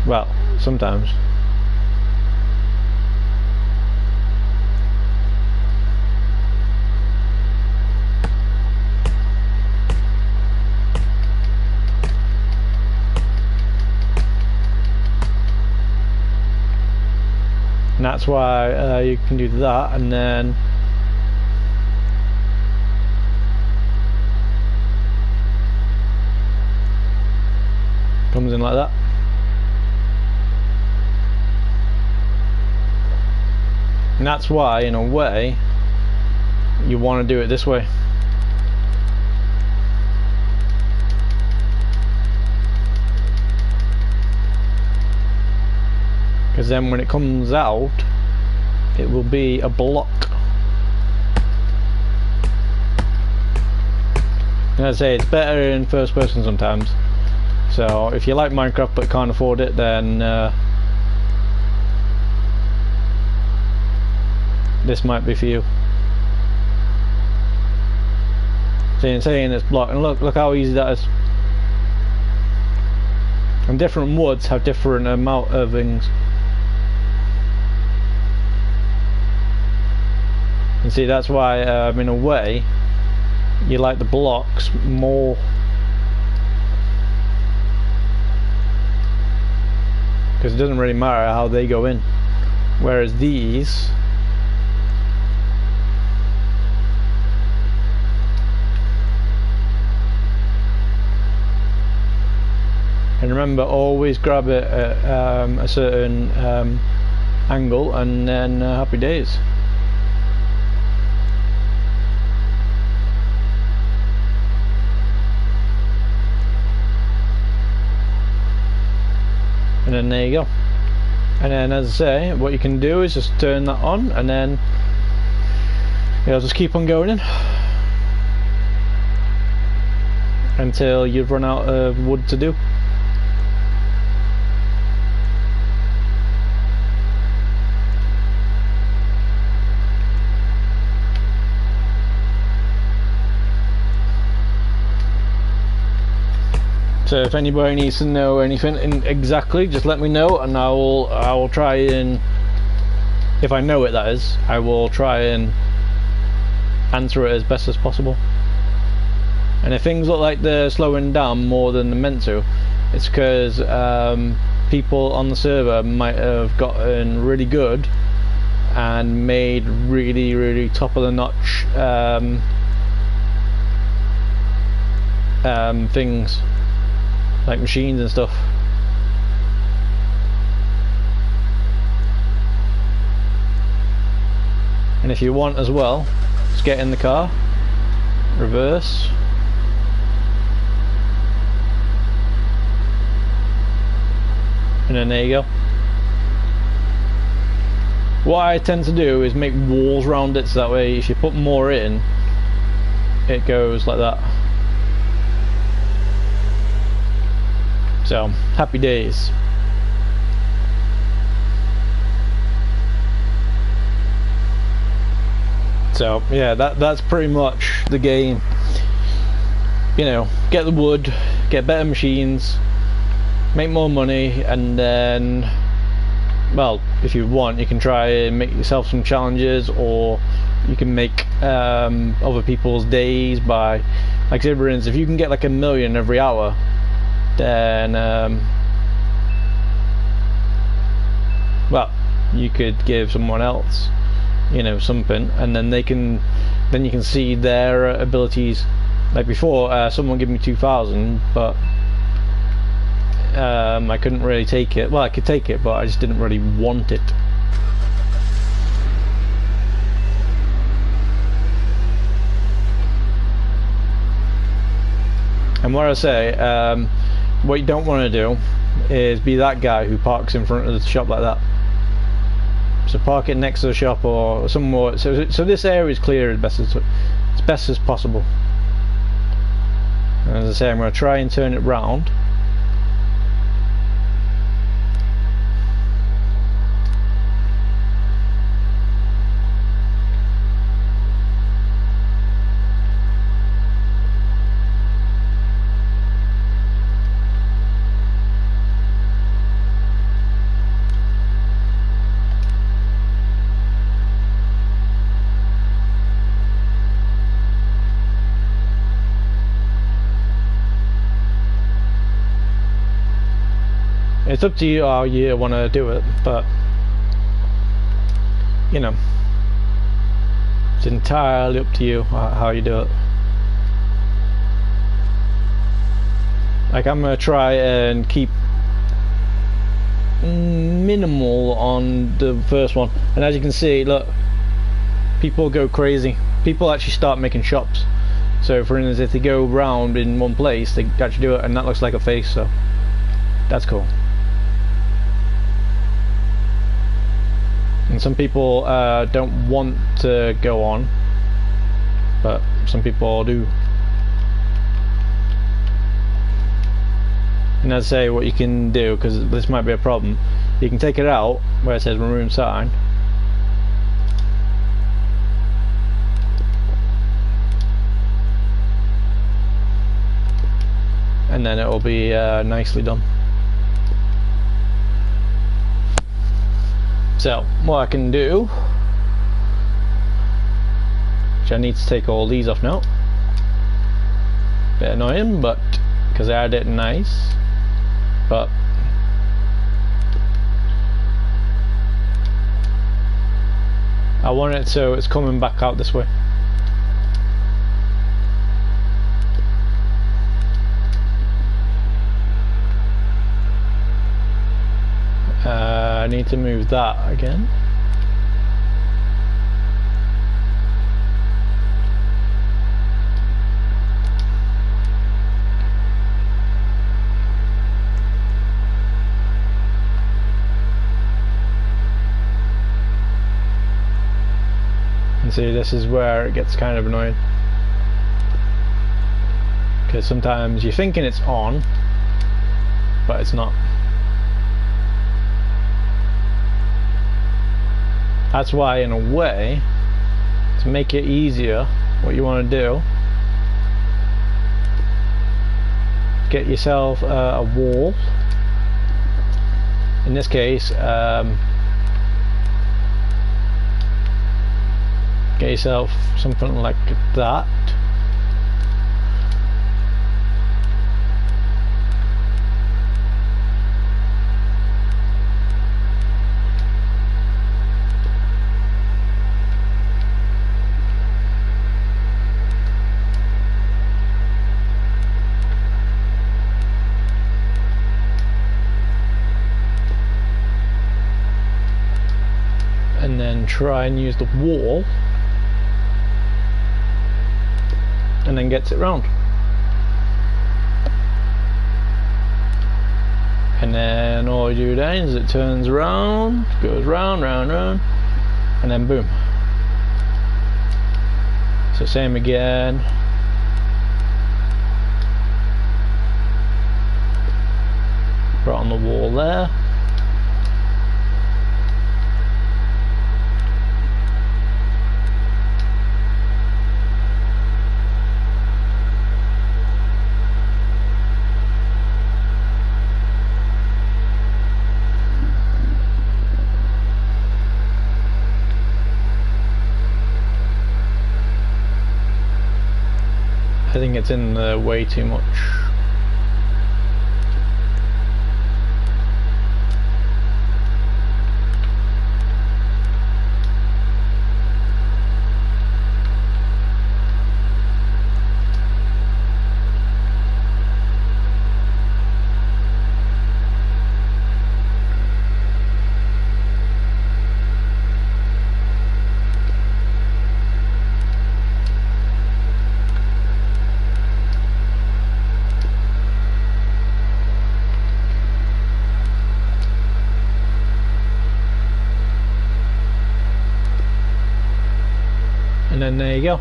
Well, sometimes. And that's why you can do that, and then comes in like that. And that's why, in a way, you want to do it this way. Because then when it comes out, it will be a block. And as I say, it's better in first person sometimes. So if you like Minecraft but can't afford it, then this might be for you. Saying it's block, and look how easy that is. And different woods have different amount of things. And see, that's why in a way you like the blocks more. Because it doesn't really matter how they go in, whereas these and remember, always grab it at a certain angle, and then happy days. And then there you go. And then, as I say, what you can do is just turn that on, and then it'll just keep on going in until you've run out of wood to do. So if anybody needs to know anything exactly, just let me know, and I will try and, if I know it that is, I will try and answer it as best as possible. And if things look like they're slowing down more than they're meant to, it's because people on the server might have gotten really good and made really top of the notch things, like machines and stuff. And if you want as well, just get in the car, reverse, And then there you go. What I tend to do is make walls around it, so that way if you put more in, it goes like that. So, happy days. So yeah, that's pretty much the game. You know, get the wood, get better machines, make more money, and then, well, if you want, you can try and make yourself some challenges, or you can make other people's days by, like, say for instance, if you can get like 1 million every hour, then well, you could give someone else, you know, something, and then you can see their abilities. Like before, someone gave me 2,000, but I couldn't really take it. Well, I could take it, but I just didn't really want it. And what I say, what you don't want to do is be that guy who parks in front of the shop like that. So park it next to the shop or somewhere, so this area is clear as best as possible. And as I say, I'm going to try and turn it round. It's up to you how you want to do it, but you know, it's entirely up to you how you do it. Like, I'm gonna try and keep minimal on the first one, and as you can see, look, people go crazy. People actually start making shops. So for instance, if they go round in one place, they actually do it, and that looks like a face, so that's cool. And some people don't want to go on, but some people do. And I'd say what you can do, because this might be a problem, you can take it out where it says remove sign, and then it will be nicely done. So what I can do, which I need to take all these off now, bit annoying, but because I had it nice, but I want it so it's coming back out this way. I need to move that again. And see, this is where it gets kind of annoying, because sometimes you're thinking it's on, but it's not. That's why, in a way, to make it easier, what you want to do, get yourself a wall. In this case, get yourself something like that. And then try and use the wall, and then gets it round. And then then all you do then is it turns around, goes round, round, round, and then boom. So same again. Right on the wall there. I think it's in the way too much. And then there you go,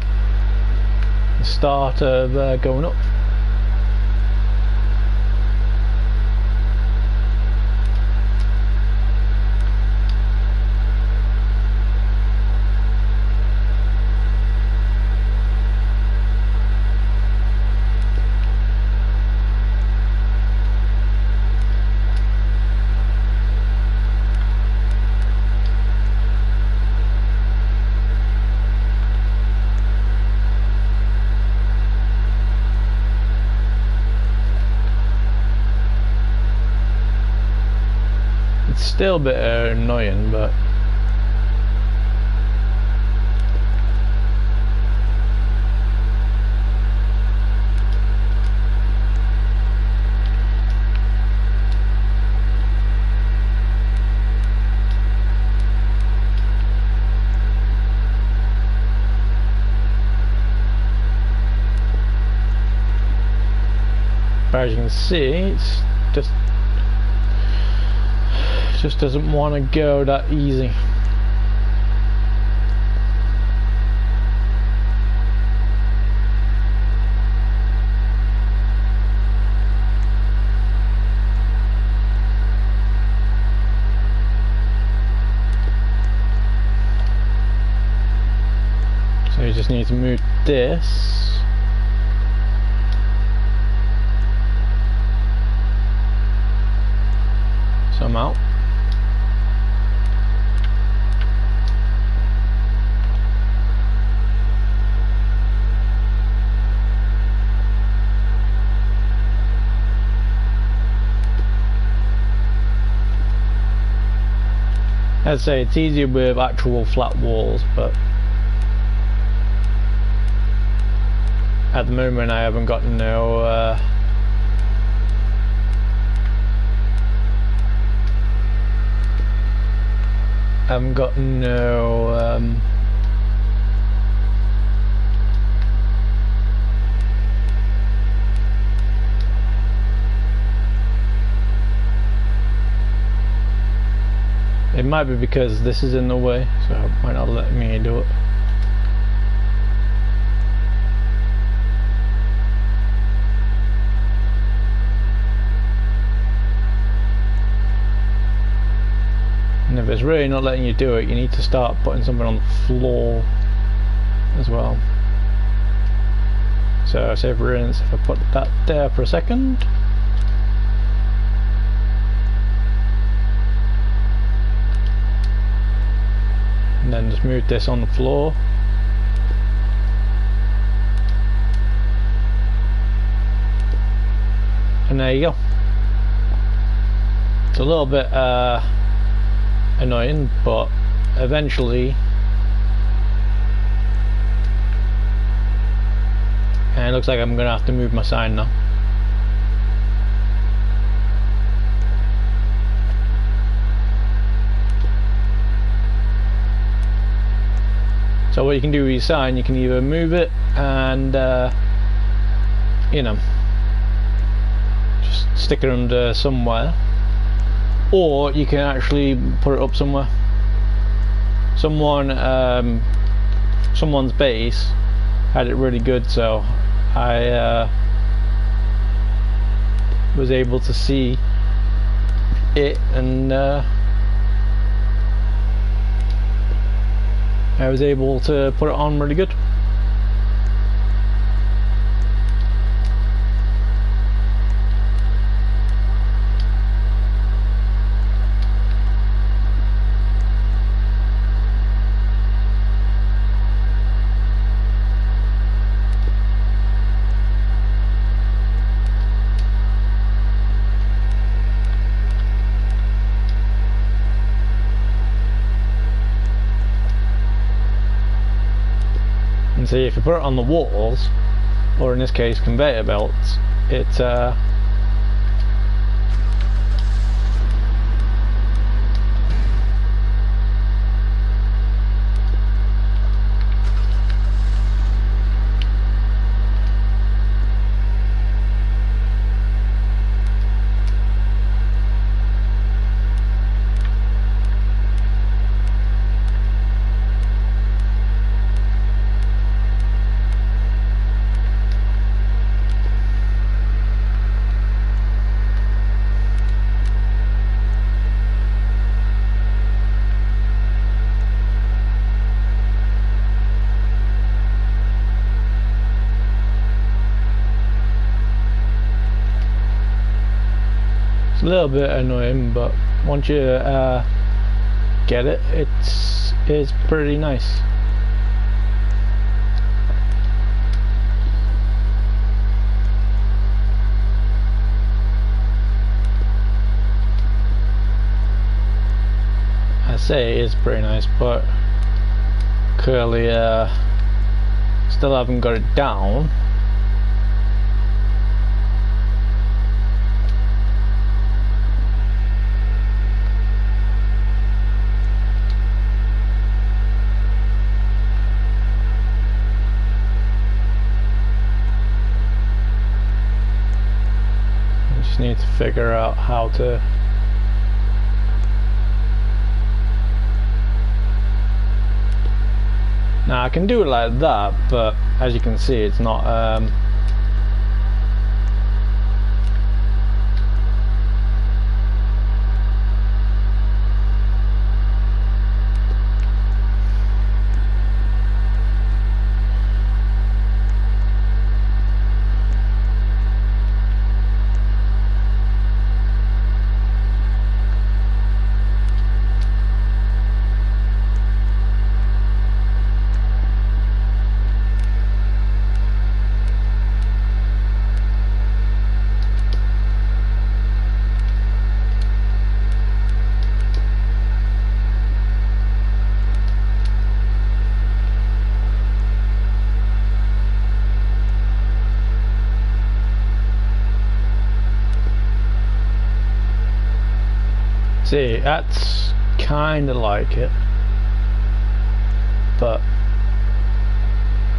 the start of going up. Still a bit annoying, but as you can see, it's just doesn't want to go that easy. So you just need to move this. Somehow. I'd say it's easier with actual flat walls, but at the moment I haven't got no it might be because this is in the way, so it might not let me do it. And if it's really not letting you do it, you need to start putting something on the floor as well. So say for instance, if I put that there for a second, and then just move this on the floor. And there you go. It's a little bit annoying, but eventually, and it looks like I'm gonna have to move my sign now. So what you can do with your sign, you can either move it and you know, just stick it under somewhere, or you can actually put it up somewhere. Someone's base had it really good, so I was able to see it, and I was able to put it on really good. And see, if you put it on the walls, or in this case conveyor belts, it it's a little bit annoying, but once you get it, it's pretty nice. I say it is pretty nice, but clearly still haven't got it down. Need to figure out how to now. I can do it like that, but as you can see, it's not see, that's kind of like it, but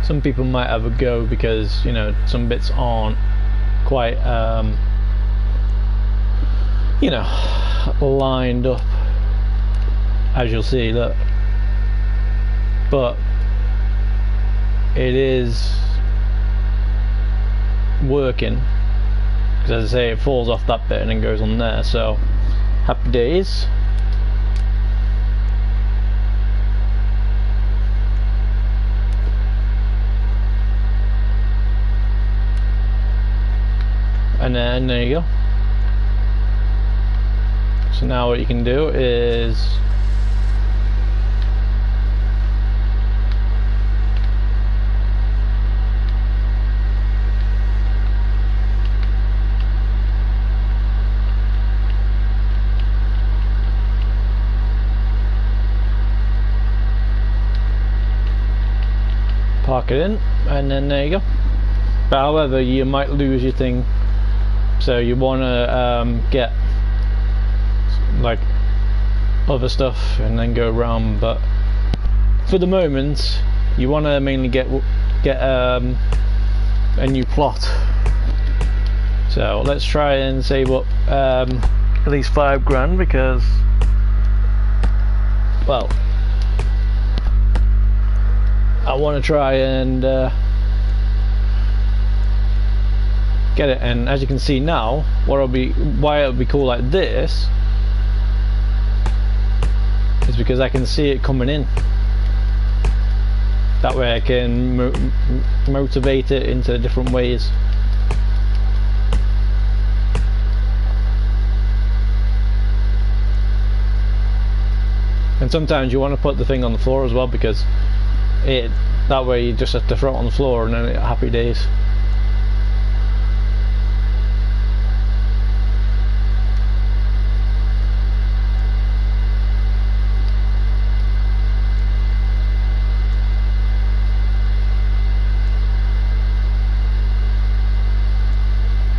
some people might have a go because, you know, some bits aren't quite you know, lined up, as you'll see, look, but it is working, because as I say, it falls off that bit and then goes on there, so happy days. And then there you go. So now what you can do is park it in, and then there you go. But however, you might lose your thing, so you want to get like other stuff and then go around, but for the moment you want to mainly get a new plot. So let's try and save up at least 5 grand because, well, I want to try and get it. And as you can see now, why it'll be cool like this is because I can see it coming in. That way I can motivate it into different ways. And sometimes you want to put the thing on the floor as well, because that way you just have to throw it on the floor and then happy days.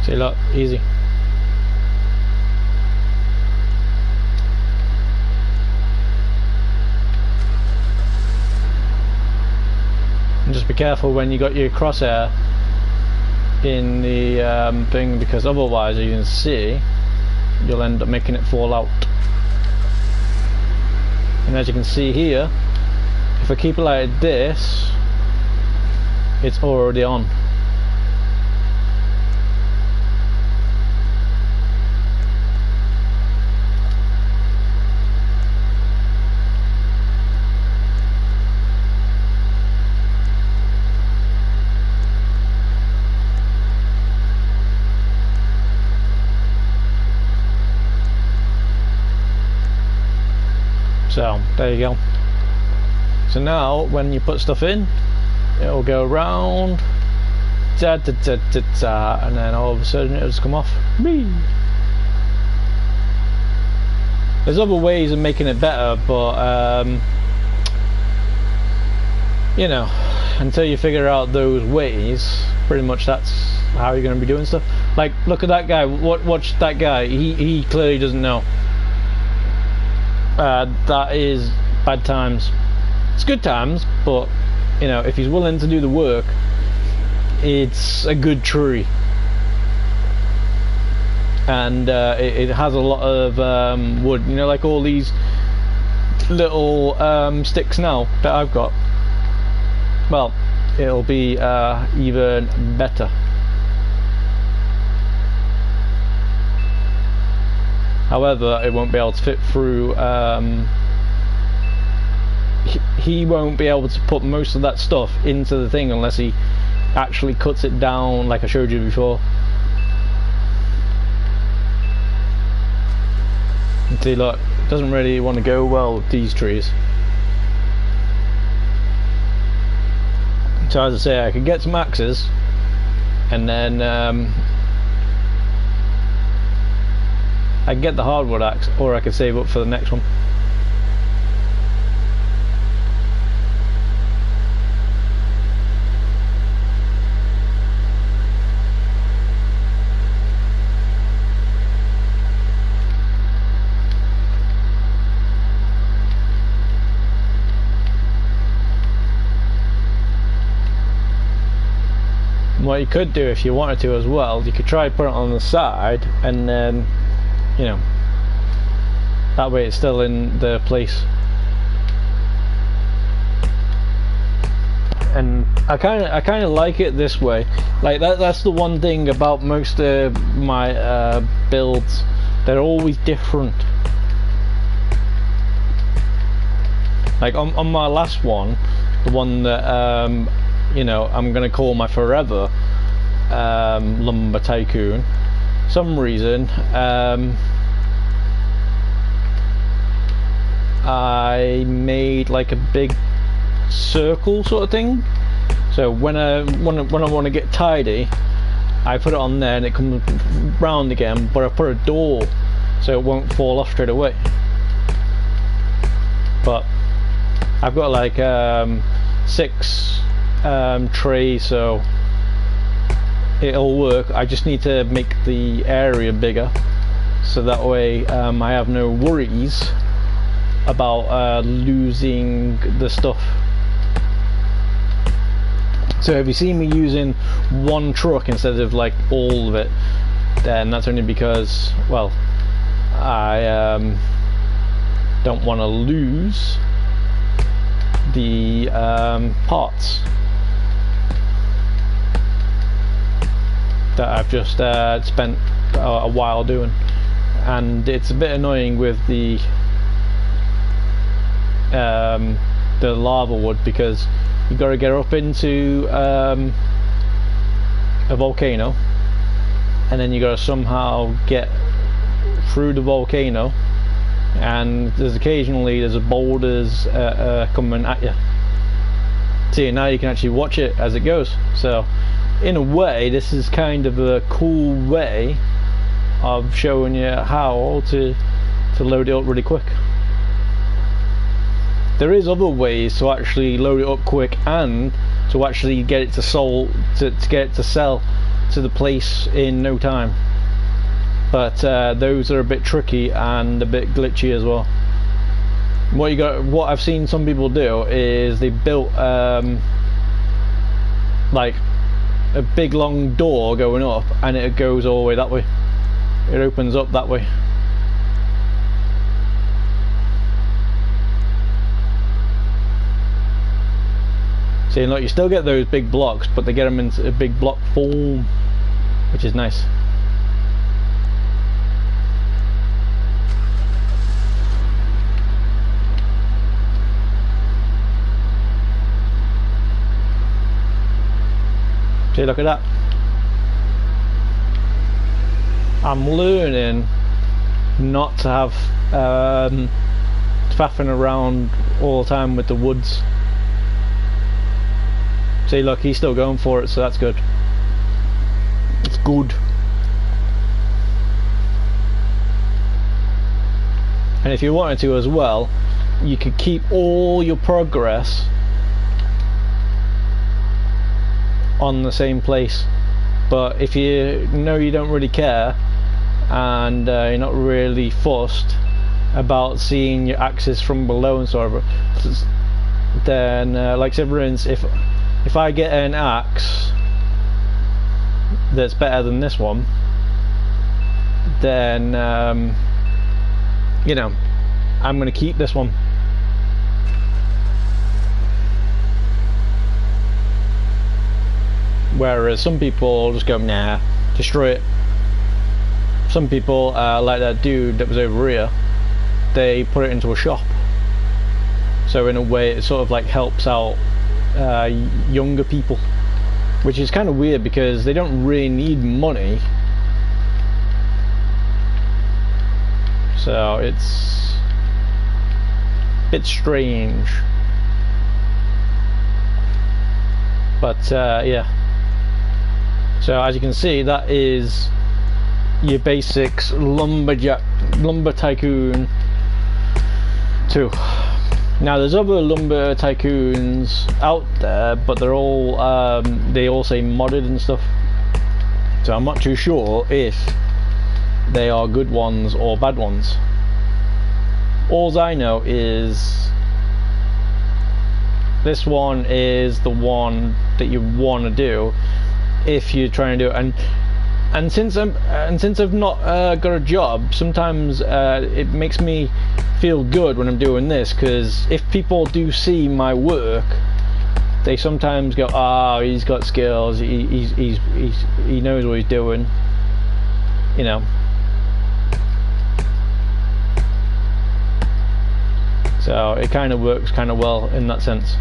See, look, easy. And just be careful when you got your crosshair in the thing, because otherwise, you can see, you'll end up making it fall out. And as you can see here, if I keep it like this, it's already on. So there you go. So now when you put stuff in, it'll go around, da, da, da, da, da, and then all of a sudden it'll just come off. Whee! There's other ways of making it better, but you know, until you figure out those ways, pretty much that's how you're going to be doing stuff. Like, look at that guy. Watch that guy. He clearly doesn't know. That is bad times. It's good times, but you know, if he's willing to do the work, it's a good tree. And it has a lot of wood, you know, like all these little sticks now that I've got. Well, it'll be even better. However, it won't be able to fit through. He won't be able to put most of that stuff into the thing unless he actually cuts it down, like I showed you before. And see, look, it doesn't really want to go well with these trees. So as I say, I could get some axes, and then I can get the hardwood axe, or I could save up for the next one. What you could do if you wanted to as well, you could try put it on the side, and then, you know, that way it's still in the place. And I kind of like it this way. Like that's the one thing about most of my builds, they're always different. Like on my last one, the one that you know, I'm gonna call my forever lumber tycoon, some reason I made like a big circle sort of thing. So when I want to get tidy, I put it on there and it comes round again, but I put a door so it won't fall off straight away. But I've got like 6 trays, so it'll work. I just need to make the area bigger, so that way I have no worries about losing the stuff. So if you see me using one truck instead of like all of it, then that's only because, well, I don't want to lose the parts that I've just spent a while doing, and it's a bit annoying with the lava wood, because you got to get up into a volcano, and then you got to somehow get through the volcano, and there's boulders coming at you. See, now you can actually watch it as it goes. So in a way, this is kind of a cool way of showing you how to load it up really quick. There is other ways to actually load it up quick and to actually get it to sell to the place in no time, but those are a bit tricky and a bit glitchy as well. What I've seen some people do is they built like a big long door going up, and it goes all the way that way. It opens up that way. See, look, you still get those big blocks, but they get them into a big block form, which is nice. See, look at that. I'm learning not to have faffing around all the time with the woods. See, look, he's still going for it, so that's good. It's good. And if you wanted to as well, you could keep all your progress on the same place. But if you know you don't really care, and you're not really fussed about seeing your axis from below and so on, then like say for instance, if I get an axe that's better than this one, then you know, I'm going to keep this one. Whereas some people just go, nah, destroy it. Some people, like that dude that was over here, they put it into a shop. So in a way it sort of like helps out younger people, which is kind of weird because they don't really need money. So it's a bit strange. But yeah. So as you can see, that is your basics lumber tycoon 2. Now there's other lumber tycoons out there, but they're all they all say modded and stuff, so I'm not too sure if they are good ones or bad ones. All I know is this one is the one that you want to do if you're trying to do it. And since I've not got a job, sometimes it makes me feel good when I'm doing this, because if people do see my work, they sometimes go, "Oh, he's got skills. He knows what he's doing," you know. So it kind of works kind of well in that sense.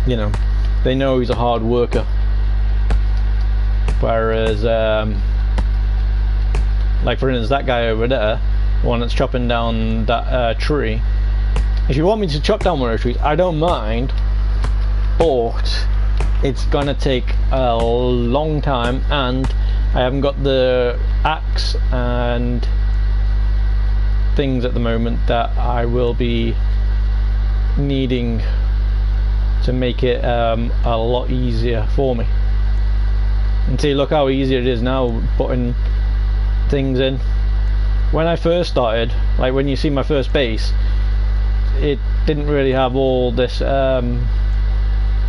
You know, they know he's a hard worker. Whereas, like for instance, that guy over there, the one that's chopping down that tree. If you want me to chop down one of those trees, I don't mind, but it's gonna take a long time, and I haven't got the axe and things at the moment that I will be needing to make it a lot easier for me. And see, look how easy it is now putting things in. When I first started, like when you see my first base, it didn't really have all this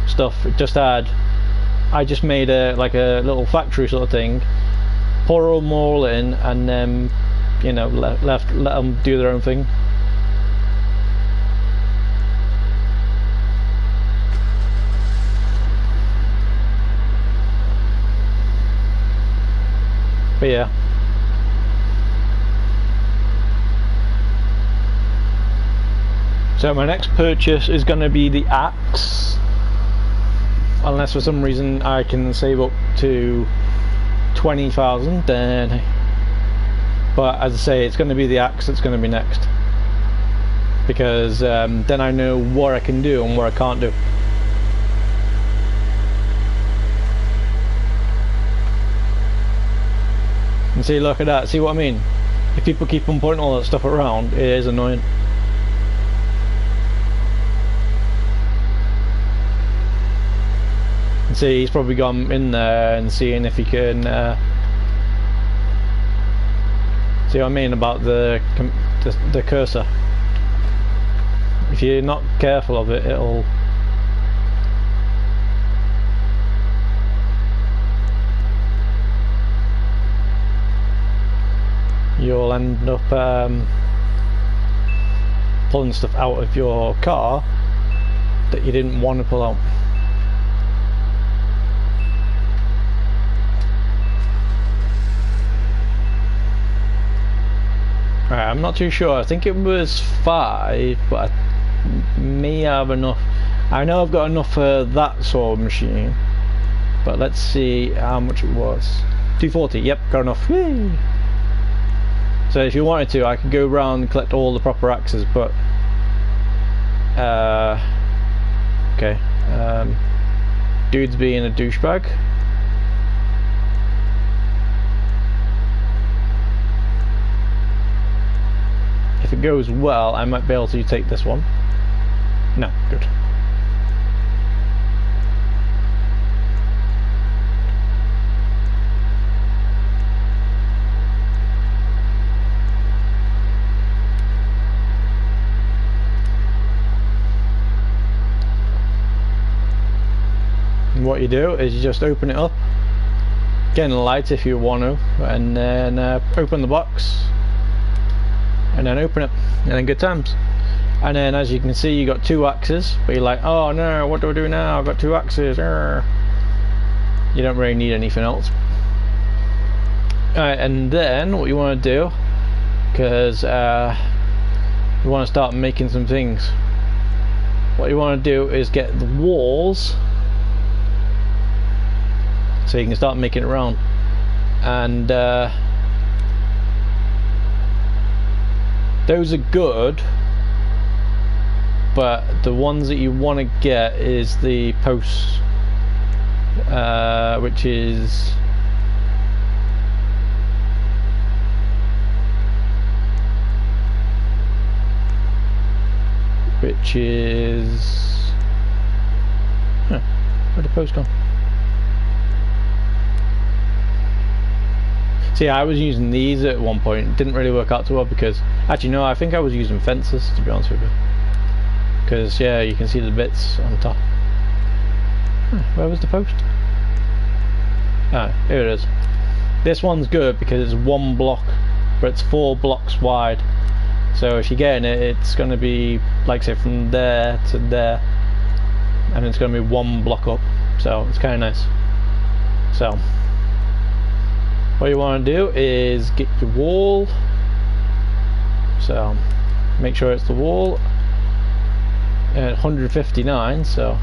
stuff. It just had, I just made a like a little factory sort of thing, pour them all in, and then you know, let them do their own thing. But yeah. So my next purchase is going to be the axe, unless for some reason I can save up to 20,000, then. But as I say, it's going to be the axe that's going to be next, because then I know what I can do and what I can't do. And see, look at that. See what I mean? If people keep on putting all that stuff around, it is annoying. See, he's probably gone in there and seeing if he can see what I mean about the cursor. If you're not careful of it, you'll end up pulling stuff out of your car that you didn't want to pull out. Right, I'm not too sure. I think it was 5, but I may have enough. I know I've got enough for that sort of machine, but let's see how much it was. 240. Yep, got enough. Whee! So if you wanted to, I could go around and collect all the proper axes, but okay. Dude's being a douchebag. If it goes well, I might be able to take this one. No, good. And what you do is you just open it up, get in the light if you want to, and then open the box. And then open it, and then good times. And then as you can see, you got 2 axes, but you're like, oh no, what do I do now? I've got 2 axes. Arr. You don't really need anything else. Alright, and then what you want to do, because you want to start making some things, what you want to do is get the walls so you can start making it round. And those are good, but the ones that you want to get is the posts, which is where'd the post gone? See, I was using these at one point. It didn't really work out too well because, actually no, I think I was using fences, to be honest with you. Because yeah, you can see the bits on top. Where was the post? Ah, here it is. This one's good because it's 1 block, but it's 4 blocks wide. So if you're getting it, it's going to be, like say, from there to there, and it's going to be 1 block up. So it's kind of nice. So what you want to do is get your wall. So make sure it's the wall at 159. So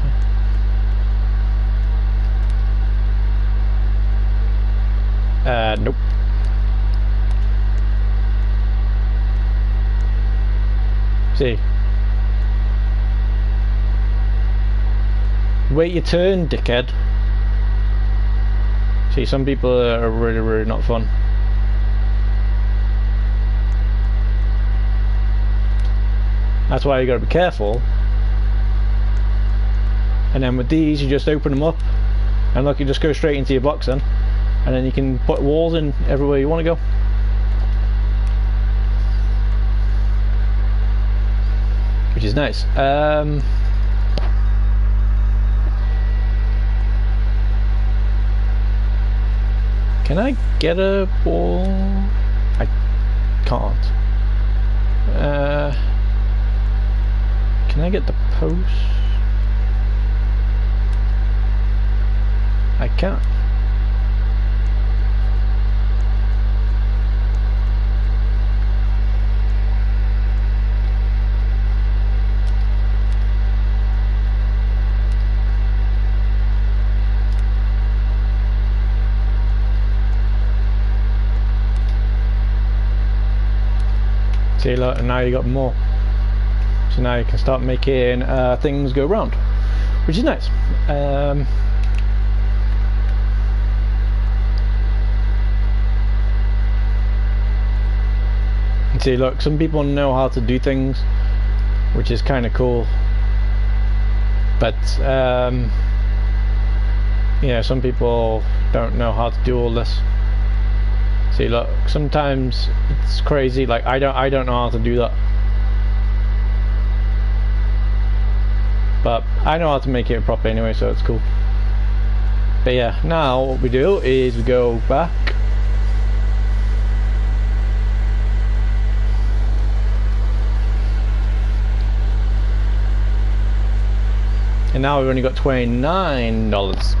nope. See, wait your turn, dickhead. See, some people are really not fun. That's why you gotta be careful. And then with these, you just open them up, and look, you just go straight into your box then, and then you can put walls in everywhere you want to go. Which is nice. Can I get a wall? I get the post? I can't. See, look, and now you got more. So now you can start making things go round, which is nice. See, look, some people know how to do things, which is kind of cool. But you know, some people don't know how to do all this. See, look, sometimes it's crazy. Like I don't know how to do that, but I know how to make it proper anyway, so it's cool. But yeah, now what we do is we go back. And now we've only got $29.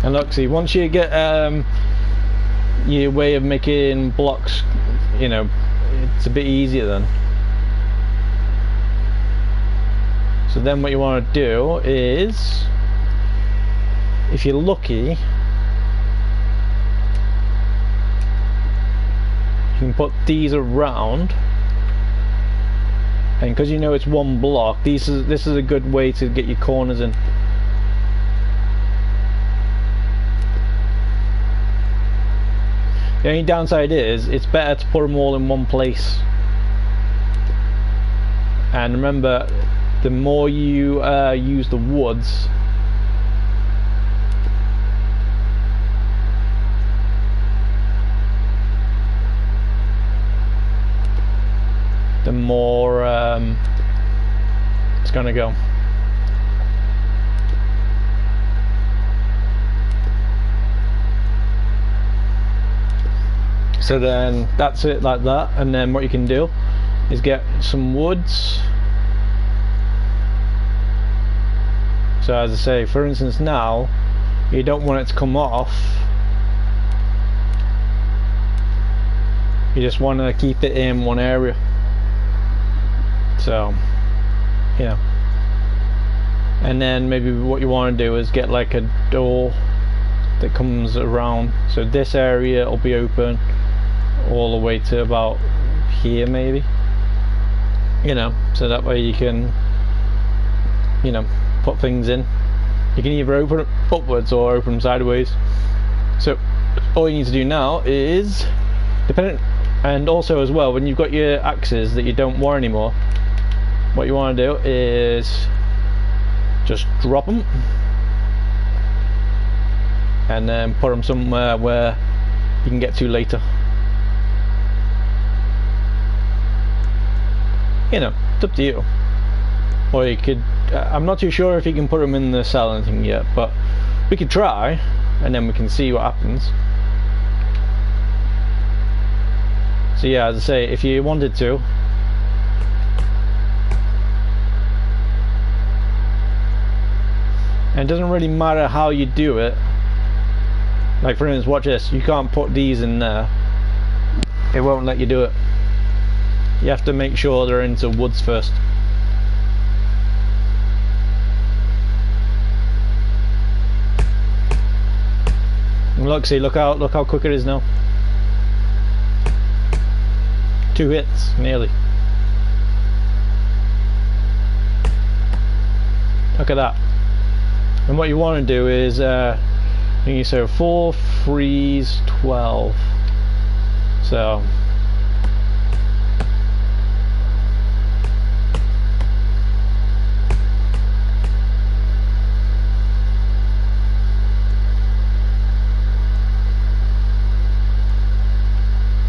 And look, see, once you get your way of making blocks, you know, it's a bit easier then. So then what you want to do is, if you're lucky, you can put these around, and because you know it's one block, this is a good way to get your corners in. The only downside is it's better to put them all in one place. And remember, the more you use the woods, the more it's gonna go. So then that's it, like that. And then what you can do is get some woods. So as I say, for instance, now you don't want it to come off, you just want to keep it in one area. So yeah, and then maybe what you want to do is get like a door that comes around, so this area will be open all the way to about here maybe, you know, so that way you can, you know, put things in. You can either open it upwards or open them sideways. So all you need to do now is, depending, and also as well, when you've got your axes that you don't want anymore, what you want to do is just drop them and then put them somewhere where you can get to later. You know, it's up to you. Or you could, I'm not too sure if you can put them in the cell or anything yet, but we could try and then we can see what happens. So yeah, as I say, if you wanted to, and it doesn't really matter how you do it. Like for instance, watch this, you can't put these in there, it won't let you do it. You have to make sure they're into woods first. And look, see, look how quick it is now. 2 hits, nearly. Look at that. And what you want to do is, you say 4 freeze 12. So.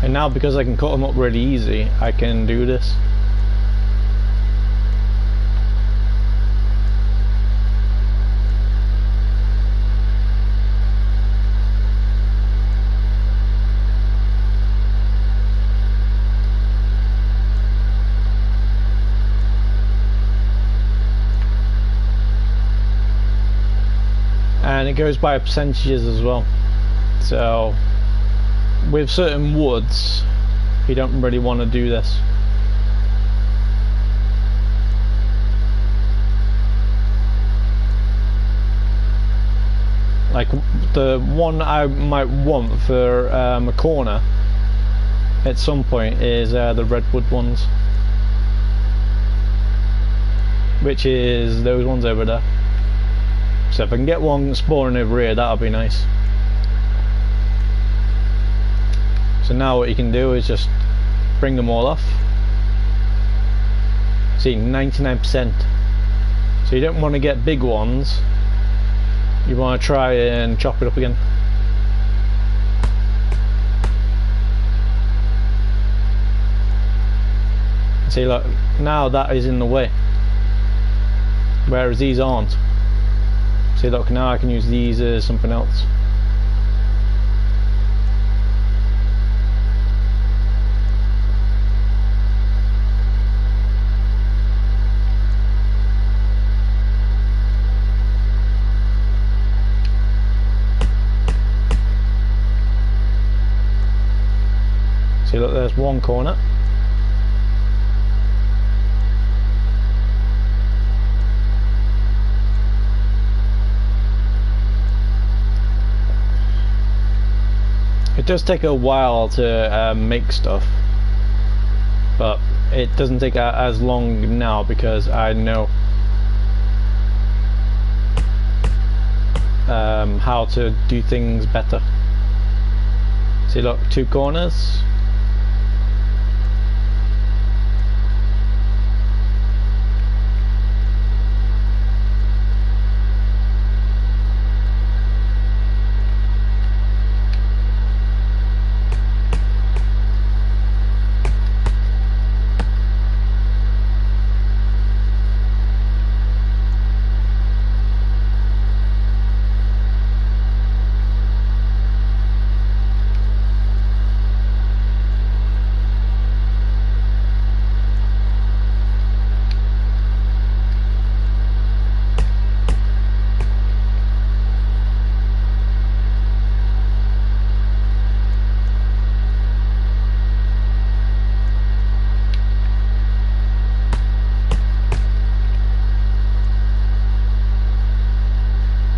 And now because I can cut them up really easy, I can do this. it goes by percentages as well. So with certain woods, you don't really want to do this. Like the one I might want for a corner at some point is the redwood ones, which is those ones over there. So if I can get one spawning over here, that'll be nice. So now what you can do is just bring them all off. See, 99%. So you don't want to get big ones. You want to try and chop it up again. See, look, now that is in the way, whereas these aren't. See, look, now I can use these as something else. See, look, there's one corner. It does take a while to make stuff, but it doesn't take as long now because I know how to do things better. See, look, 2 corners.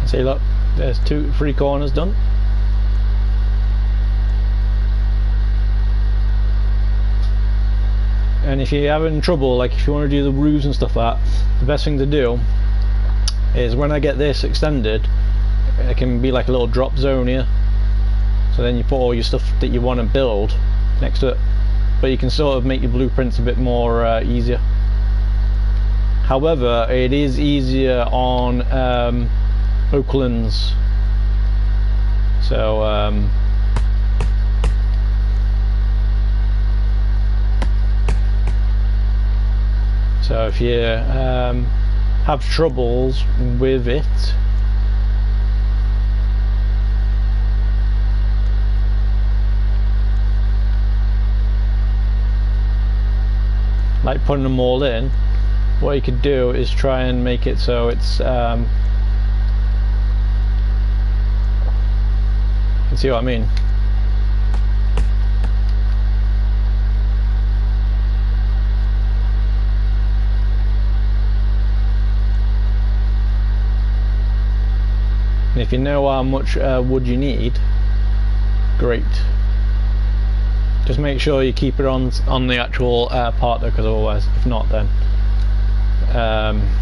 See, look, there's 3 corners done. And if you're having trouble, like if you want to do the roofs and stuff like that, the best thing to do is when I get this extended, it can be like a little drop zone here. So then you put all your stuff that you want to build next to it, but you can sort of make your blueprints a bit more easier. However, it is easier on Oaklands. So so if you have troubles with it, like putting them all in, what you could do is try and make it so it's you see what I mean? And if you know how much wood you need, great. Just make sure you keep it on the actual part though, because otherwise, if not, then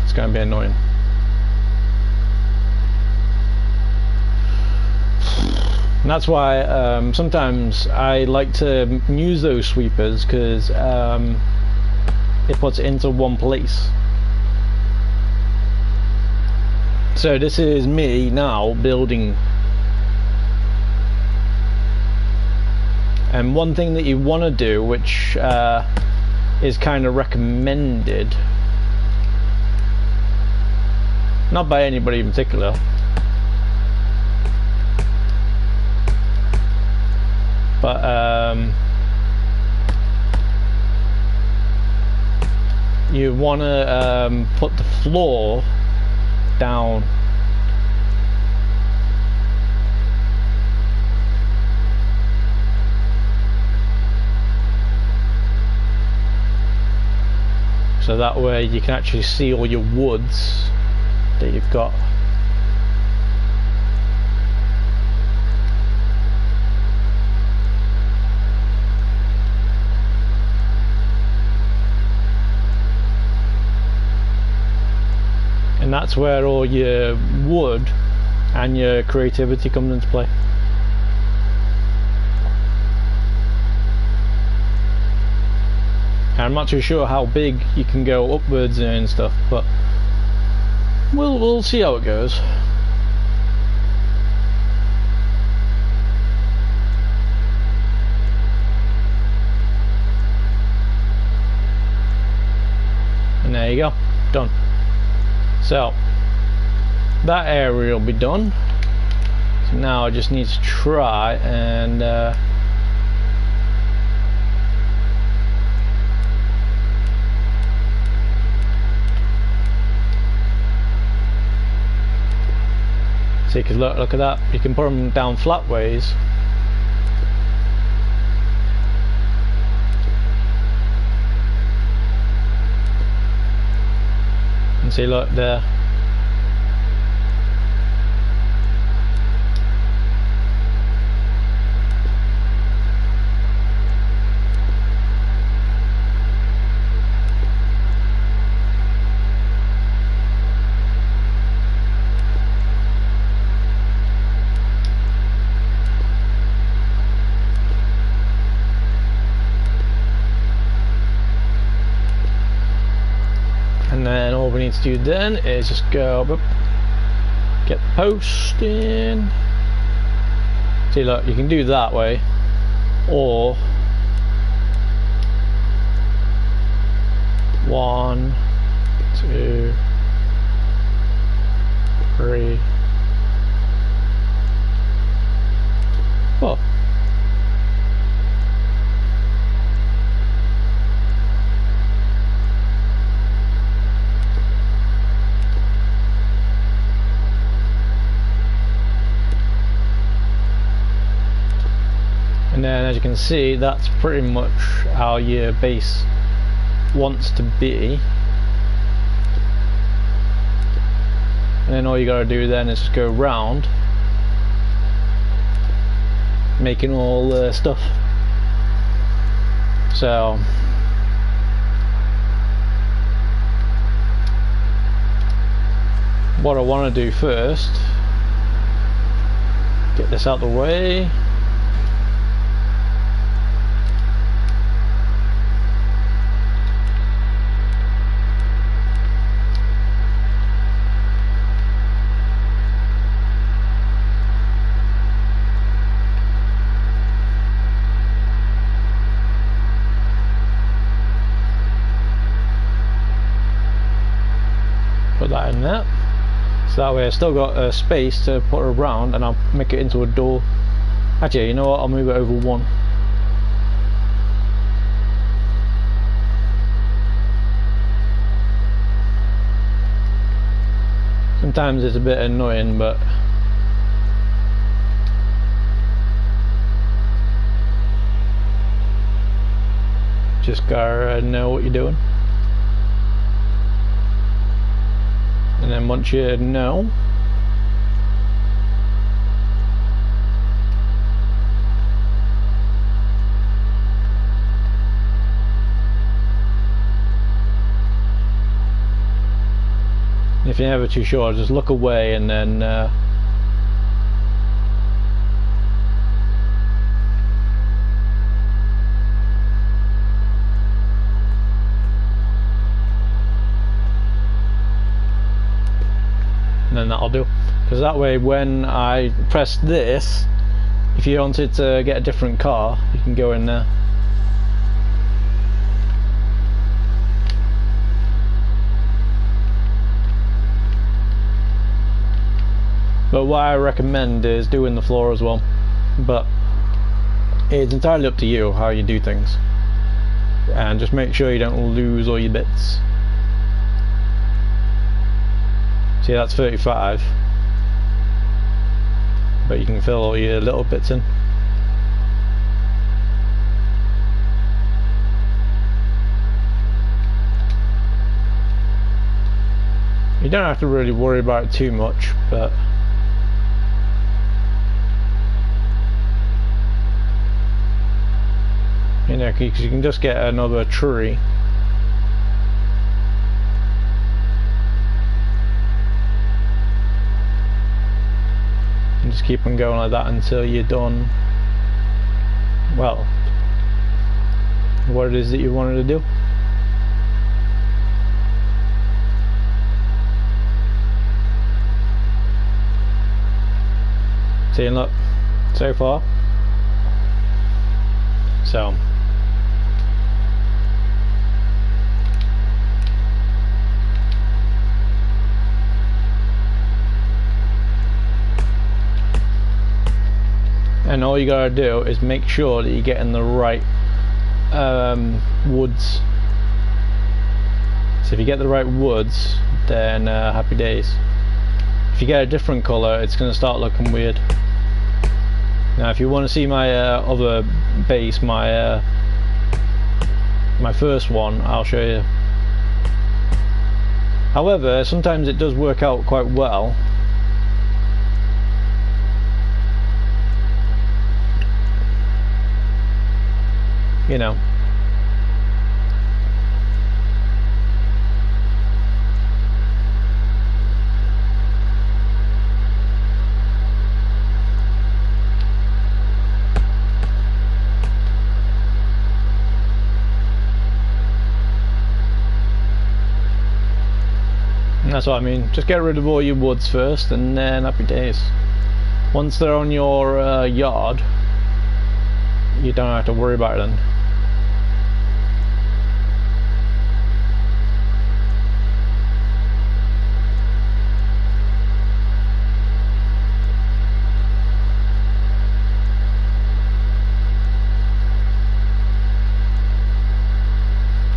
it's going to be annoying. And that's why sometimes I like to use those sweepers, because it puts it into one place. So this is me now building. And one thing that you want to do, which is kind of recommended, not by anybody in particular, but you want to put the floor down that way you can actually see all your woods that you've got. And that's where all your wood and your creativity comes into play. And I'm not too sure how big you can go upwards and stuff, but we'll see how it goes. And there you go, done. So that area will be done. So now I just need to try and see, because look at that, you can put them down flat ways. And see, look there. And then all we need to do then is just go up, get the post in. See, look, you can do that way, or 1, 2, 3, 4. And then, as you can see, that's pretty much how your base wants to be. And then all you gotta do then is just go round, making all the stuff. So what I want to do first, get this out the way. Put that in there, so that way I've still got a space to put around, and I'll make it into a door. Actually, you know what, I'll move it over 1. Sometimes it's a bit annoying, but just gotta know what you're doing. And then once you know, if you're never too sure, just look away and then that'll do, because that way when I press this, if you wanted to get a different car, you can go in there. But what I recommend is doing the floor as well, but it's entirely up to you how you do things, and just make sure you don't lose all your bits. See, that's 35, but you can fill all your little bits in. You don't have to really worry about it too much, but you know, because you can just get another tree. And just keep on going like that until you're done, well, what it is that you wanted to do. See, and look, so far. So and all you gotta do is make sure that you're getting the right woods. So if you get the right woods, then happy days. If you get a different colour, it's gonna start looking weird. Now if you want to see my other base, my first one, I'll show you. However, sometimes it does work out quite well. You know. That's what I mean. Just get rid of all your woods first, and then happy days. Once they're on your yard, you don't have to worry about it then.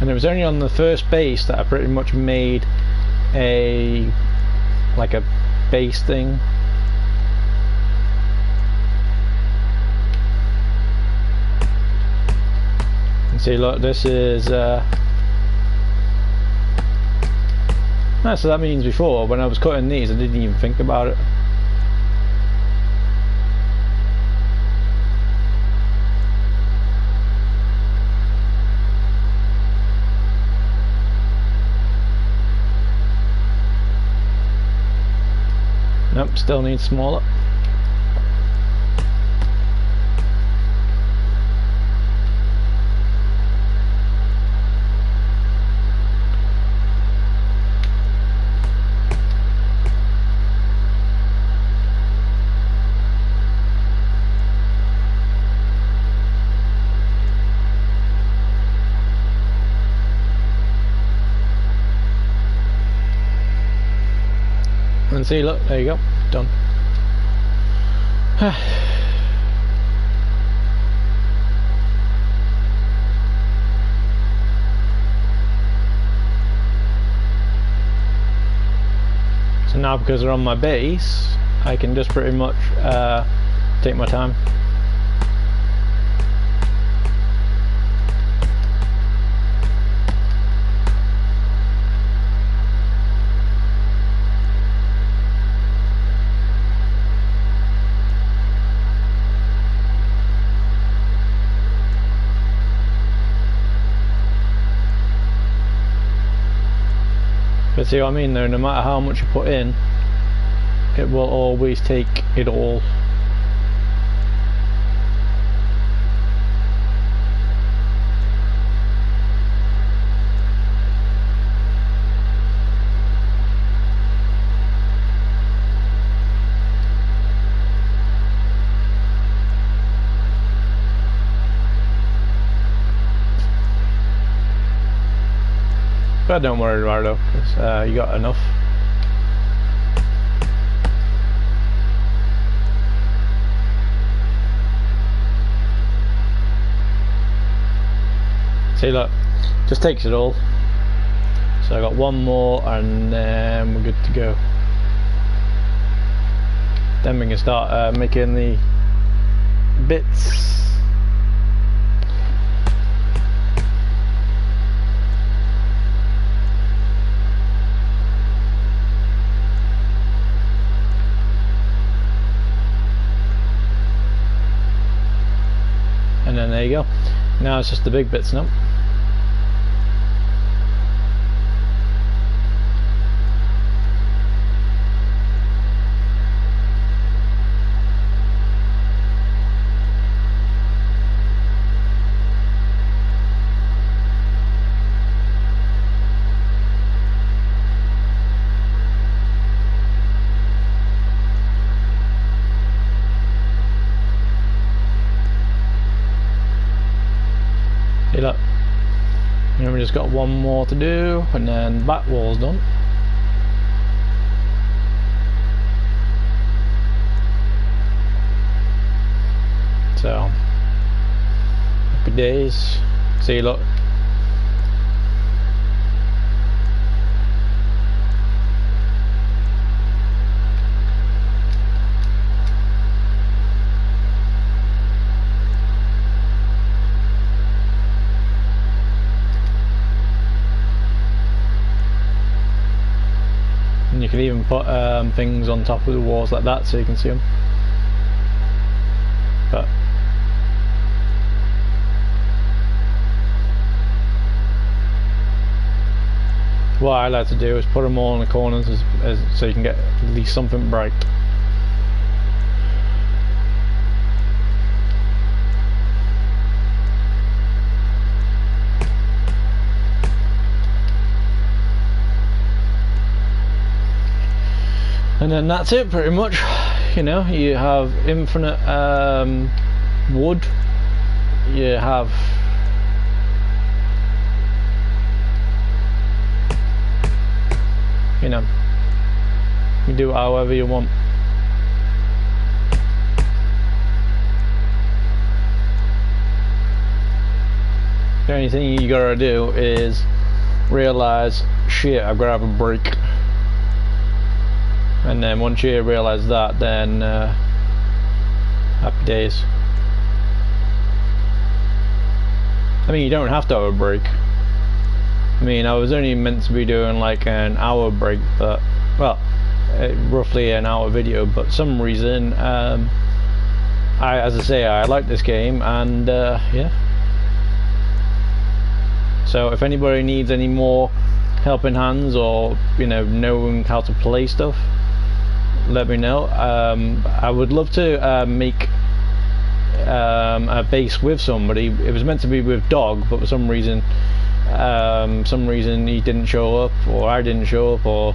And it was only on the first base that I pretty much made a base thing. And see, look, this is so that means before, when I was cutting these, I didn't even think about it. Nope, still needs smaller. And see, look, there you go, done. So now, because they're on my base, I can just pretty much take my time. But see what I mean though, no matter how much you put in, it will always take it all. But don't worry about it though, because you got enough. See, look, just takes it all. So I got one more and then we're good to go. Then we can start making the bits. you go. Now it's just the big bits now. See, look, and we just got one more to do, and then back wall's done. So, happy days. See, look. And you can even put things on top of the walls like that so you can see them. But what I like to do is put them all in the corners so you can get at least something bright. And then that's it pretty much. You know, you have infinite wood, you have you know, you do it however you want. The only thing you gotta do is realize, shit, I've gotta have a break. And then once you realise that, then happy days. I mean, you don't have to have a break. I mean, I was only meant to be doing like an hour break, but, well, roughly an hour video, but some reason, as I say, I like this game, and yeah. So if anybody needs any more helping hands, or, you know, knowing how to play stuff, let me know. I would love to make a base with somebody. It was meant to be with Dog, but for some reason he didn't show up, or I didn't show up, or,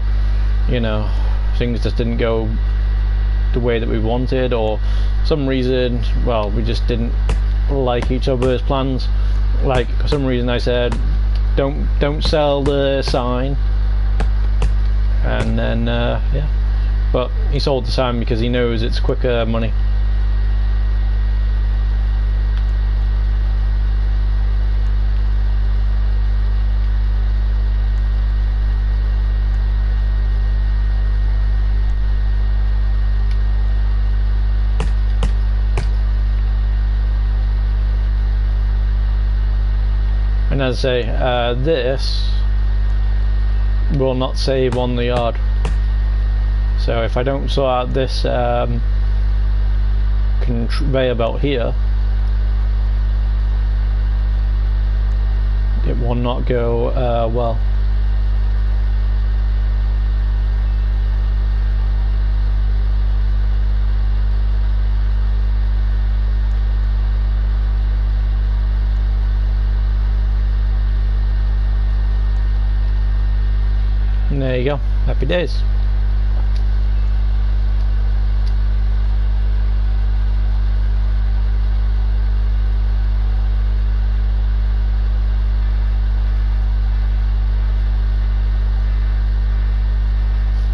you know, things just didn't go the way that we wanted, or some reason, well, we just didn't like each other's plans. Like, for some reason I said, don't sell the sign, and then yeah. But he sold the sign because he knows it's quicker money. And as I say, this will not save on the yard. So if I don't sort out this conveyor belt here, it will not go well. And there you go, happy days.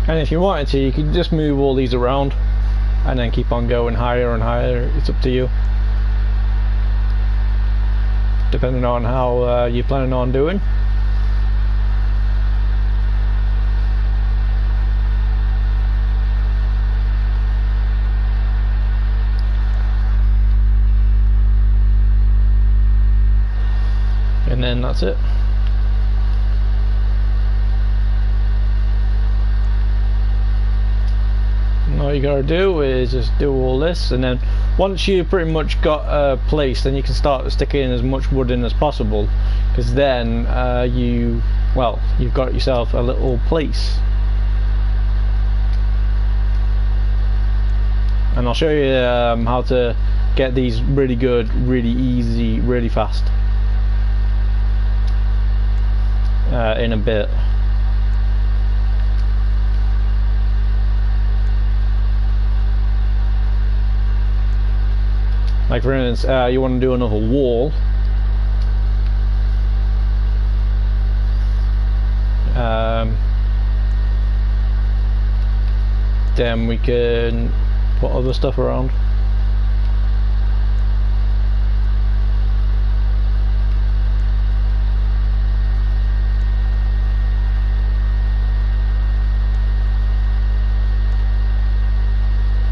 And if you wanted to, you could just move all these around and then keep on going higher and higher. It's up to you, depending on how you're planning on doing. And then that's it. all you gotta do is just do all this, and then once you pretty much got a place, then you can start sticking as much wood in as possible, because then you've got yourself a little place. And I'll show you how to get these really good, really easy, really fast in a bit. Like for instance, you want to do another wall. Then we can put other stuff around.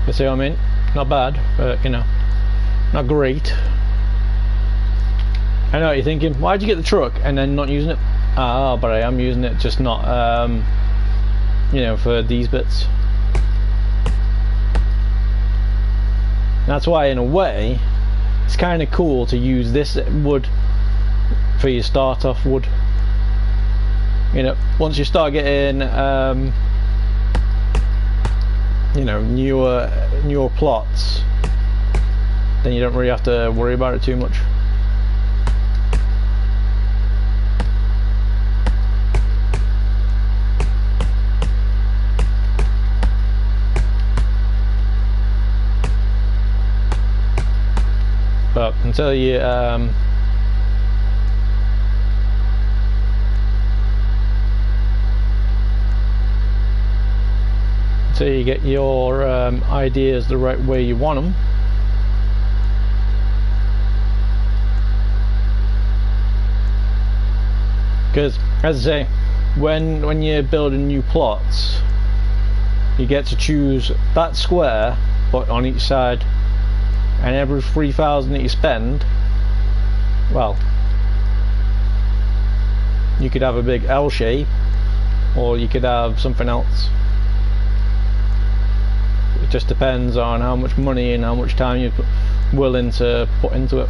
You see what I mean? Not bad, but you know, not great. I know what you're thinking, why'd you get the truck and then not using it? Ah, but I am using it, just not you know, for these bits. That's why in a way it's kind of cool to use this wood for your start off wood. You know, once you start getting you know, newer plots, then you don't really have to worry about it too much. But until you get your ideas the right way you want them, because as I say, when you're building new plots, you get to choose that square but on each side, and every 3,000 that you spend, well, you could have a big L shape or you could have something else. It just depends on how much money and how much time you're willing to put into it.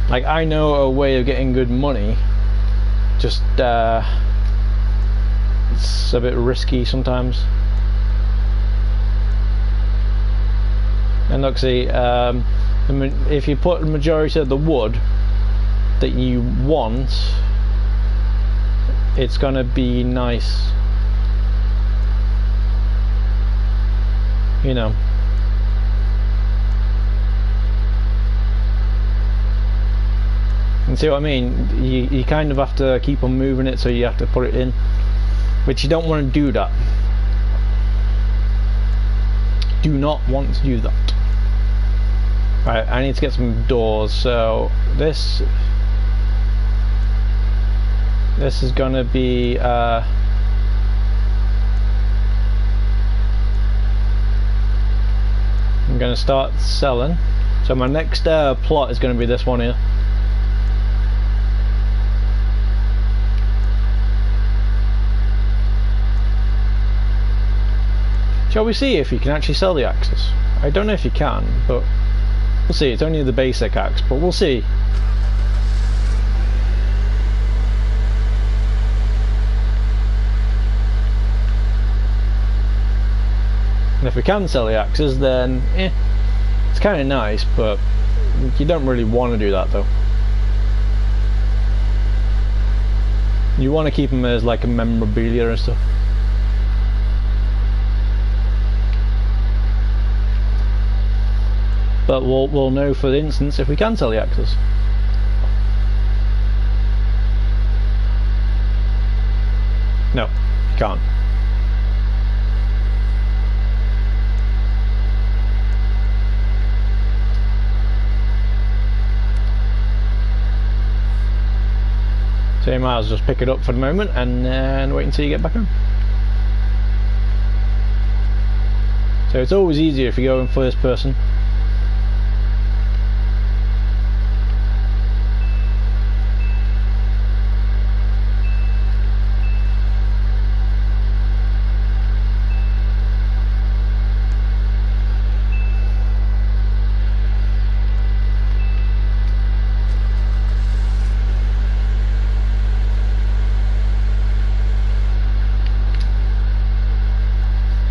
Like, I know a way of getting good money, just it's a bit risky sometimes. And look, see, if you put the majority of the wood that you want, it's gonna be nice, you know. And see what I mean? You kind of have to keep on moving it, so you have to put it in, which you don't want to do that. Do not want to do that. Right, I need to get some doors, so this is gonna be I'm gonna start selling. So my next plot is gonna be this one here. Shall we see if you can actually sell the axes? I don't know if you can, but we'll see. It's only the basic axe, but we'll see. And if we can sell the axes, then it's kind of nice, but you don't really want to do that though. You want to keep them as like a memorabilia and stuff. But we'll know, for instance, if we can sell the axes. No, you can't. So you might as well just pick it up for the moment and then wait until you get back home. So it's always easier if you go in first person.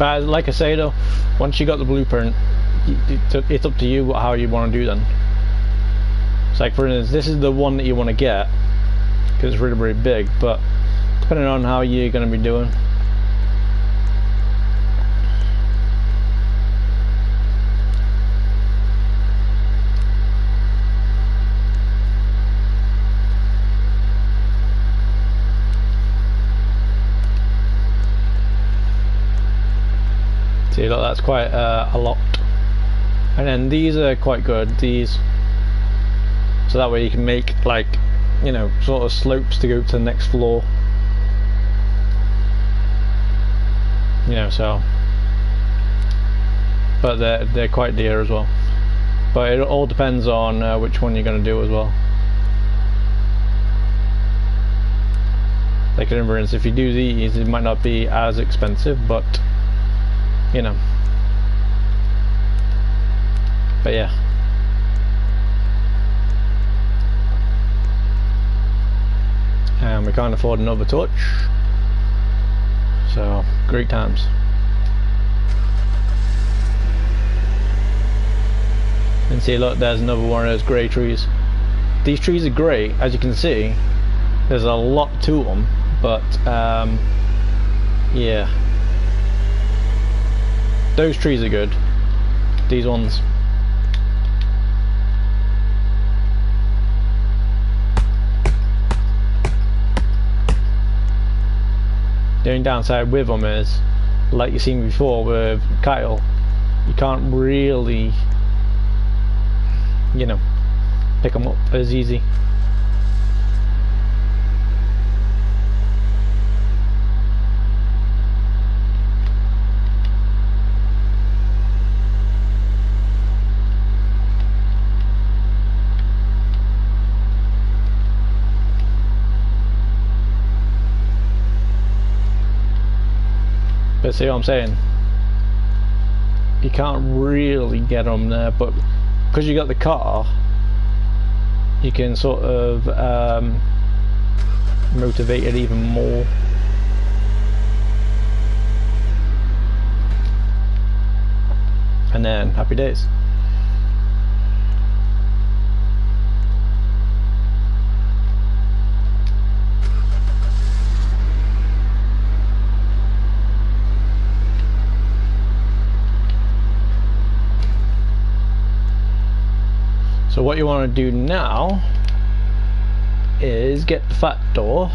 But like I say though, once you got the blueprint, it's up to you how you want to do then. It's like, for instance, this is the one that you want to get because it's really, really big, but depending on how you're going to be doing. See, look, that's quite a lot. And then these are quite good, these. So that way you can make, like, you know, sort of slopes to go to the next floor. You know, so. But they're quite dear as well. But it all depends on which one you're going to do as well. Like, for instance, if you do these, it might not be as expensive, but you know. But yeah. And we can't afford another torch. So, great times. And see, look, there's another one of those grey trees. These trees are great, as you can see. There's a lot to them, but yeah. Those trees are good. These ones. The only downside with them is, like you've seen before with Kyle, you can't really, you know, pick them up as easy. But see what I'm saying? You can't really get them there, but because you got the car, you can sort of motivate it even more. And then happy days. So what you want to do now is get the fat door.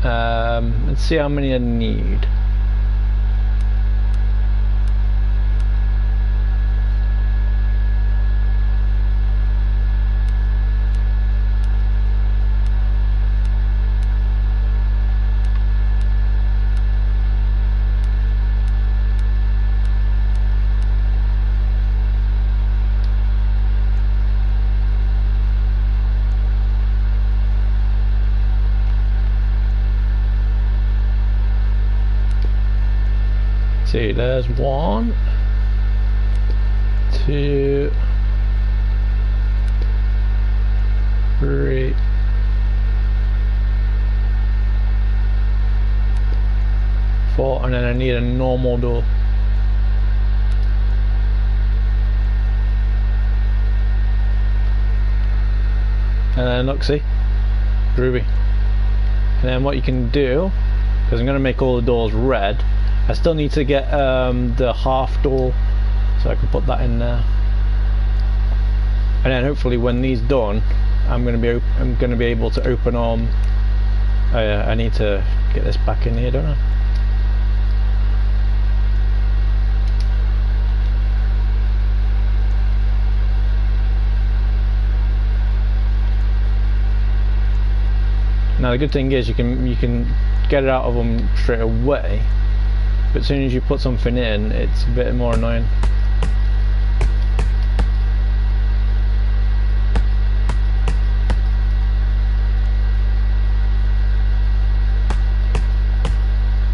Let's see how many I need. See, there's 1, 2, 3, 4, and then I need a normal door. And then look, see, groovy. And then what you can do, because I'm going to make all the doors red, I still need to get the half door, so I can put that in there. And then hopefully when these done, I'm gonna be able to open on. Oh yeah, I need to get this back in here, don't I? Now the good thing is you can get it out of them straight away. But as soon as you put something in, it's a bit more annoying.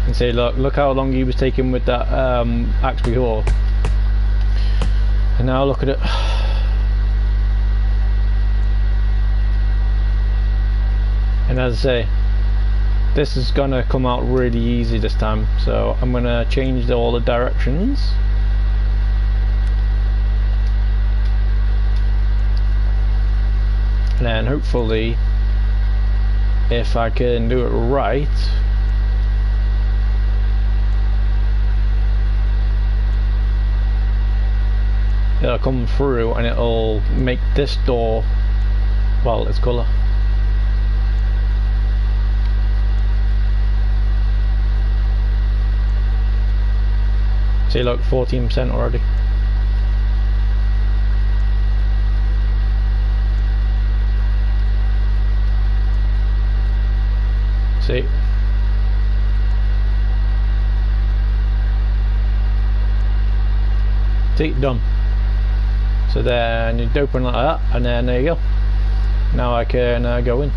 And see, look how long he was taking with that axe before. And now look at it. And as I say, this is gonna come out really easy this time. So I'm gonna change all the directions. And then hopefully, if I can do it right, it'll come through and it'll make this door, well, its colour. See, look, 14% already. See, done. So then you'd open like that, and then there you go. Now I can go in.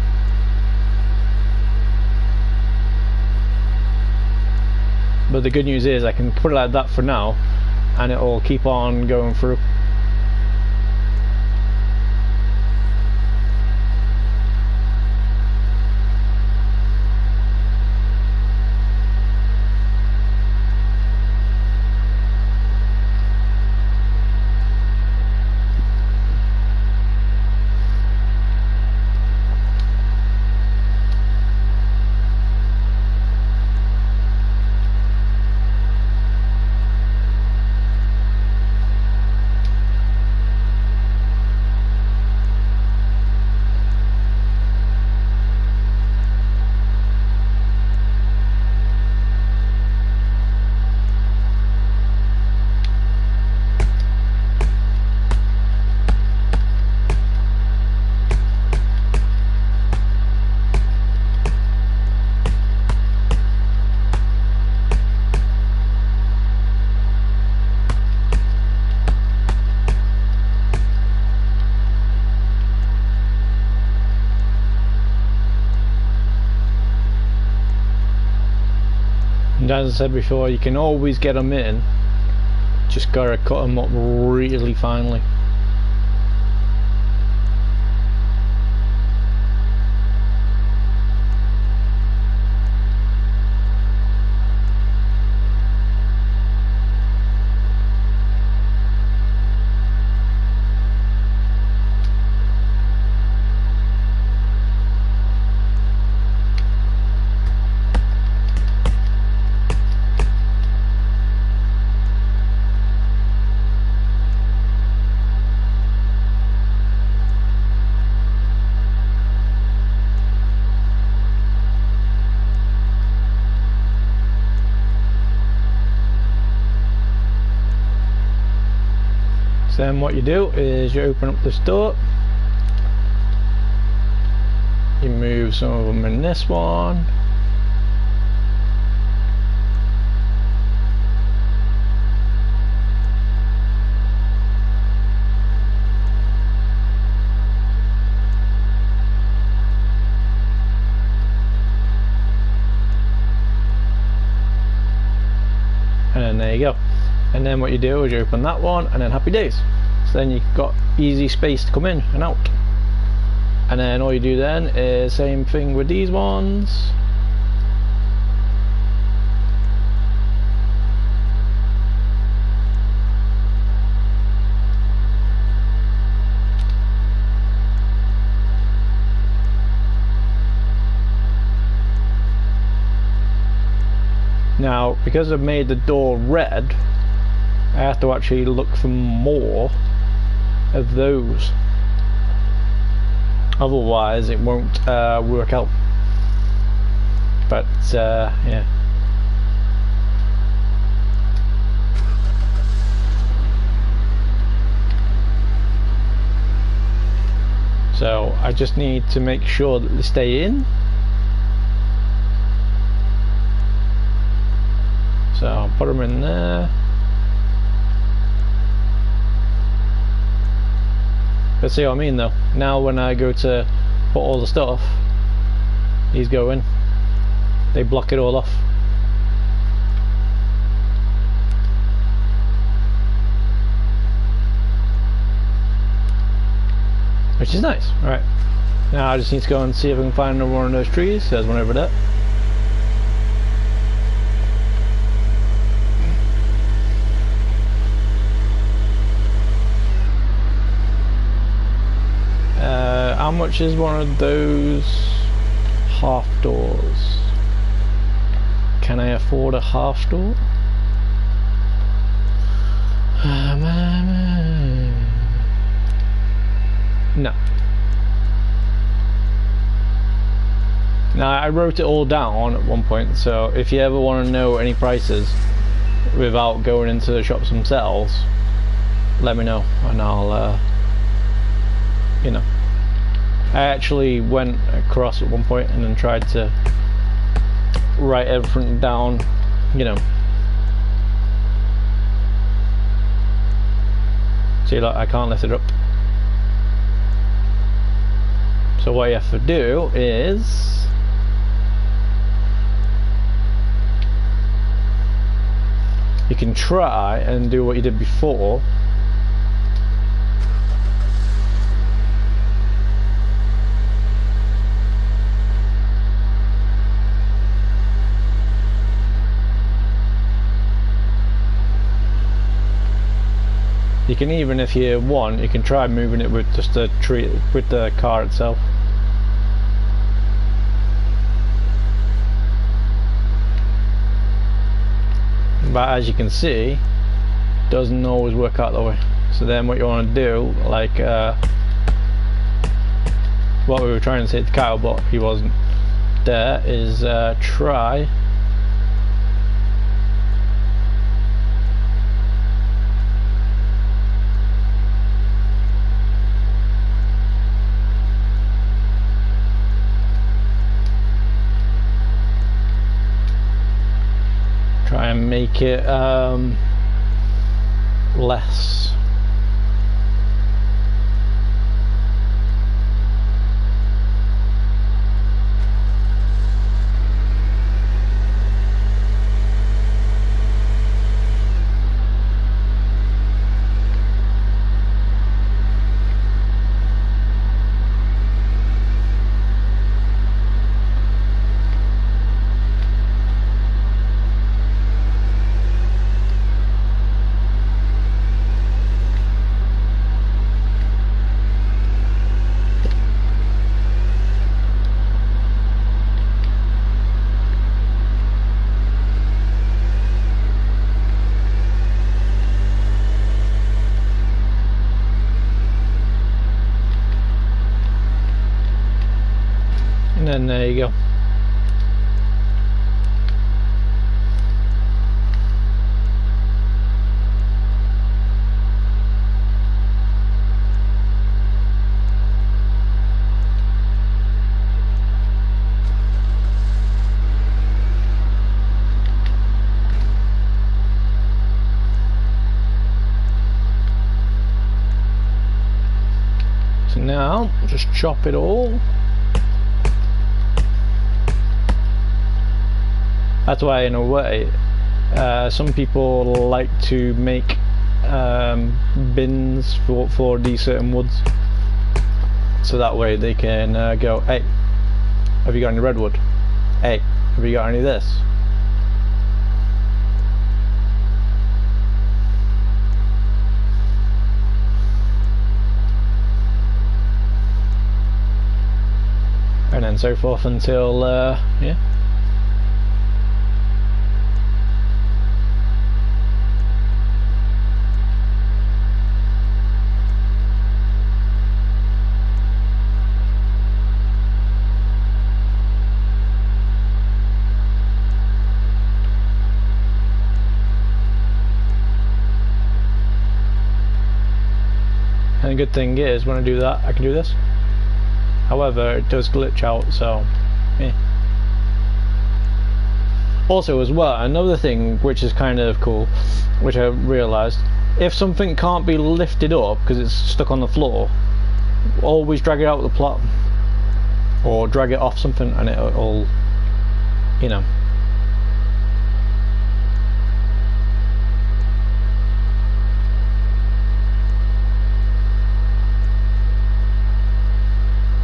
But the good news is I can put it like that for now, and it'll keep on going through. And as I said before, you can always get them in, just gotta cut them up really finely. Then what you do is you open up this door, you move some of them in this one, and then there you go. And then what you do is you open that one, and then happy days. So then you've got easy space to come in and out. And then all you do then is same thing with these ones. Now, because I've made the door red, I have to actually look for more of those, otherwise it won't work out. But yeah, so I just need to make sure that they stay in. So I'll put them in there. But see what I mean though, now when I go to put all the stuff, these go in, they block it all off. Which is nice. Alright, now I just need to go and see if I can find another one of those trees. There's one over there. much is one of those half doors? Can I afford a half door? No. Now I wrote it all down at one point, so if you ever want to know any prices without going into the shops themselves, let me know and I'll you know. I actually went across at one point and then tried to write everything down, you know. See, look, I can't lift it up. So what you have to do is you can try and do what you did before. You can even, if you want, you can try moving it with just the tree, with the car itself. But as you can see, it doesn't always work out that way. So then what you want to do, like what we were trying to say to Kyle, but he wasn't there, is try and make it less. And there you go. So now just chop it all. That's why, in a way, some people like to make bins for these certain woods, so that way they can go, hey, have you got any redwood? Hey, have you got any of this? And then so forth until, yeah. And the good thing is, when I do that, I can do this. However, it does glitch out, so yeah. Also, as well, another thing which is kind of cool, which I realised, if something can't be lifted up because it's stuck on the floor, always drag it out of the plot, or drag it off something, and it'll, you know.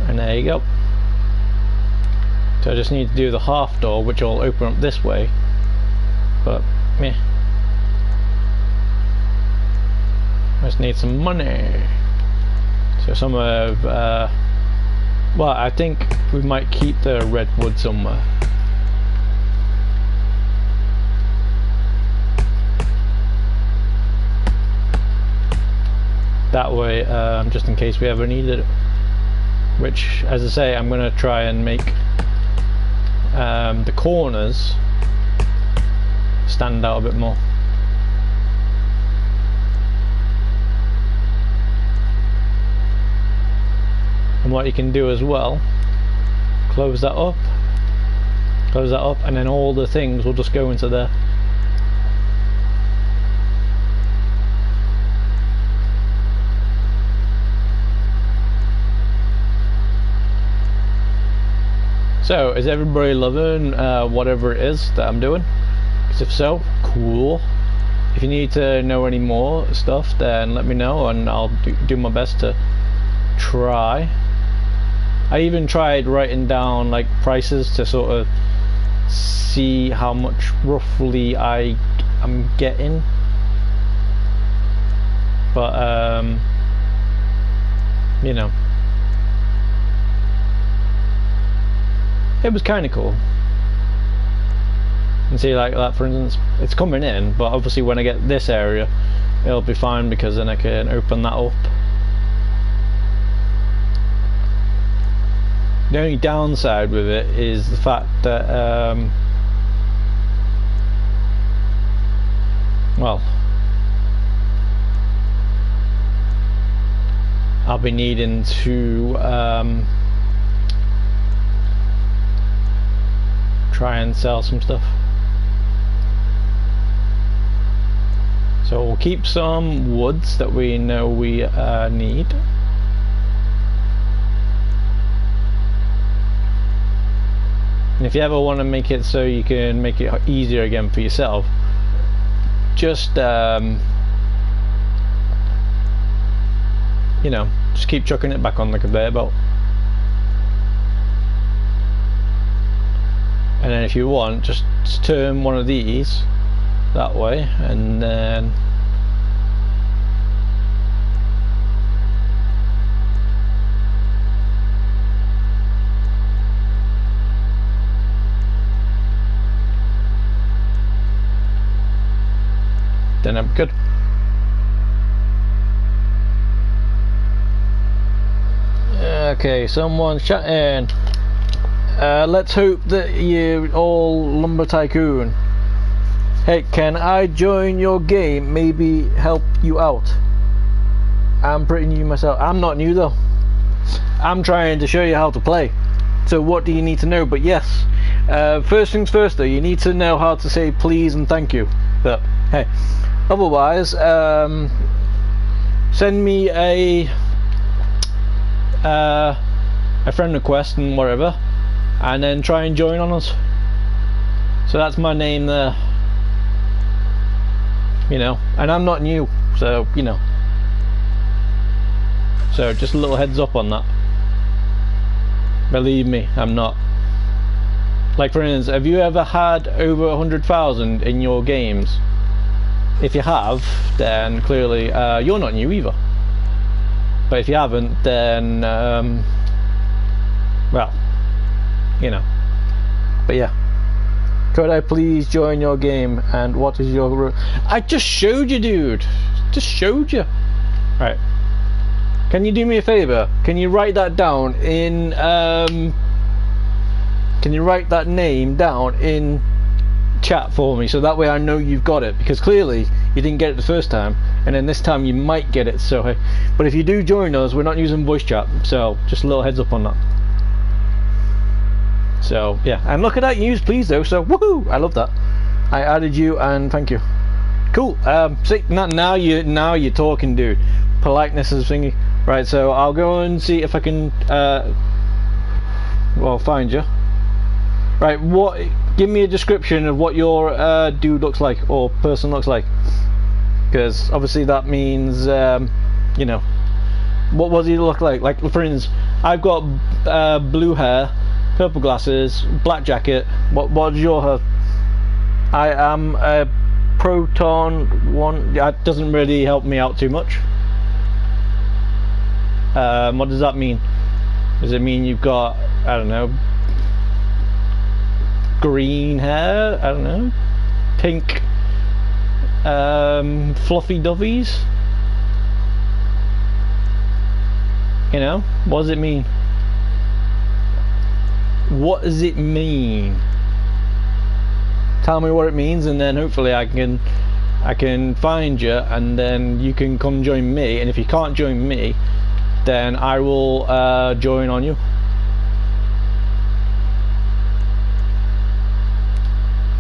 And there you go. So I just need to do the half door, which will open up this way, but yeah, I just need some money. So some of Well, I think we might keep the redwood somewhere. That way, just in case we ever needed it. Which, as I say, I'm going to try and make the corners stand out a bit more. And what you can do as well, close that up, and then all the things will just go into there. So, is everybody loving whatever it is that I'm doing? Because if so, cool. If you need to know any more stuff, then let me know and I'll do my best to try. I even tried writing down like prices to sort of see how much roughly I am getting. But, you know. It was kind of cool. And see, like that for instance, it's coming in, but obviously when I get this area, it'll be fine because then I can open that up. The only downside with it is the fact that, well, I'll be needing to try and sell some stuff. So we'll keep some woods that we know we need. And if you ever want to make it so you can make it easier again for yourself, just you know, just keep chucking it back on the conveyor belt. And then if you want, just turn one of these that way, and then I'm good. Okay, someone's chatting. Let's hope that you're all Lumber Tycoon. Hey, can I join your game? Maybe help you out. I'm pretty new myself. I'm not new though. I'm trying to show you how to play. So what do you need to know? But yes, first things first though, you need to know how to say please and thank you. But hey, otherwise, send me a friend request and whatever, and then try and join on us. So that's my name there, you know, and I'm not new, so you know, so just a little heads up on that. Believe me, I'm not. Like for instance, have you ever had over 100,000 in your games? If you have, then clearly you're not new either. But if you haven't, then well, you know. But yeah, could I please join your game? And what is your? I just showed you, dude. Just showed you. Right. Can you do me a favor? Can you write that down in? Can you write that name down in chat for me, so that way I know you've got it, because clearly you didn't get it the first time, and then this time you might get it. So hey, but if you do join us, we're not using voice chat, so just a little heads up on that. So yeah, and look at that, use please though, so woohoo, I love that. I added you and thank you. Cool. See, now you're talking, dude. Politeness is thingy. Right, so I'll go and see if I can well, find you. Right, what? Give me a description of what your dude looks like, or person looks like, because obviously that means you know, what does he look like? Like for instance, I've got blue hair, purple glasses, black jacket. What's your hair? I am a Proton 1. That doesn't really help me out too much. What does that mean? Does it mean you've got, I don't know, green hair? I don't know, pink fluffy duffies? You know, what does it mean? What does it mean? Tell me what it means, and then hopefully I can find you, and then you can come join me. And if you can't join me, then I will join on you.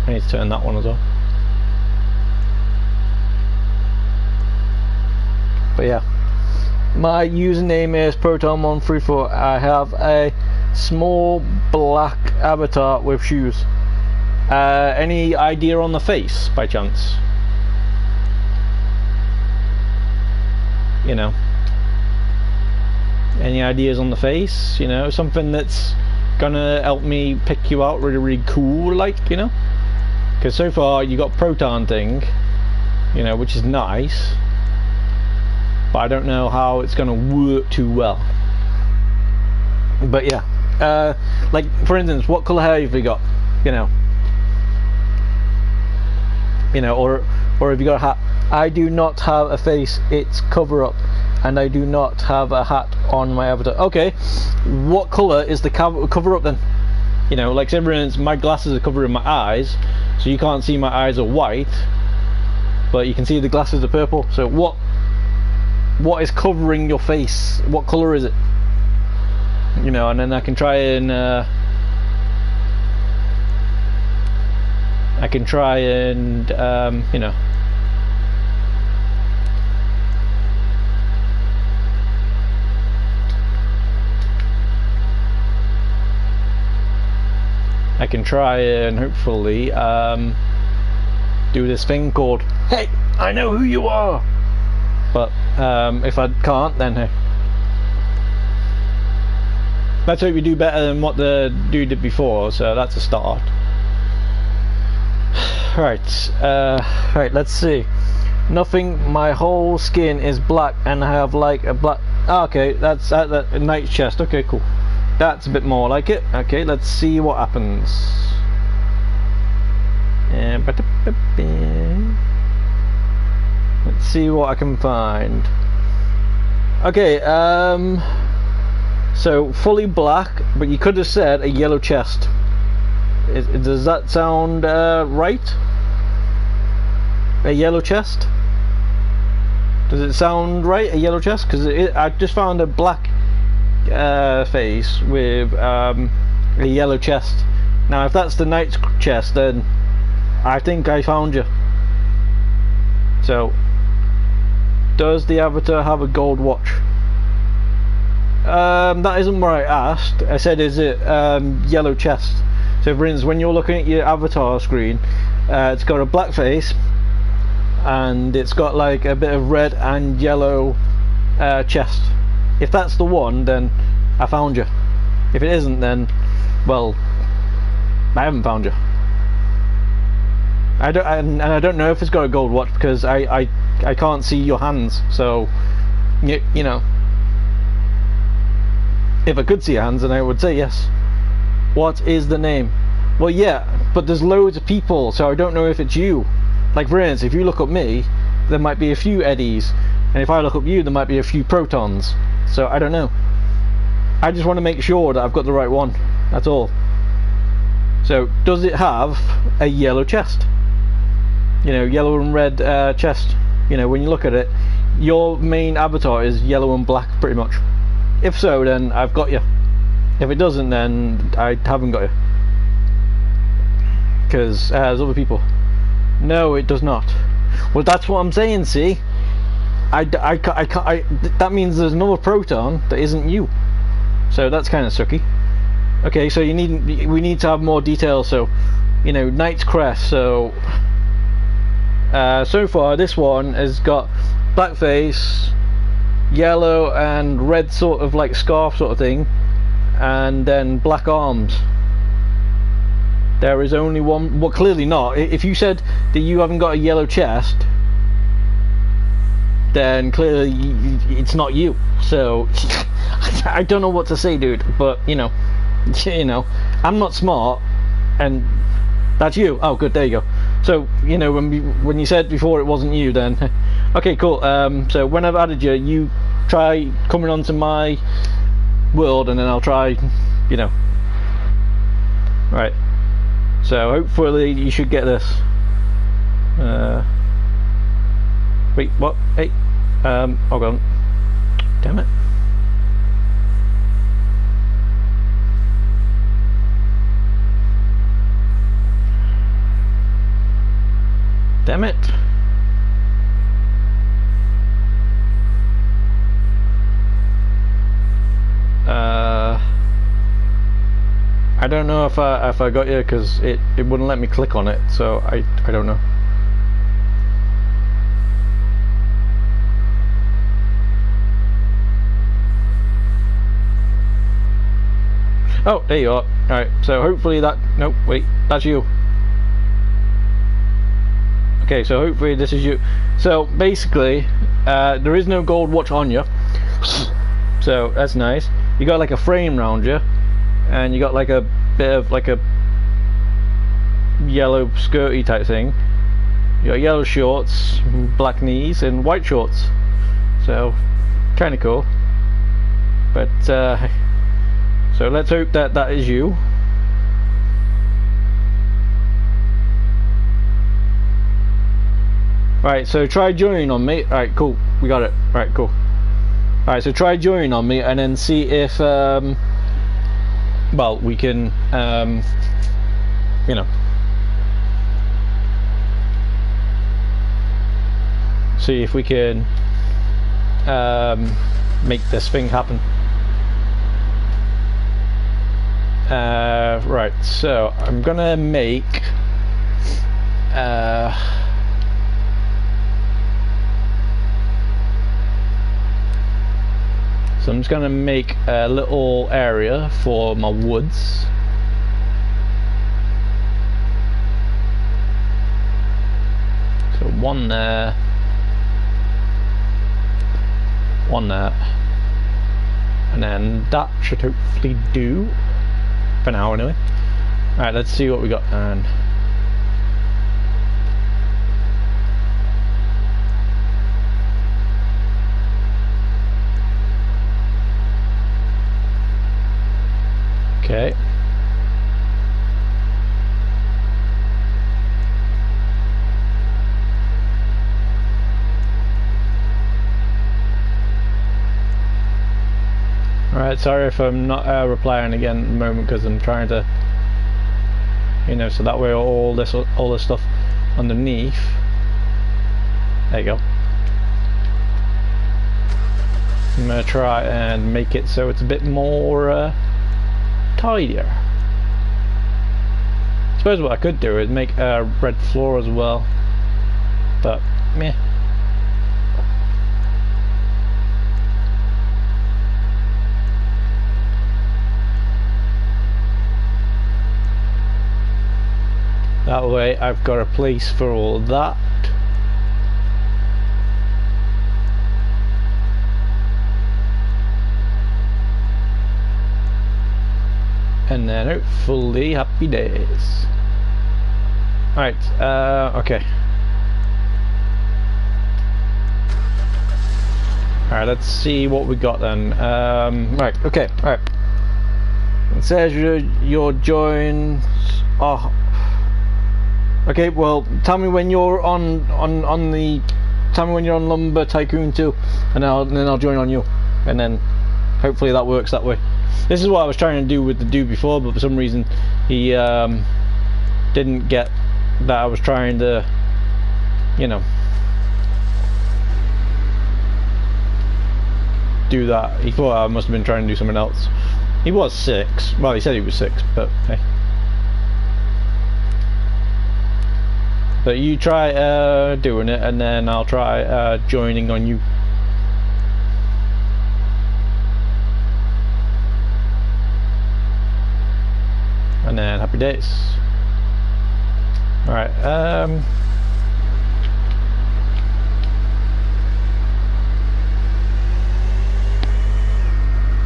I need to turn that one as well. But yeah, my username is Proton134. I have a small black avatar with shoes. Any idea on the face by chance? You know, any ideas on the face? You know, something that's gonna help me pick you out really, really cool, like, you know? Because so far you got Proton thing, you know, which is nice, but I don't know how it's gonna work too well. But yeah, like for instance, what colour hair have you got? You know, or have you got a hat? I do not have a face, it's cover up, and I do not have a hat on my avatar. Okay, what colour is the cover up then? You know, like say for instance, my glasses are covering my eyes, so you can't see my eyes are white, but you can see the glasses are purple. So what is covering your face? What colour is it? You know, and then I can try and you know, I can try and hopefully do this thing called, hey, I know who you are. But if I can't, then hey, let's hope you do better than what the dude did before. So that's a start. Right, right, let's see. Nothing, my whole skin is black and I have like a black, okay, that's at the knight's chest. Okay, cool, that's a bit more like it. Okay, let's see what happens. Let's see what I can find. Okay, so fully black, but you could have said a yellow chest. Does that sound right? A yellow chest? Does it sound right, a yellow chest? Because I just found a black face with a yellow chest. Now if that's the knight's chest, then I think I found you. So, does the avatar have a gold watch? That isn't what I asked. I said, is it yellow chest? So for instance, when you're looking at your avatar screen, it's got a black face and it's got like a bit of red and yellow chest. If that's the one, then I found you. If it isn't, then, well, I haven't found you. I don't know if it's got a gold watch because I can't see your hands. So you know, if I could see your hands, then I would say yes. What is the name? Well, yeah, but there's loads of people, so I don't know if it's you. Like for instance, if you look up me, there might be a few Eddies, and if I look up you, there might be a few Protons. So I don't know. I just want to make sure that I've got the right one. That's all. So does it have a yellow chest? You know, yellow and red chest. You know, when you look at it, your main avatar is yellow and black pretty much. If so, then I've got you. If it doesn't, then I haven't got you. Because there's other people. No, it does not. Well, that's what I'm saying, see? That means there's another Proton that isn't you. So that's kind of sucky. Okay, so we need to have more detail. So, you know, Knight's Crest. So, so far this one has got black face, yellow and red sort of like scarf sort of thing, and then black arms. There is only one. Well, clearly not. If you said that you haven't got a yellow chest, then clearly it's not you. So I don't know what to say, dude. But you know, I'm not smart, and that's you. Oh, good. There you go. So you know, when you said before it wasn't you, then okay, cool. So when I've added you, you try coming onto my world, and then I'll try, you know. Right. So hopefully you should get this. Wait, what? Hey, hold on. Damn it. Damn it. I don't know if I got you, because it wouldn't let me click on it, so I don't know. Oh, there you are. Alright, so hopefully that... Nope, wait, that's you. Okay, so hopefully this is you. So basically, there is no gold watch on you. So that's nice. You got like a frame round you, and you got like a bit of like a yellow skirty type thing. You got yellow shorts, black knees, and white shorts. So kind of cool. But so let's hope that that is you. Right, so try joining on me. Alright, cool. We got it. Right, cool. Alright, so try joining on me and then see if well, we can you know, see if we can make this thing happen. Right, so I'm gonna make so I'm just gonna make a little area for my woods. So one there, one there, and then that should hopefully do for now anyway. Alright, let's see what we got. And okay. Alright, sorry if I'm not replying again at the moment, because I'm trying to, you know, so that way all this stuff underneath. There you go. I'm gonna try and make it so it's a bit more tidier. I suppose what I could do is make a red floor as well, but meh. That way I've got a place for all that. And then hopefully happy days. Alright, okay. Alright, let's see what we got then. Right, okay, alright. It says you're joined. Oh. Okay, well, tell me when you're on the. Tell me when you're on Lumber Tycoon 2, and then I'll join on you, and then hopefully that works that way. This is what I was trying to do with the dude before, but for some reason he didn't get that I was trying to, you know, do that. He thought I must have been trying to do something else. He was 6. Well, he said he was 6, but hey. But you try doing it, and then I'll try joining on you. And then happy days. Alright,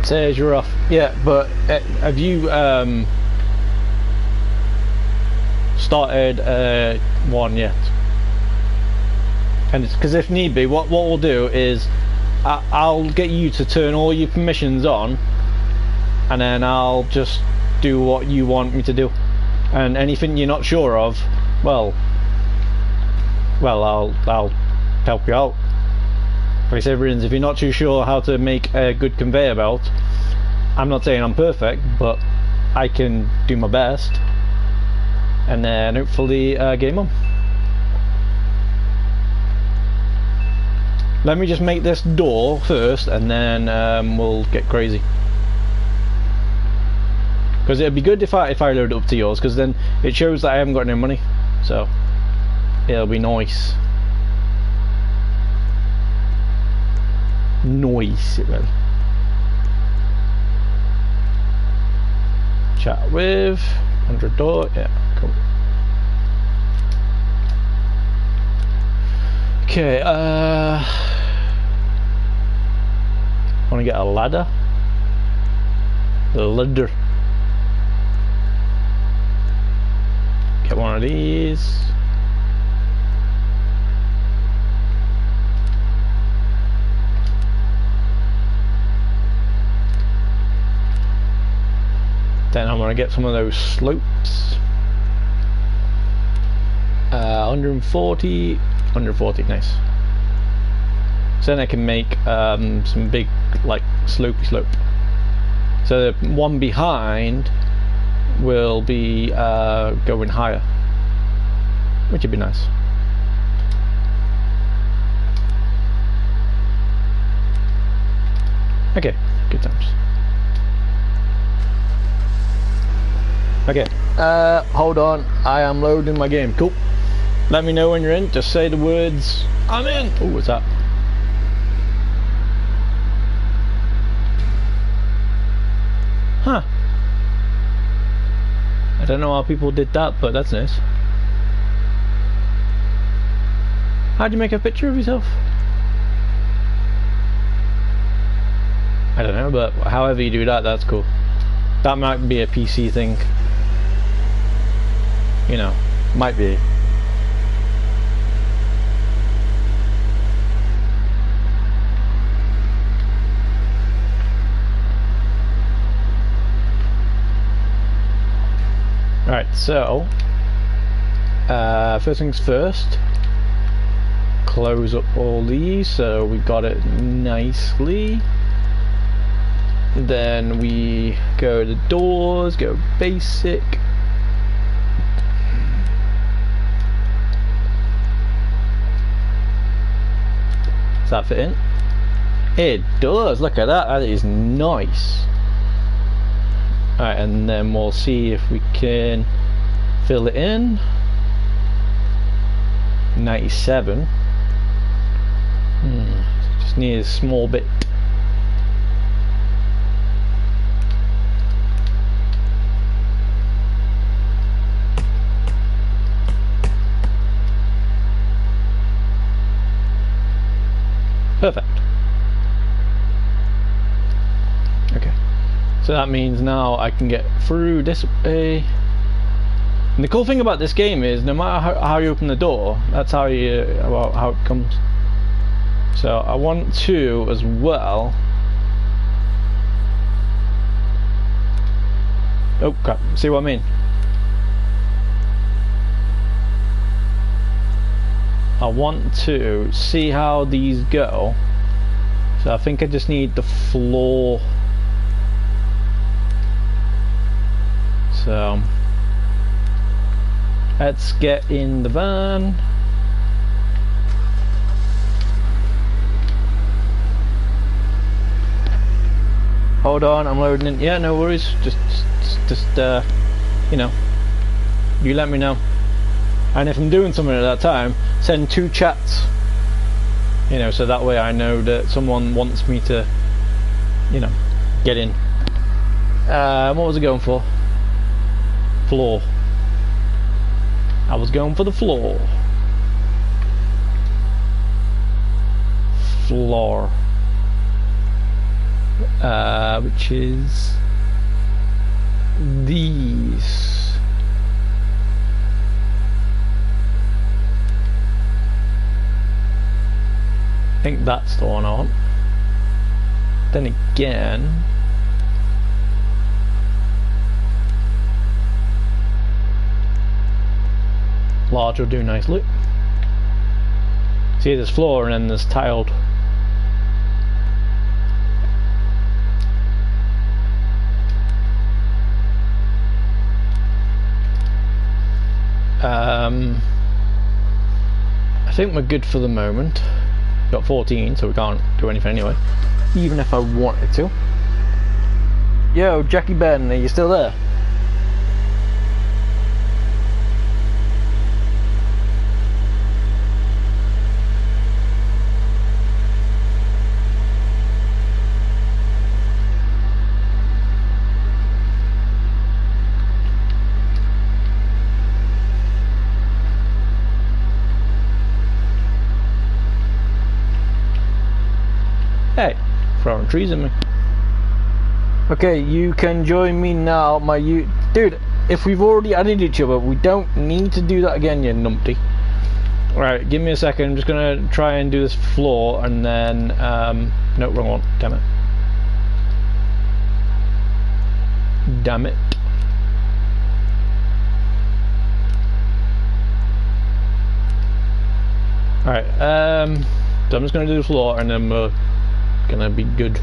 says you're off. Yeah, but have you started one yet? And because if need be, what we'll do is I'll get you to turn all your permissions on, and then I'll just do what you want me to do. And anything you're not sure of, well, I'll help you out. Like I said, if you're not too sure how to make a good conveyor belt, I'm not saying I'm perfect, but I can do my best, and then hopefully game on. Let me just make this door first, and then we'll get crazy. Because it'd be good if I load it up to yours, because then it shows that I haven't got no money. So it'll be nice. Nice, it will. Chat with 100 door. Yeah, cool. Okay, want to get a ladder? The ladder. Get one of these. Then I'm going to get some of those slopes. 140, nice. So then I can make some big, like, slopey slope. So the one behind will be going higher, which would be nice. Okay, good times. Okay, hold on, I am loading my game. Cool. Let me know when you're in, just say the words, I'm in. Oh, what's that? Huh. I don't know how people did that, but that's nice. How'd you make a picture of yourself? I don't know, but however you do that, that's cool. That might be a PC thing. You know, might be. Alright, so first things first, close up all these so we got it nicely. Then we go to doors, go basic. Does that fit in? It does, look at that, that is nice. Alright, and then we'll see if we can fill it in. 97. Just need a small bit. Perfect. Okay. So that means now I can get through this way. And the cool thing about this game is no matter how you open the door, that's how you how it comes. So I want to as well. Oh crap, see what I mean? I want to see how these go. So I think I just need the floor. So let's get in the van. Hold on, I'm loading in. Yeah, no worries. Just you know, you let me know. And if I'm doing something at that time, send 2 chats. You know, so that way I know that someone wants me to, you know, get in. What was I going for? Floor. I was going for the floor. Floor. which is these. I think that's the one I want. Then again, large will do nicely. See, there's floor and then there's tiled. I think we're good for the moment. Got 14, so we can't do anything anyway, even if I wanted to. Yo, Jackie Ben, are you still there? Hey, throwing trees at me. Okay, you can join me now, dude, if we've already added each other, we don't need to do that again, you numpty. Right, give me a second, I'm just gonna try and do this floor, and then, no, wrong one, damn it. Damn it. Alright, so I'm just gonna do the floor, and then we're gonna be good.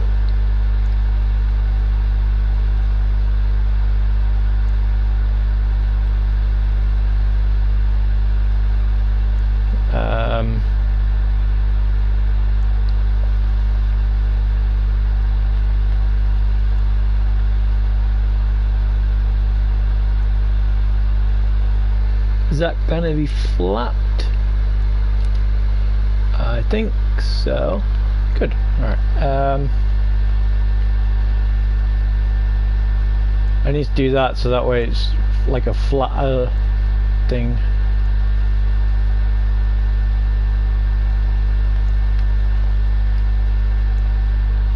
Is that gonna be flat? I think so. Good. Alright. I need to do that so that way it's like a flatter thing.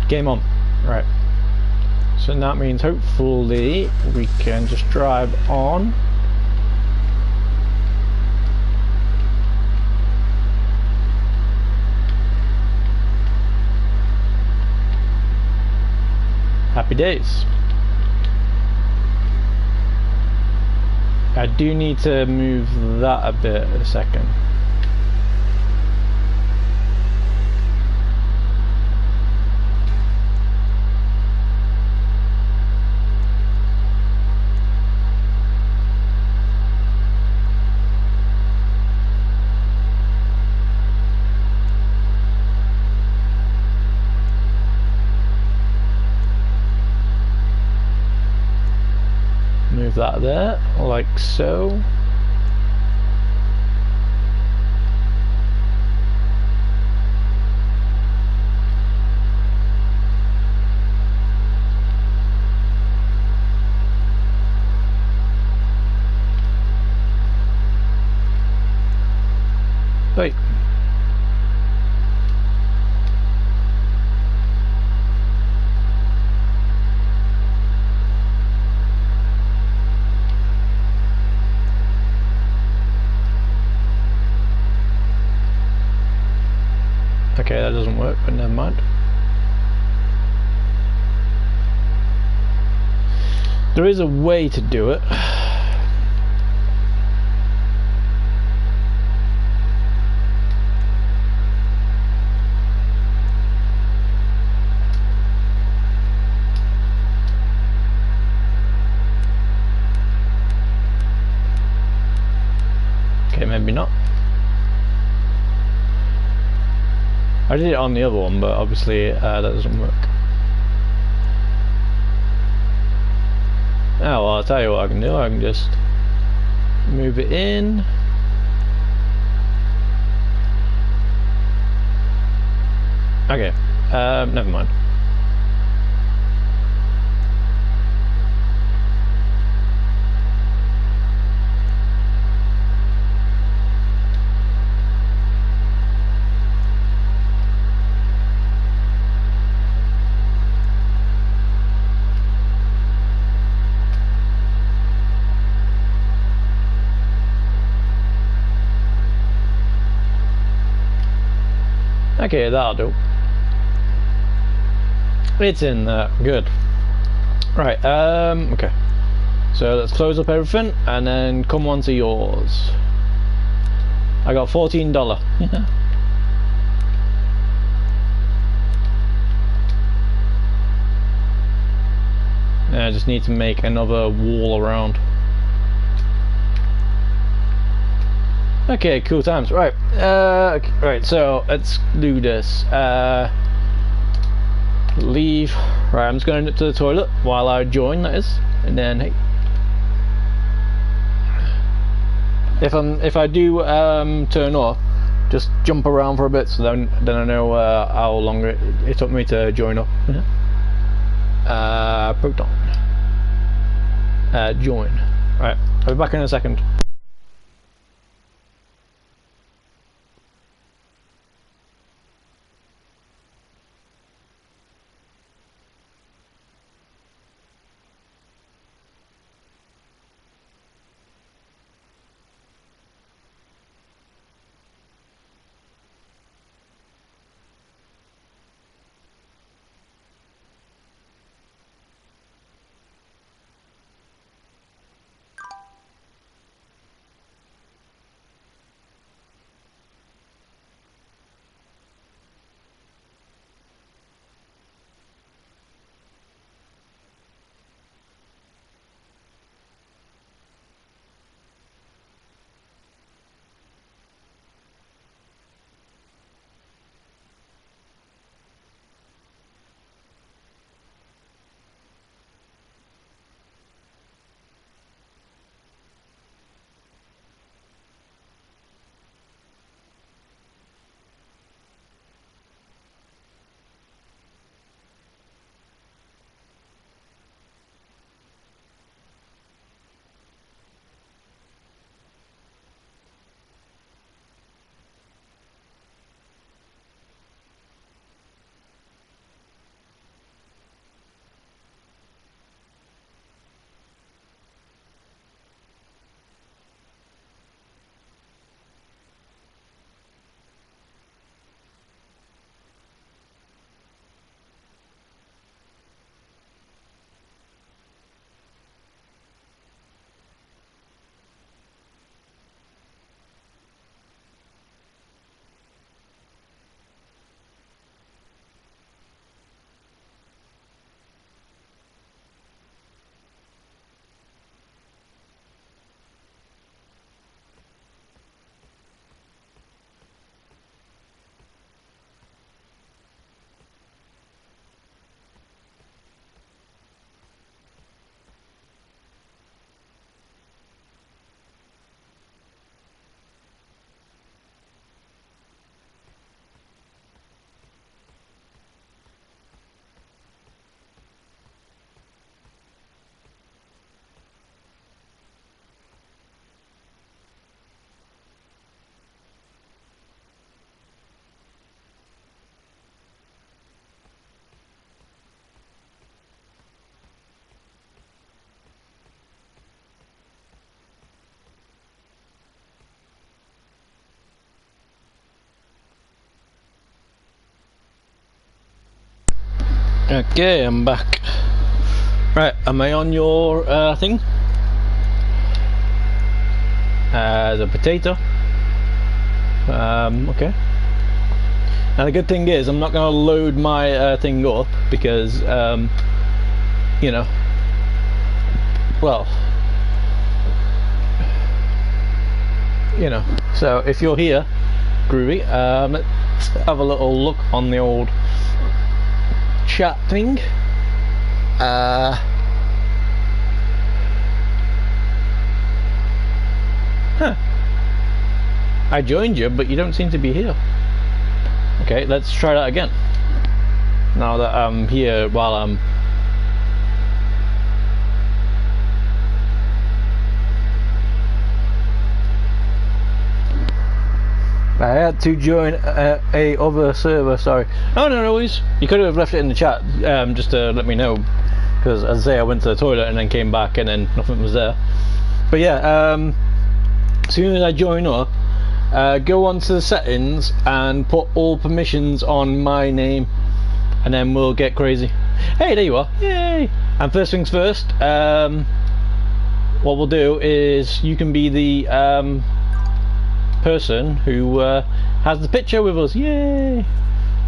Game on. Right. So that means hopefully we can just drive on. Happy days. I do need to move that a bit a second. Move that there, like so. Wait. Okay, that doesn't work, but never mind. There is a way to do it. Okay, maybe not. I did it on the other one, but obviously that doesn't work. Oh, well, I'll tell you what I can do. I can just move it in. Okay, never mind. Okay, that'll do. It's in there. Good. Right, okay. So let's close up everything and then come on to yours. I got $14. I just need to make another wall around. Okay, cool times. Right, right. So let's do this. Leave. Right, I'm just going to the toilet while I join. That is, and then hey, if I do turn off, just jump around for a bit, so then I know how long it took me to join up. Proton. Join. Right, I'll be back in a second. Okay, I'm back. Right, am I on your thing? The potato. Okay. Now the good thing is I'm not going to load my thing up because, you know, well, you know. So if you're here, groovy. Let's have a little look on the old chat thing. Huh. I joined you, but you don't seem to be here. Okay, let's try that again. Now that I'm here while I'm... I had to join a other server, sorry. Oh, no, no worries. You could have left it in the chat, just to let me know. Because, as I say, I went to the toilet and then came back and then nothing was there. But yeah, as soon as I join up, go on to the settings and put all permissions on my name, and then we'll get crazy. Hey, there you are. Yay! And first things first, what we'll do is you can be the person who has the picture with us. Yay!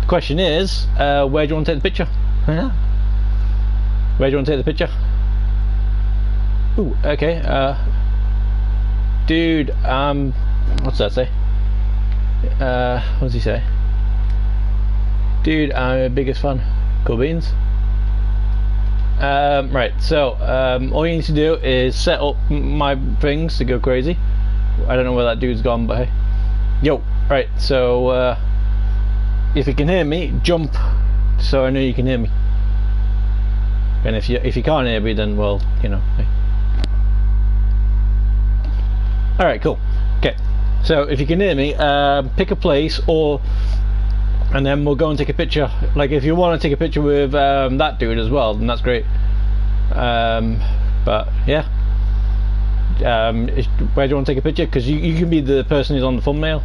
The question is, where do you want to take the picture? Where do you want to take the picture? Ooh, okay. Dude, what's that say? What does he say? Dude, I'm your biggest fan. Cool beans. Right, so all you need to do is set up my things to go crazy. I don't know where that dude's gone, but hey. Yo, right, so if you can hear me, jump so I know you can hear me. And if you can't hear me, then well, you know. Hey. Alright, cool. Okay, so if you can hear me, pick a place, and then we'll go and take a picture. Like, if you want to take a picture with that dude as well, then that's great. But yeah, where do you want to take a picture? Because you can be the person who's on the thumbnail,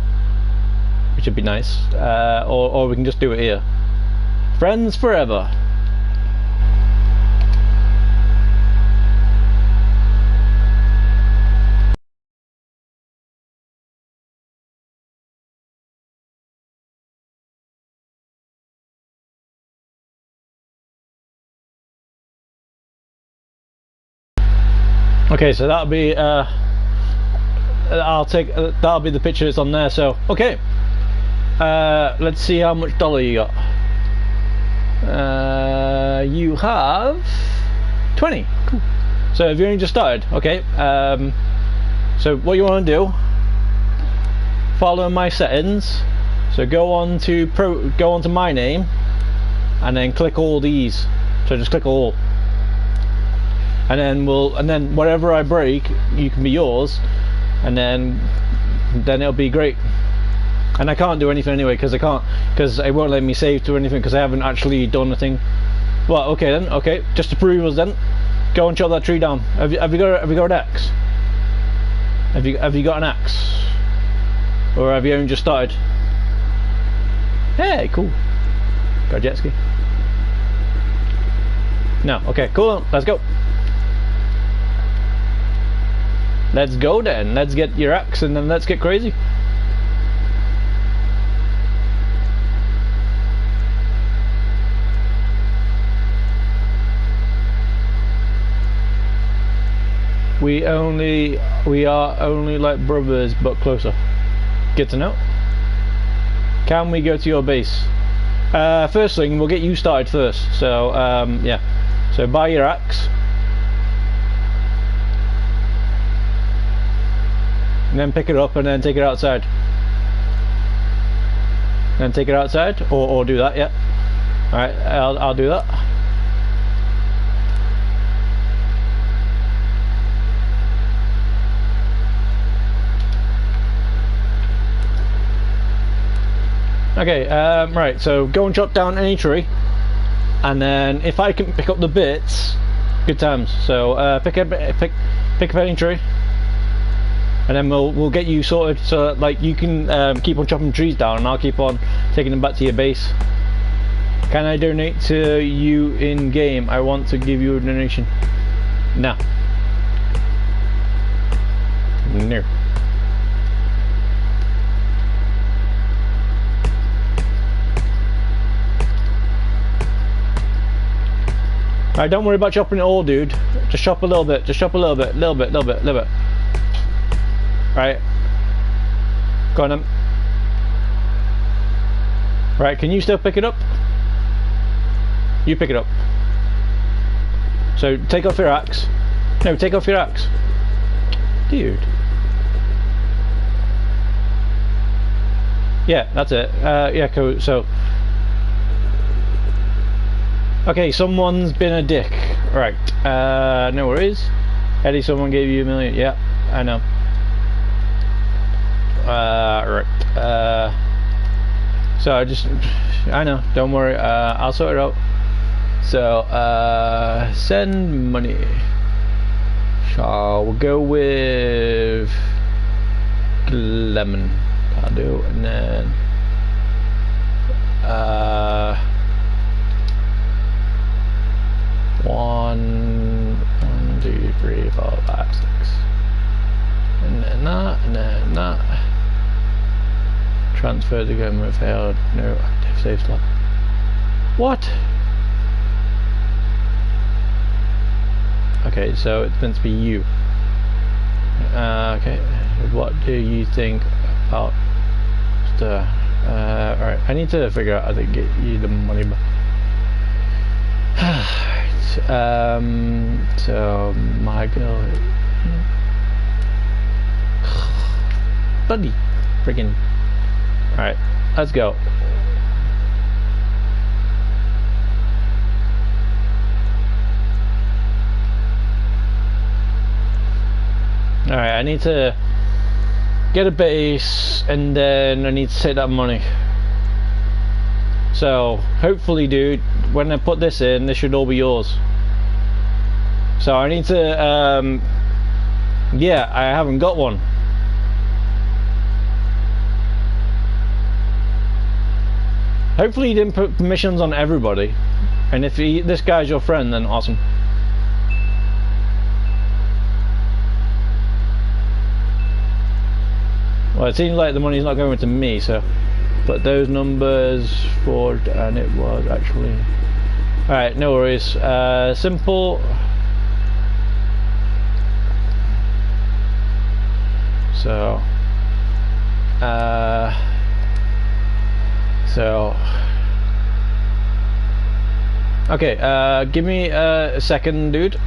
which would be nice. Or we can just do it here. Friends forever. Okay, so that'll be that'll be the picture that's on there. So okay, let's see how much dollar you got. You have 20. Cool. So have you only just started? Okay. So what you want to do? Follow my settings. So go on to my name, and then click all these. So just click all. And then whatever I break, you can be yours, and then it'll be great. And I can't do anything anyway because it won't let me save to anything because I haven't actually done a thing. Well, okay then. Okay, just to prove us then, go and chop that tree down. Have you got an axe? Have you got an axe? Or have you only just started? Hey, cool. Got a jet ski. No. Okay, cool. Let's go. Let's go then. Let's get your axe and then let's get crazy. We are only like brothers but closer. Good to know. Can we go to your base? First thing, we'll get you started first. So yeah. So buy your axe. And then pick it up and then take it outside. Then take it outside, or do that, yeah. Alright, I'll do that. Okay, right, so go and chop down any tree, and then if I can pick up the bits, good times. So pick up any tree. And then we'll get you sorted so that, like, you can keep on chopping trees down and I'll keep on taking them back to your base. Can I donate to you in game? I want to give you a donation. No. No. Alright, don't worry about chopping it all, dude. Just chop a little bit. Just chop a little bit. Little bit. Right. Go on then. Right, can you still pick it up? You pick it up. So take off your axe. No, take off your axe. Dude. Yeah, that's it. Yeah, cool. So okay, someone's been a dick. Right. No worries. Eddie, someone gave you $1 million. Yeah, I know. Right. So I know, don't worry, I'll sort it out. So send money. So we'll go with lemon. I'll do, and then 1, 2, 3, 4, 5, 6, and then that, and then that. Transfer to government failed. No, active save slot. What? Okay, so it's meant to be you. Okay, what do you think about the? Alright, I need to figure out how to get you the money back. So my girl. Buddy, freaking. Alright, let's go. Alright, I need to get a base and then I need to take that money. So, hopefully, dude, when I put this in, this should all be yours. So, I need to, yeah, I haven't got one. Hopefully you didn't put permissions on everybody, and if this guy's your friend, then awesome. Well, it seems like the money's not going to me, so but those numbers forward, and it was actually alright. No worries. Simple. So okay, give me a second, dude.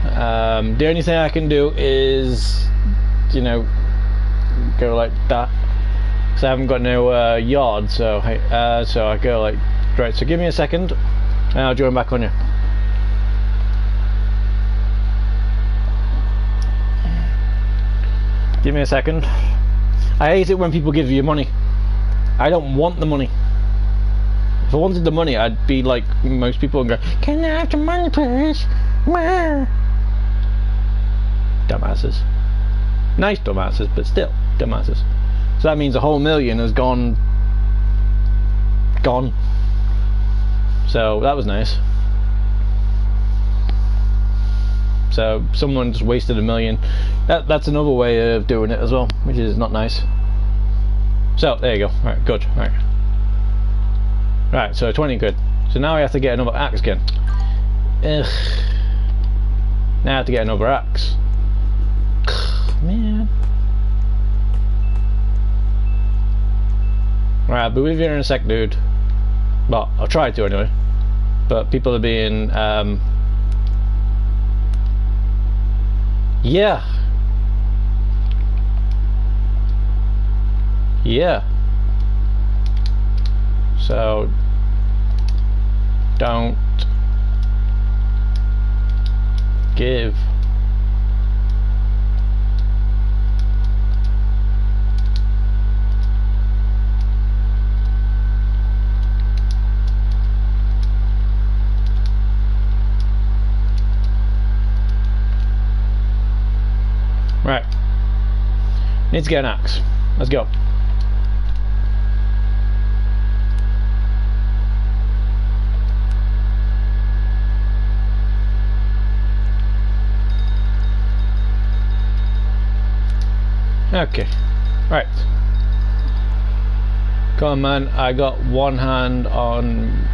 The only thing I can do is, you know, go like that, because I haven't got no yard, so so I go like, right, so give me a second and I'll join back on you. Give me a second. I hate it when people give you money. I don't want the money. If I wanted the money, I'd be like most people and go, "Can I have the money, please?" Dumbasses. Nice dumbasses, but still dumbasses. So that means a whole million has gone. So that was nice. So someone just wasted $1 million. That's another way of doing it as well, which is not nice. So there you go. All right, good. All right. Right. So 20 good. So now I have to get another axe again. Ugh. Now I have to get another axe. Man. Right, I'll be with you in a sec, dude. Well, I'll try to anyway. But people are being yeah. Yeah. So don't give. Right. Need to get an axe. Let's go. Okay. Right. Come on, man. I got one hand on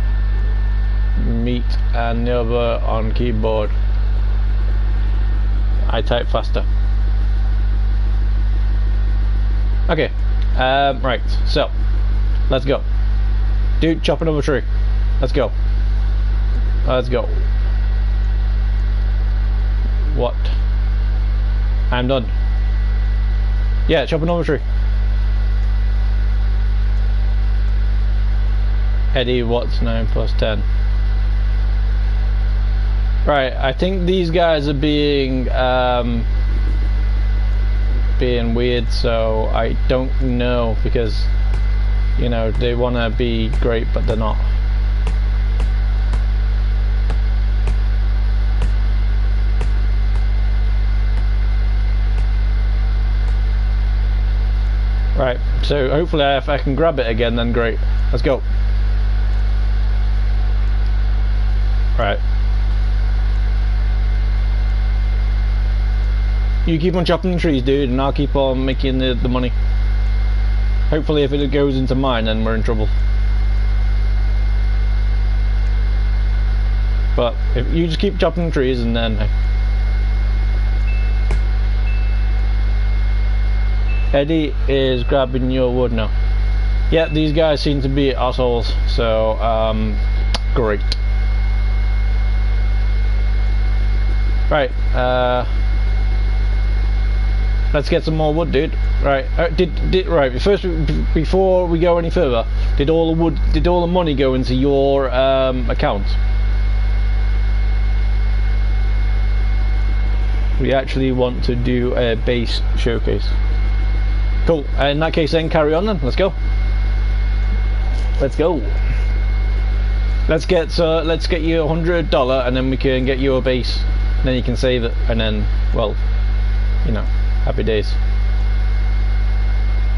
meat and the other on keyboard. I type faster. Okay, right, so let's go. Dude, chop another tree. Let's go. Let's go. What? I'm done. Yeah, chop another tree. Eddie, what's 9 plus 10? Right, I think these guys are being weird, so I don't know, because, you know, they want to be great but they're not. Right, So hopefully if I can grab it again, then great. Let's go. Right. You keep on chopping the trees, dude, and I'll keep on making the money. Hopefully if it goes into mine, then we're in trouble. But if you just keep chopping the trees, and then... Eddie is grabbing your wood now. Yeah, these guys seem to be assholes, so, great. Right, let's get some more wood, dude. Right, right. First, before we go any further, did all the money go into your account? We actually want to do a base showcase. Cool. In that case, then carry on. Then let's go. Let's go. Let's get you $100, and then we can get you a base. And then you can save it, and then, well, you know, happy days.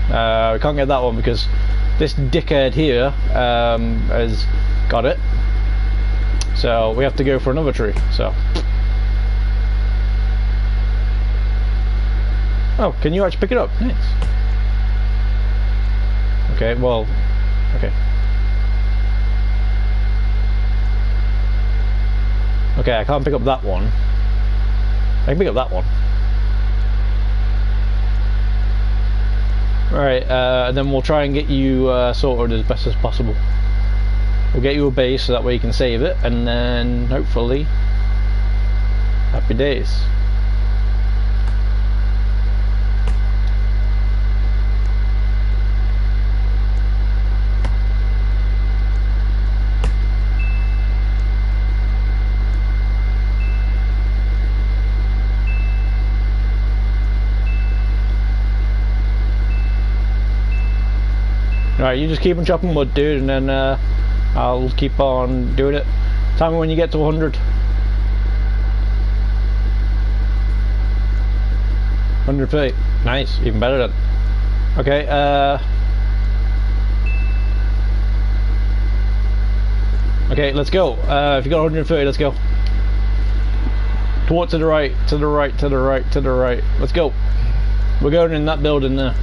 We can't get that one because this dickhead here has got it. So we have to go for another tree. So. Oh, can you actually pick it up? Nice. Okay, well, okay. Okay, I can't pick up that one. I can pick up that one. Right, and then we'll try and get you sorted as best as possible. We'll get you a base so that way you can save it, and then hopefully, happy days. Right, you just keep on chopping wood, dude, and then I'll keep on doing it. Tell me when you get to 100. 100 feet. Nice, even better then. Okay, okay, let's go. If you got 130, let's go. To the right, to the right, to the right, to the right. Let's go. We're going in that building there.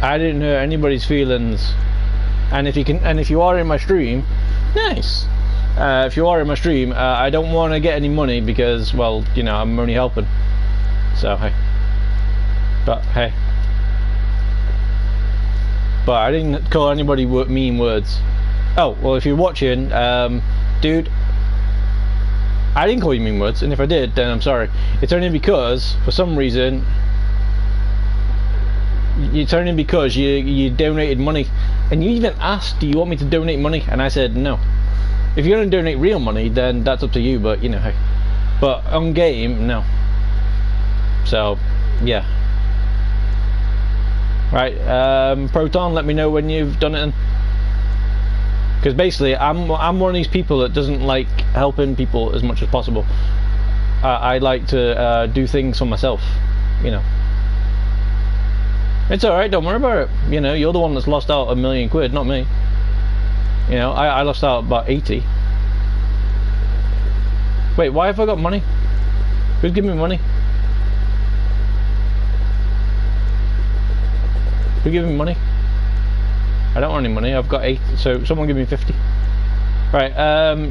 I didn't hurt anybody's feelings, and if you are in my stream, nice. If you are in my stream, I don't want to get any money because, well, you know, I'm only helping. So hey, but I didn't call anybody mean words. Oh well, if you're watching, dude, I didn't call you mean words, and if I did, then I'm sorry. It's only because for some reason. It's only because you donated money, and you even asked, do you want me to donate money, and I said no. If you're going to donate real money, then that's up to you, but you know, hey. But on game, no. So yeah, right. Proton, let me know when you've done it, because basically I'm one of these people that doesn't like helping people as much as possible. I like to do things for myself, you know. It's alright, don't worry about it. You know, you're the one that's lost out £1 million, not me. You know, I lost out about 80. Wait, why have I got money? Who's giving me money? Who's giving me money? I don't want any money, I've got 8, so someone give me 50. Right,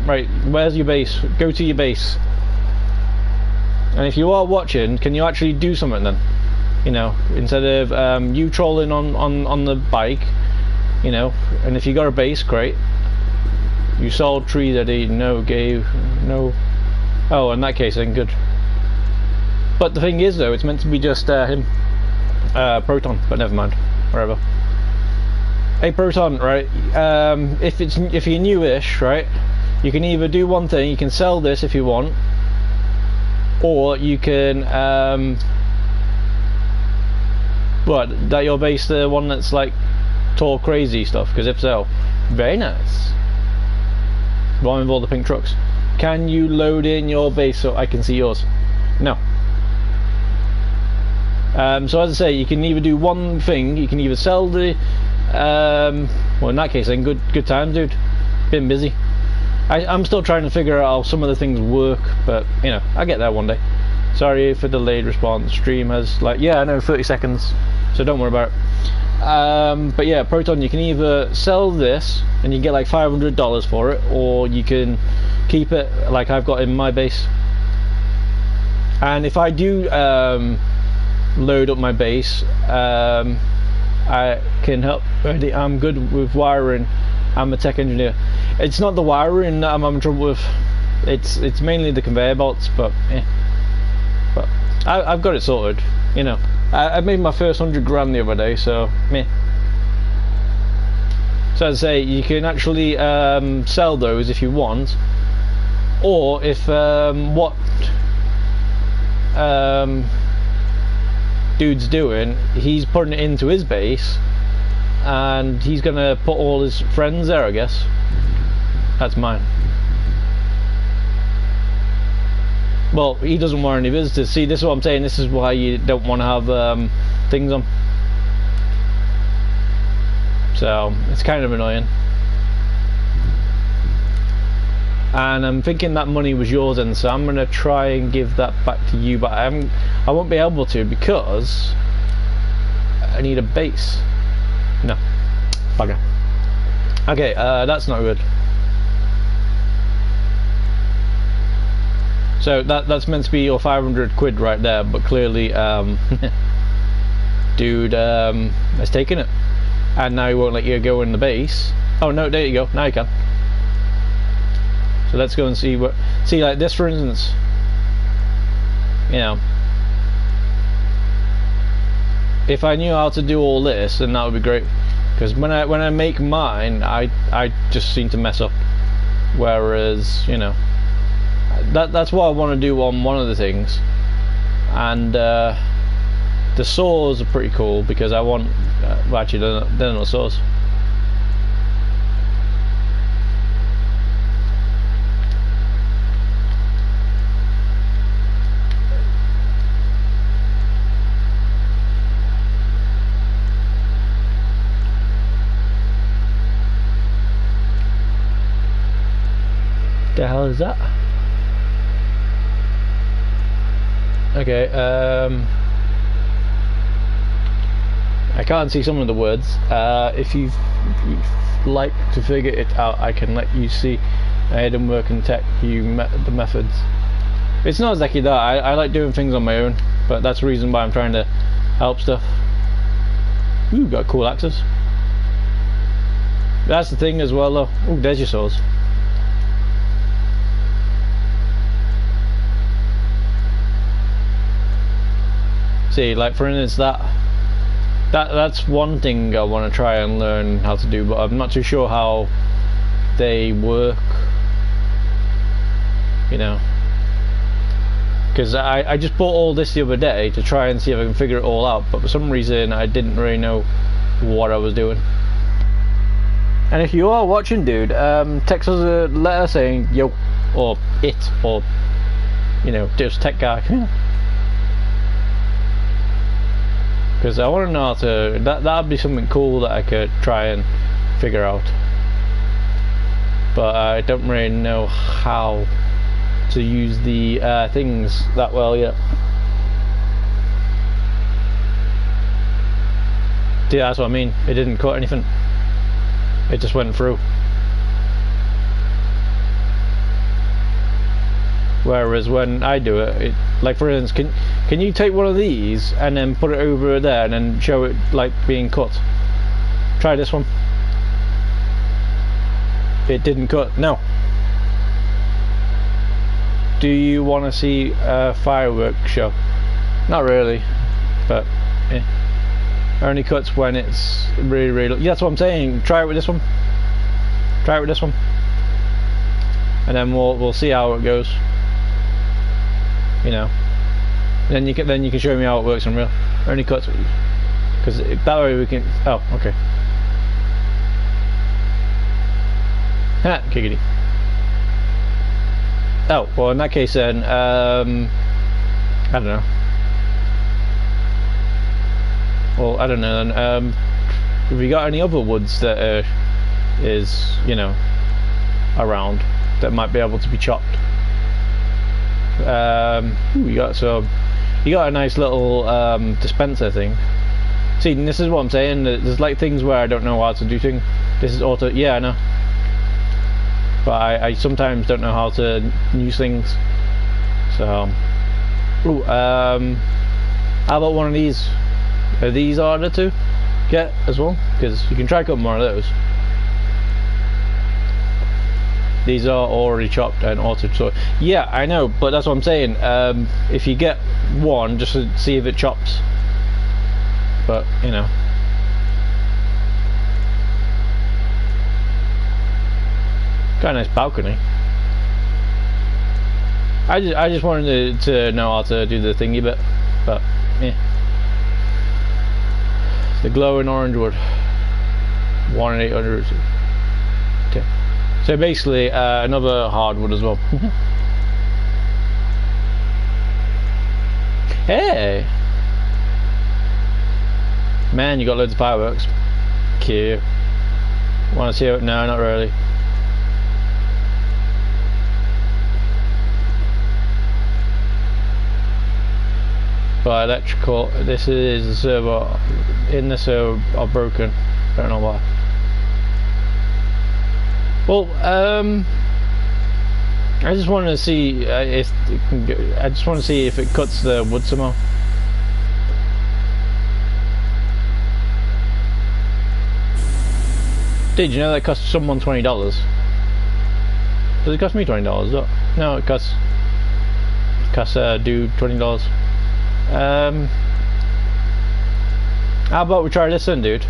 right, where's your base? Go to your base. And if you are watching, can you actually do something then? You know, instead of you trolling on the bike, you know, and if you got a base, great. You sold tree that he gave no. Oh, in that case, then good. But the thing is, though, it's meant to be just him, Proton. But never mind, wherever. Hey, Proton, right? If you're newish, right, you can either do one thing. You can sell this if you want, or you can. What, that your base the one that's like tall crazy stuff? Because if so, very nice. one with all the pink trucks. Can you load in your base so I can see yours? No. So as I say, you can either do one thing. You can either sell the well, in that case then good time, dude. Been busy. I'm still trying to figure out how some of the things work, but you know, I'll get there one day. Sorry for delayed response. Stream has, like, yeah, I know, 30 seconds, so don't worry about it. But yeah, Proton, you can either sell this and you get like $500 for it, or you can keep it like I've got in my base. And if I do load up my base, I can help. I'm good with wiring. I'm a tech engineer. It's not the wiring that I'm having trouble with. It's mainly the conveyor belts, but I've got it sorted. You know, I made my first 100 grand the other day, so meh. So as I say, you can actually sell those if you want, or if what dude's doing, he's putting it into his base and he's gonna put all his friends there, I guess. That's mine. Well, he doesn't want any visitors. See, this is what I'm saying. This is why you don't want to have things on. So it's kind of annoying. And I'm thinking that money was yours, and so I'm gonna try and give that back to you, but I won't be able to because I need a base. No, bugger. Okay, that's not good. So that's meant to be your 500 quid right there, but clearly, dude has taken it, and now he won't let you go in the base. Oh no, there you go. Now you can. So let's go and see what. See, like this, for instance. You know, if I knew how to do all this, then that would be great. Because when I make mine, I just seem to mess up. Whereas, you know, that's what I want to do on one of the things. And the saws are pretty cool because I want. Well, actually, they're not saws. The hell is that? Okay, I can't see some of the words. If you'd like to figure it out, I can let you see. I didn't work in tech, the methods. It's not exactly that. I like doing things on my own, but that's the reason why I'm trying to help stuff. Ooh, got cool axes. That's the thing as well though. Ooh, there's your saws. See, like for instance, that's one thing I want to try and learn how to do, but I'm not too sure how they work. You know, because I just bought all this the other day to try and see if I can figure it all out, but for some reason I didn't really know what I was doing. And if you are watching, dude, text us a letter saying yo, or it, or you know, just tech guy. Because I want to know how to. That'd be something cool that I could try and figure out. But I don't really know how to use the things that well yet. See, that's what I mean. It didn't cut anything. It just went through. Whereas when I do it, like for instance, can you take one of these and then put it over there and then show it like being cut? Try this one. It didn't cut. No. Do you want to see a fireworks show? Not really, but yeah. Only cuts when it's really. Yeah, that's what I'm saying. Try it with this one. Try it with this one, and then we'll see how it goes. You know, then you can show me how it works on real. Only cuts, because that way we can. Oh, okay. Ha, giggity. Oh, well, in that case then, I don't know. Well, I don't know then. Have you got any other woods that is, you know, around that might be able to be chopped? You got a nice little dispenser thing. See, this is what I'm saying. There's like things where I don't know how to do things. This is auto. Yeah, I know. But I sometimes don't know how to use things. So, ooh, how about one of these? Are these harder to get as well? Because you can try cutting one of those. These are already chopped and auto. So yeah, I know, but that's what I'm saying. If you get one, just to see if it chops. But you know. Got a nice balcony. I just wanted to know how to do the thingy bit, but yeah. The glowing orange wood. 1 in 800. Okay. So basically another hardwood as well. Hey! Man, you got loads of fireworks. Cute. Want to see it? No, not really. But electrical, this is the server. In the server are broken. Don't know why. Well, I just want to see if it can go, I just want to see if it cuts the wood somehow. Did you know that cost someone $20? Does it cost me $20? No, it costs dude $20. How about we try this then, dude?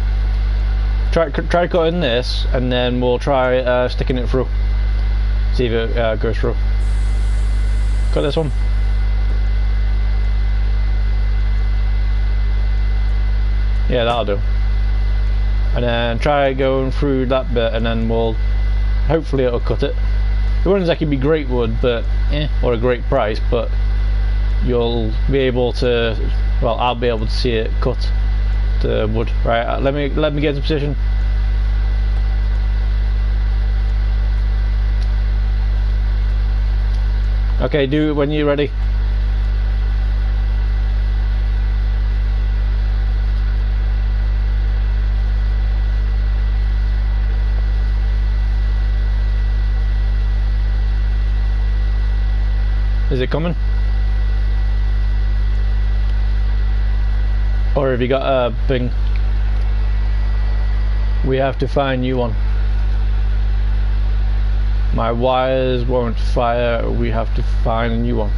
Try cutting this, and then we'll try sticking it through. See if it goes through. Cut this one. Yeah, that'll do. And then try going through that bit, and then we'll hopefully it'll cut it. It wouldn't exactly be great wood, but or a great price, but you'll be able to. Well, I'll be able to see it cut the wood. Right, let me get into position. Okay, do it when you're ready. Is it coming? Or have you got a thing? We have to find a new one. My wires won't fire. We have to find a new one.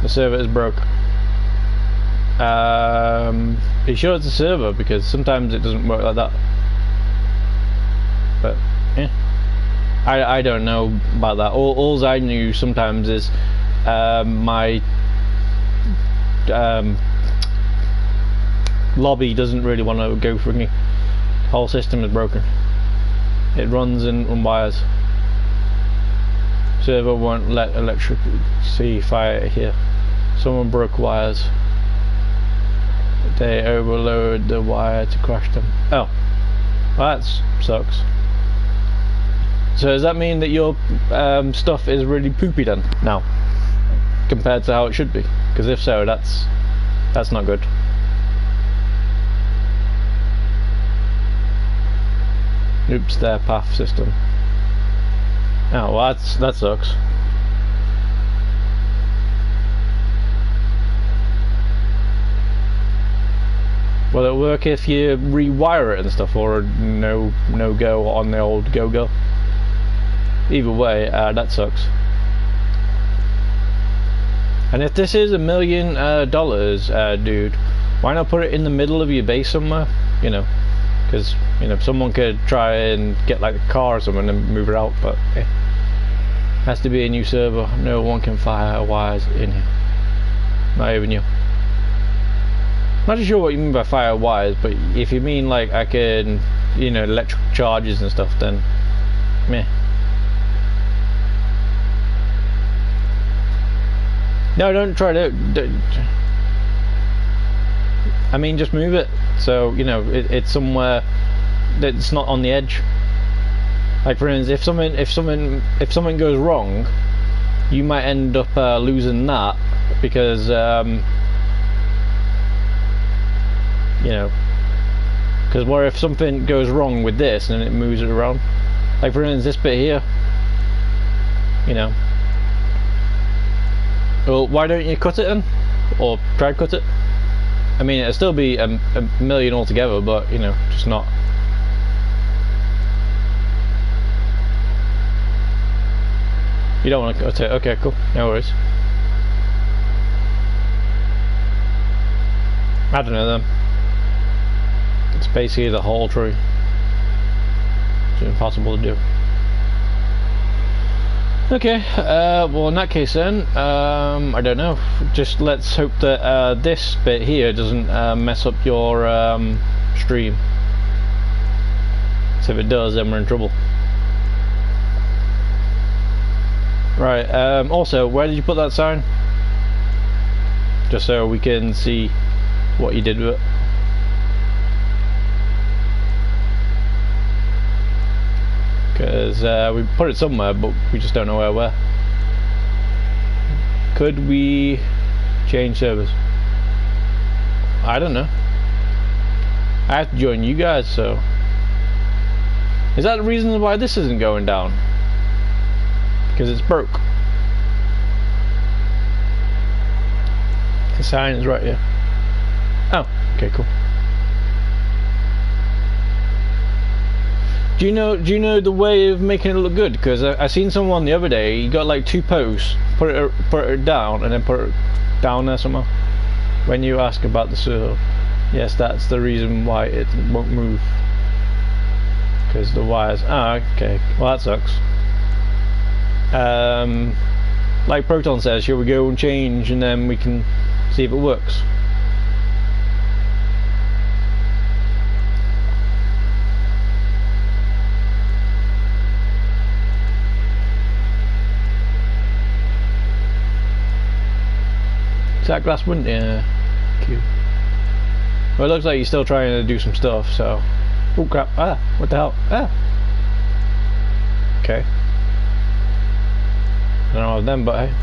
The server is broke. Are you sure it's a server? Because sometimes it doesn't work like that. But yeah, I don't know about that. All I knew sometimes is my lobby doesn't really want to go for me. The whole system is broken. It runs on wires. Server won't let electricity fire here. Someone broke wires. They overloaded the wire to crash them. Oh, well, that sucks. So does that mean that your stuff is really poopy then now, compared to how it should be? Because if so, that's not good. Oops, their path system. Oh, well, that sucks. Will it work if you rewire it and stuff, or no go on the old go? Either way, that sucks. And if this is $1 million, dude, why not put it in the middle of your base somewhere? You know, because you know someone could try and get like a car or something and move it out, but has to be a new server. No one can fire wires in here. Not even you. Not too sure what you mean by fire wires, but if you mean like I can, you know, electric charges and stuff, then meh. No, don't try to. I mean, just move it so you know it's somewhere that's not on the edge. Like for instance, if something goes wrong, you might end up losing that because you know, because what if something goes wrong with this and it moves it around? Like for instance, this bit here, you know. Well, why don't you cut it in, or try to cut it? I mean, it'll still be a million altogether, but you know, just not. You don't want to cut it? Okay, cool. No worries. I don't know then. It's basically the whole tree. It's impossible to do. Okay, well in that case then, I don't know. Just let's hope that this bit here doesn't mess up your stream. So if it does, then we're in trouble. Right, also, where did you put that sign? Just so we can see what you did with it. Because we put it somewhere, but we just don't know where. Could we change servers? I don't know. I have to join you guys, so... Is that the reason why this isn't going down? Because it's broke. The sign is right here. Oh, okay, cool. Do you know the way of making it look good? Because I seen someone the other day. He got like 2 posts, put it down, and then put it down there somehow. When you ask about the server, yes, that's the reason why it won't move. Because the wires. Ah, okay. Well, that sucks. Like Proton says, shall we go and change, and then we can see if it works. Is that glass wouldn't? Yeah. Cute. Well, it looks like you're still trying to do some stuff, so... Oh crap, ah, what the hell, ah! Okay. I don't know of them, but hey.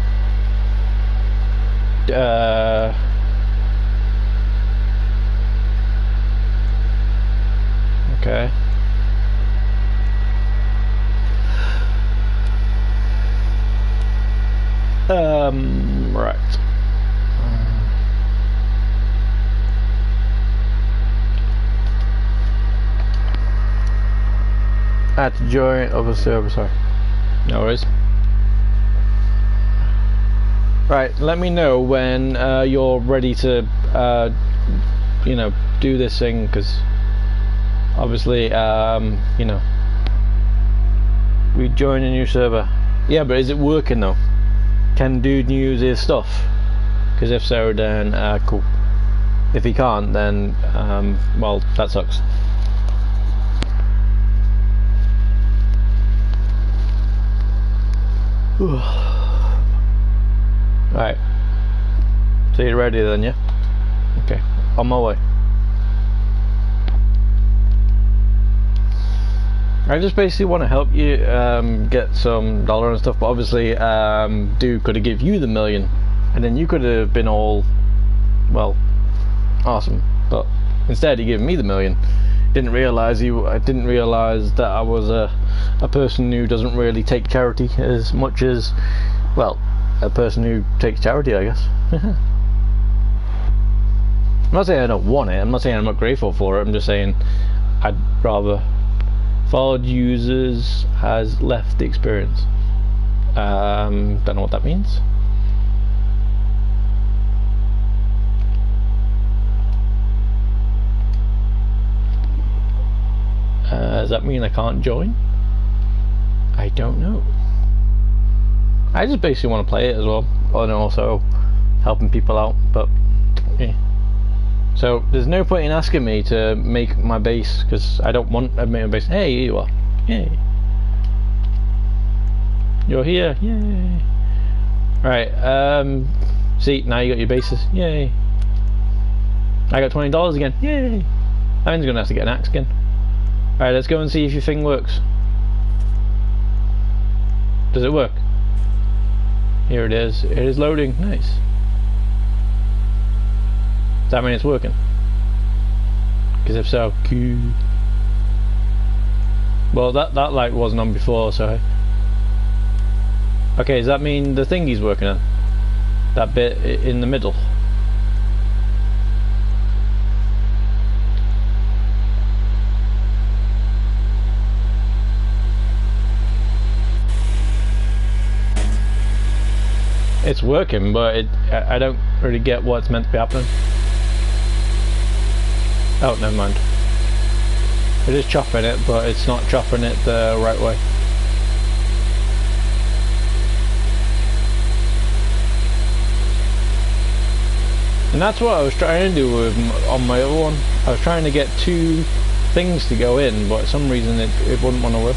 Okay. Right. I had to join other server, sorry. No worries. Right, let me know when you're ready to, you know, do this thing, because obviously, you know, we join a new server. Yeah, but is it working though? Can dude use his stuff? Because if so, then cool. If he can't, then well, that sucks. Right. So you're ready then, yeah? Okay. On my way. I just basically want to help you get some dollar and stuff, but obviously dude could have give you the $1 million, and then you could have been all, well, awesome. But instead he gave me the $1 million. Didn't realize I didn't realize that I was a person who doesn't really take charity as much as, well, a person who takes charity, I guess. I'm not saying I don't want it. I'm not saying I'm not grateful for it. I'm just saying I'd rather. Followed users has left the experience. Don't know what that means. Does that mean I can't join? I don't know. I just basically want to play it as well, and also helping people out, but yeah. So there's no point in asking me to make my base, because I don't want to make my base. Hey, here you are. Yay. You're here. Yay. Right, See, now you got your bases. Yay. I got $20 again. Yay. I'm gonna have to get an axe again. Alright, let's go and see if your thing works. Does it work? Here it is. It is loading. Nice. Does that mean it's working? Because if so, Q. Well, that light wasn't on before, so. Okay, does that mean the thingy's working on? That bit in the middle? It's working, but I don't really get what's meant to be happening. Oh, never mind. It is chopping it, but it's not chopping it the right way. And that's what I was trying to do with on my other one. I was trying to get two things to go in, but for some reason it wouldn't want to work.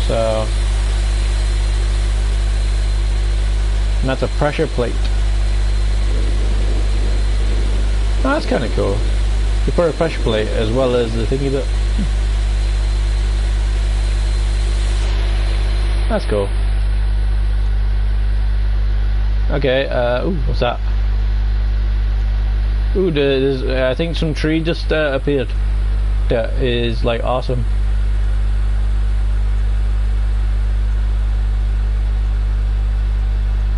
So, and that's a pressure plate. Oh, that's kind of cool. You put a pressure plate as well as the thingy bit. That's cool. Okay, ooh, what's that? Ooh, there's, I think some tree just appeared. That is, like, awesome.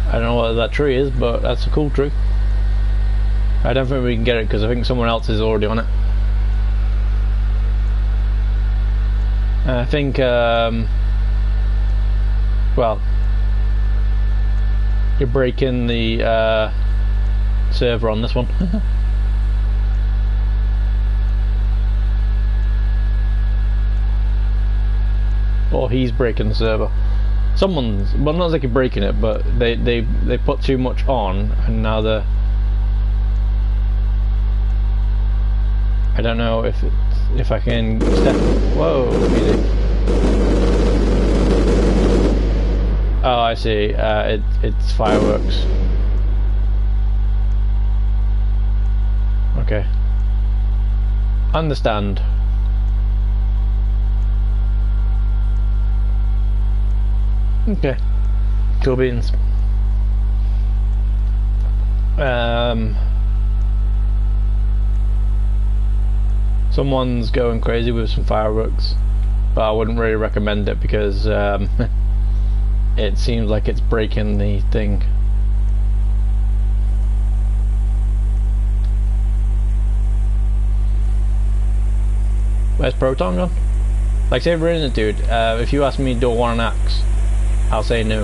I don't know what that tree is, but that's a cool tree. I don't think we can get it because I think someone else is already on it. I think, well, you're breaking the server on this one. Or he's breaking the server. Someone's, well, not like you're breaking it, but they put too much on, and now they're. I don't know if I can step. Whoa, easy. Oh, I see. It's fireworks. Okay. Understand. Okay. Cool beans. Someone's going crazy with some fireworks, but I wouldn't really recommend it because it seems like it's breaking the thing. Where's Proton gone? Like, say for instance, dude, if you ask me do I want an axe, I'll say no.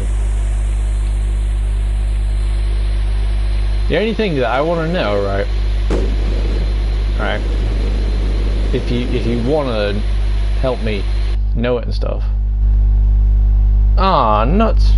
The only thing that I want to know, right? If you want to help me know it and stuff. Ah, nuts.